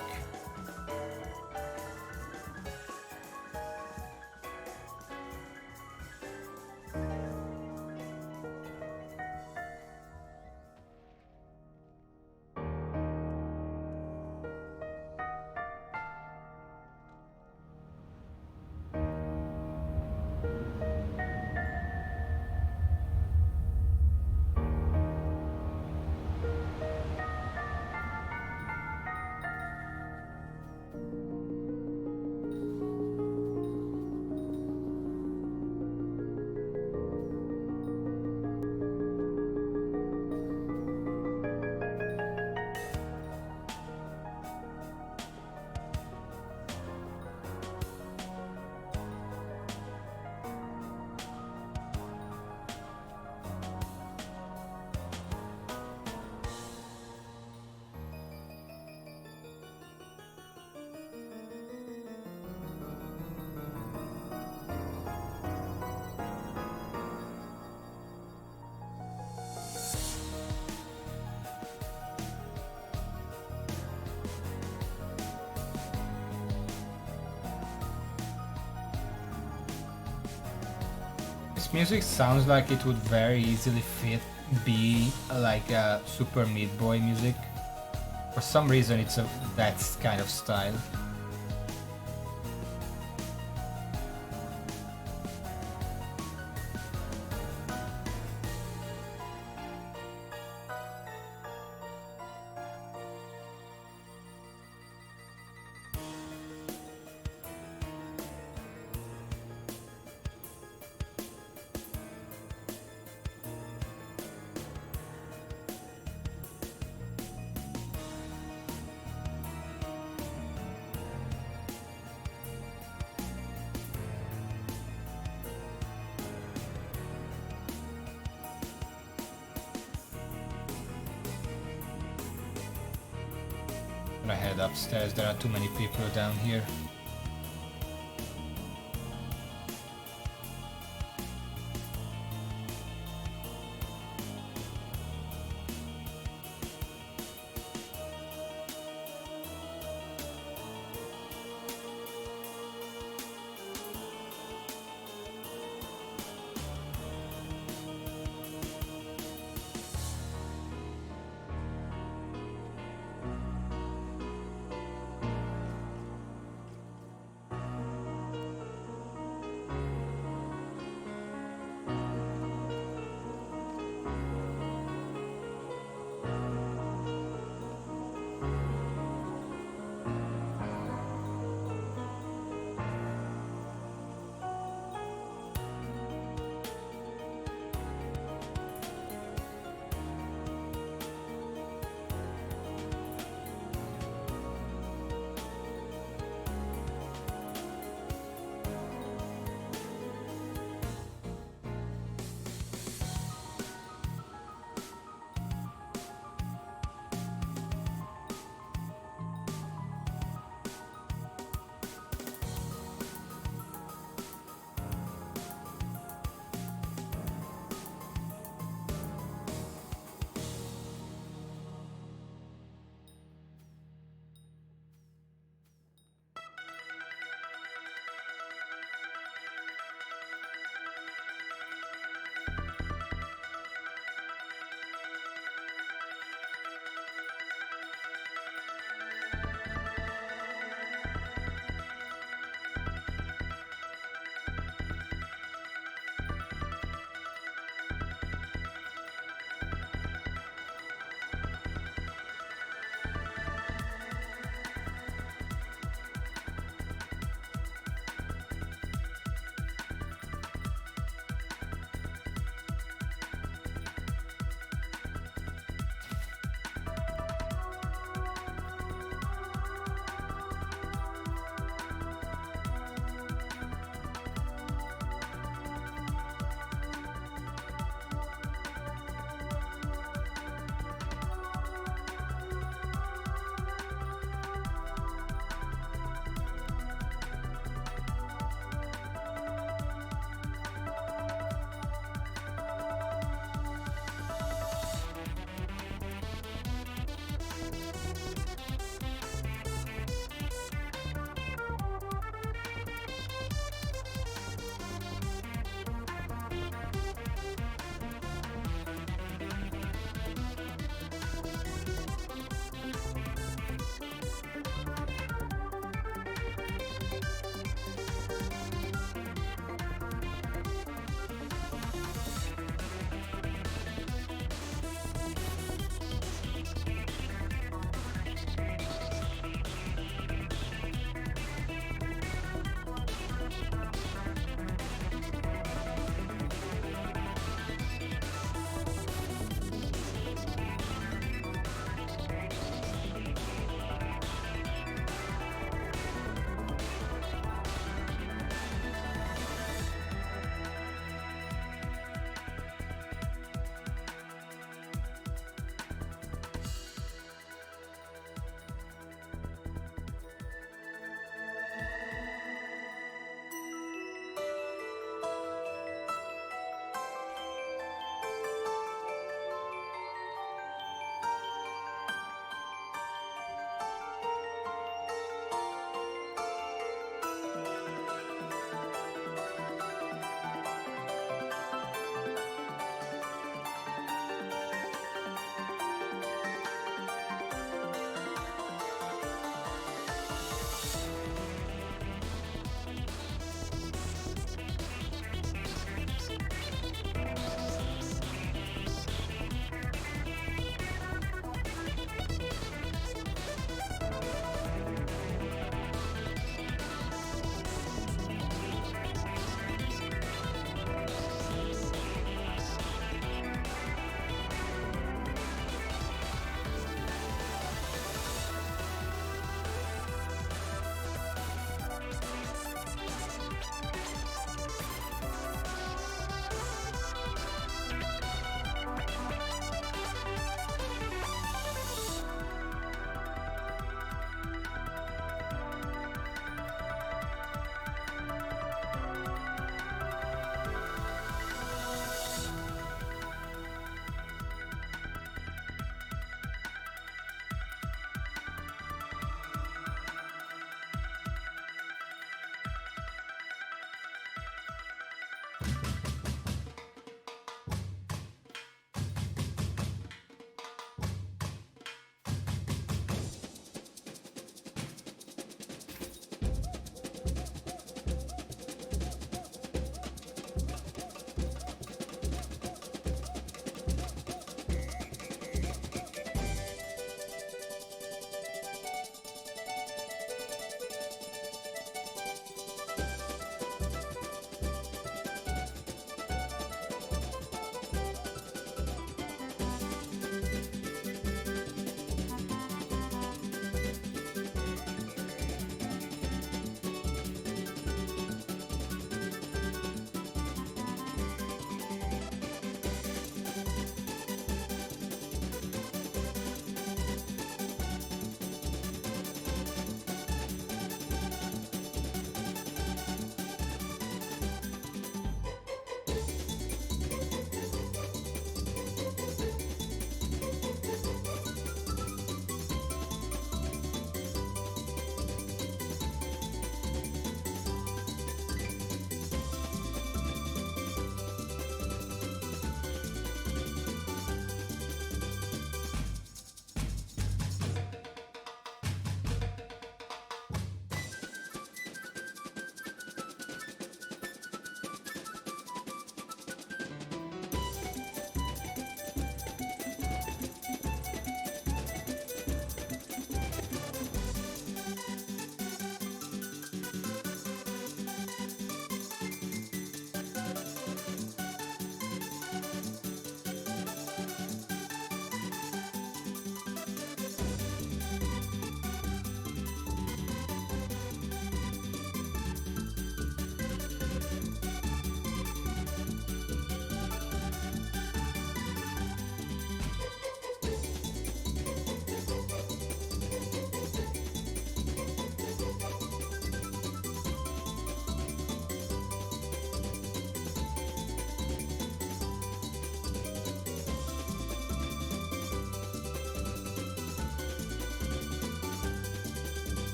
This music sounds like it would very easily be like a Super Meat Boy music. For some reason it's that kind of style. I'm gonna head upstairs, there are too many people down here.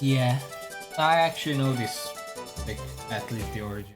Yeah, I actually know this like athlete, the origin.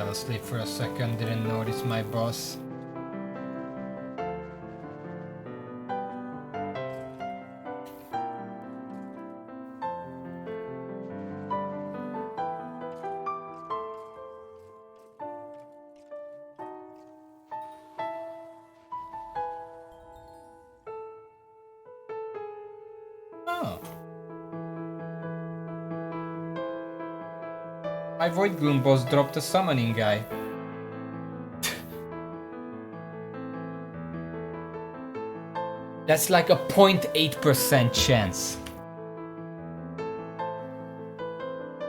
fell asleep for a second, didn't notice my boss. Oh. My Void Gloom boss dropped a summoning guy. That's like a 0.8% chance.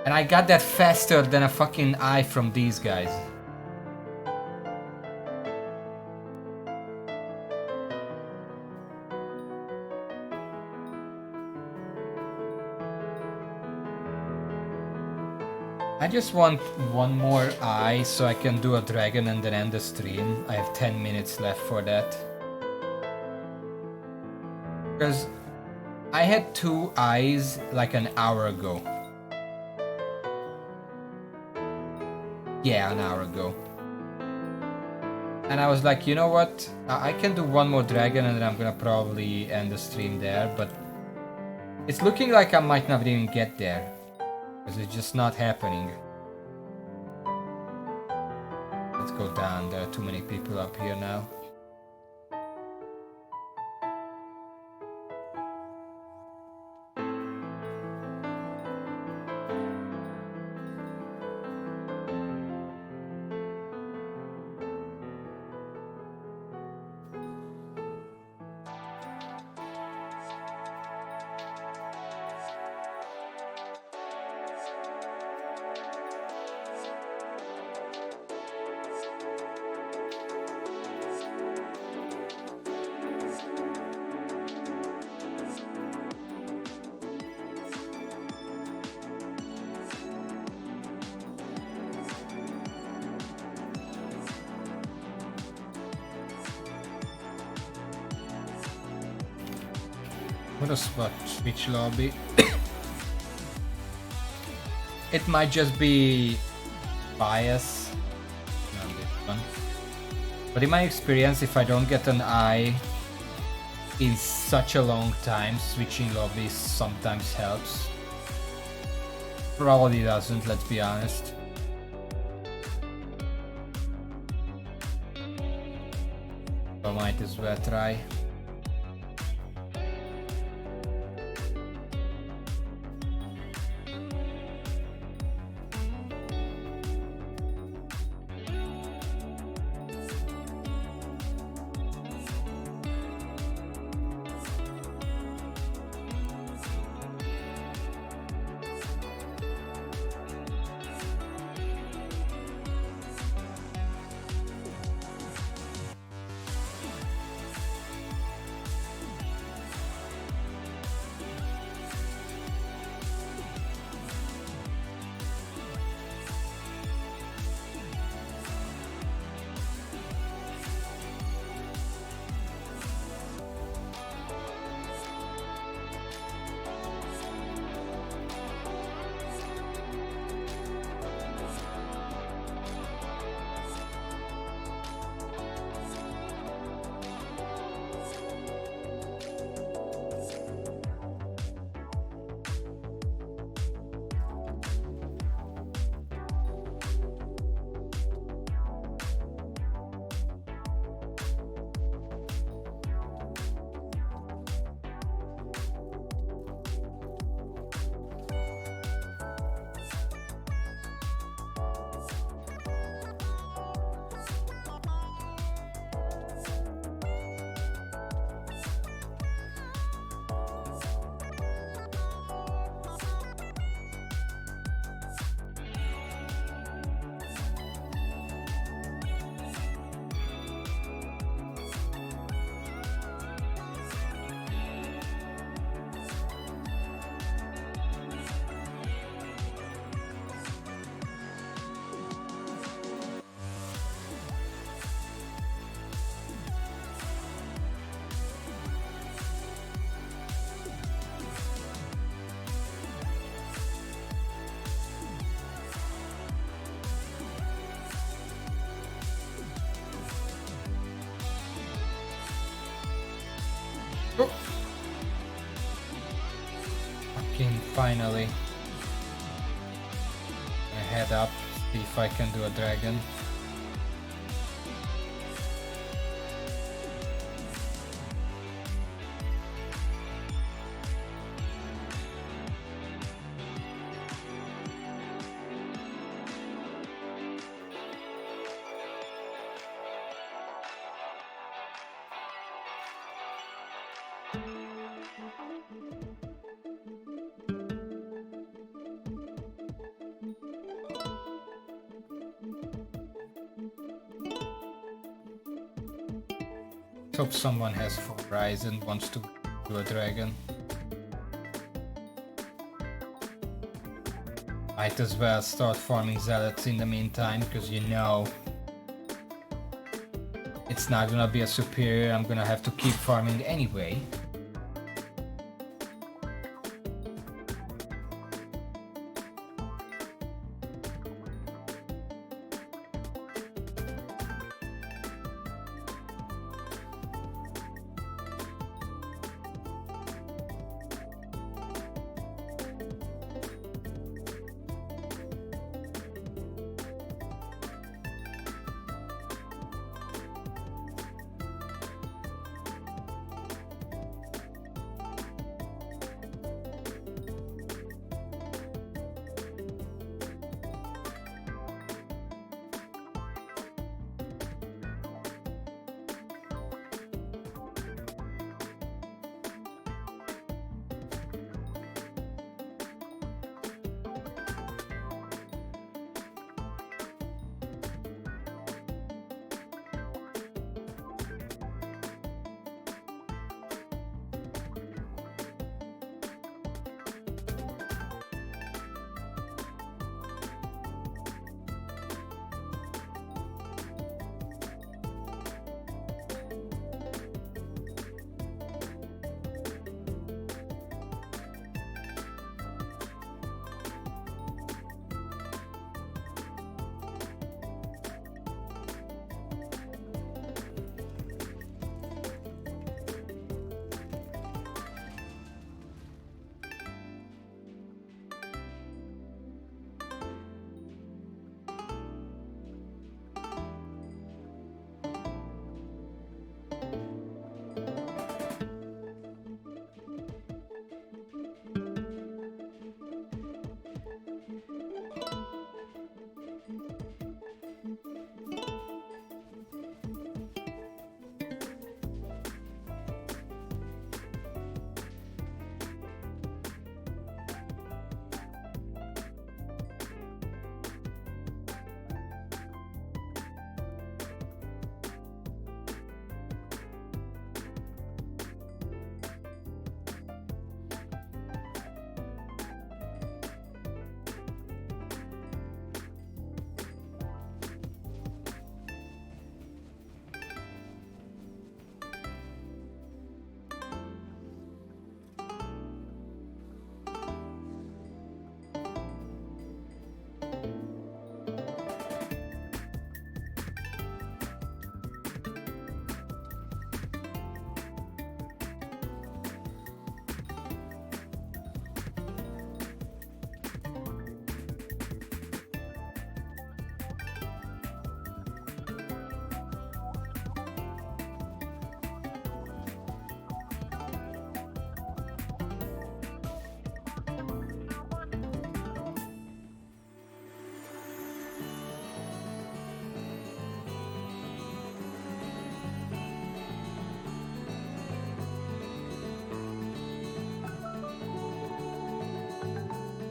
And I got that faster than a fucking eye from these guys. I just want one more eye so I can do a dragon and then end the stream. I have 10 minutes left for that. Because I had 2 eyes like an hour ago. Yeah, an hour ago. And I was like, you know what? I can do one more dragon and then I'm gonna probably end the stream there, but it's looking like I might not even get there. Because it's just not happening. Let's go down, there are too many people up here now. I'm gonna switch lobby. It might just be bias. Not this one. But in my experience, if I don't get an eye in such a long time, switching lobbies sometimes helps. Probably doesn't, let's be honest. I might as well try. finally. I head up, see if I can do a dragon. Hope someone has 4 eyes and wants to do a dragon. Might as well start farming zealots in the meantime, because you know it's not gonna be a superior, I'm gonna have to keep farming anyway.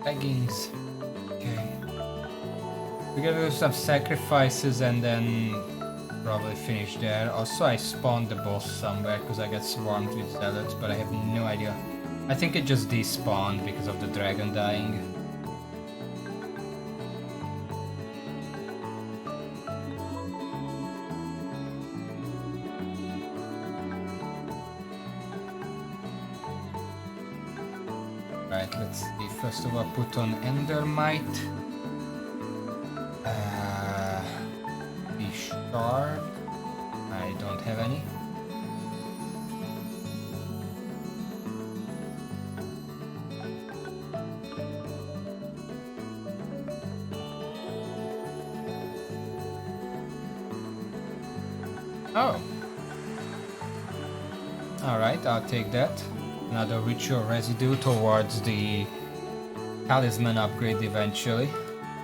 Leggings. Okay. We're gonna do some sacrifices and then probably finish there. Also, I spawned the boss somewhere because I got swarmed with zealots, but I have no idea. I think it just despawned because of the dragon dying. Right, let's see. First of all, put on Endermite. Shard. I don't have any. Oh. Alright, I'll take that. Another ritual residue towards the talisman upgrade eventually.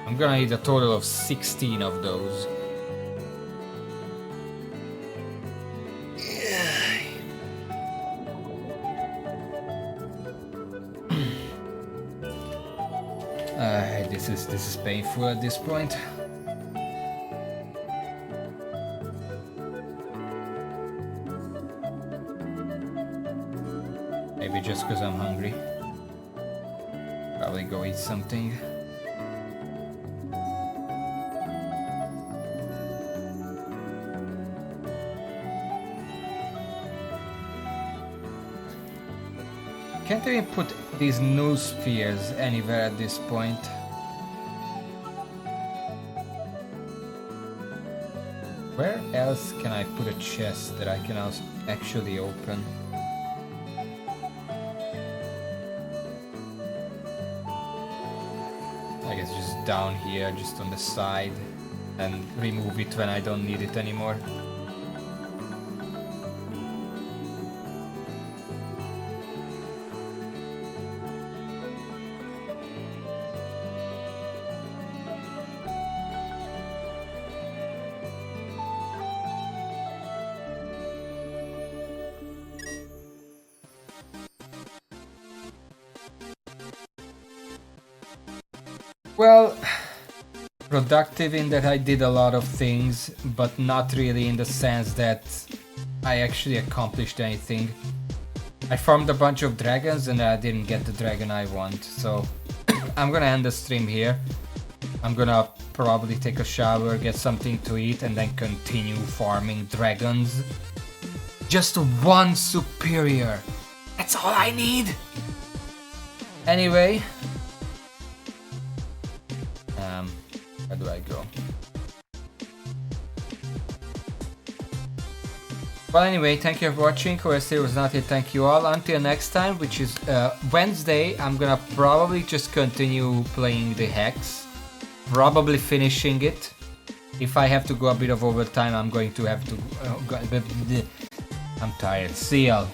I'm gonna need a total of 16 of those. This is painful at this point. Maybe just because I'm hungry. Probably go eat something. Can't even put these new spheres anywhere at this point. Where else can I put a chest that I can also actually open? I guess just down here, just on the side, and remove it when I don't need it anymore. Well, productive in that I did a lot of things, but not really in the sense that I actually accomplished anything. I farmed a bunch of dragons and I didn't get the dragon I want, so I'm gonna end the stream here. I'm gonna probably take a shower, get something to eat, and then continue farming dragons. Just one superior! That's all I need! Anyway... where do I go? Well, anyway, thank you for watching. OST was not it. Thank you all. Until next time, which is Wednesday, I'm gonna probably just continue playing the Hex. Probably finishing it. If I have to go a bit of overtime, I'm going to have to... I'm tired. See y'all.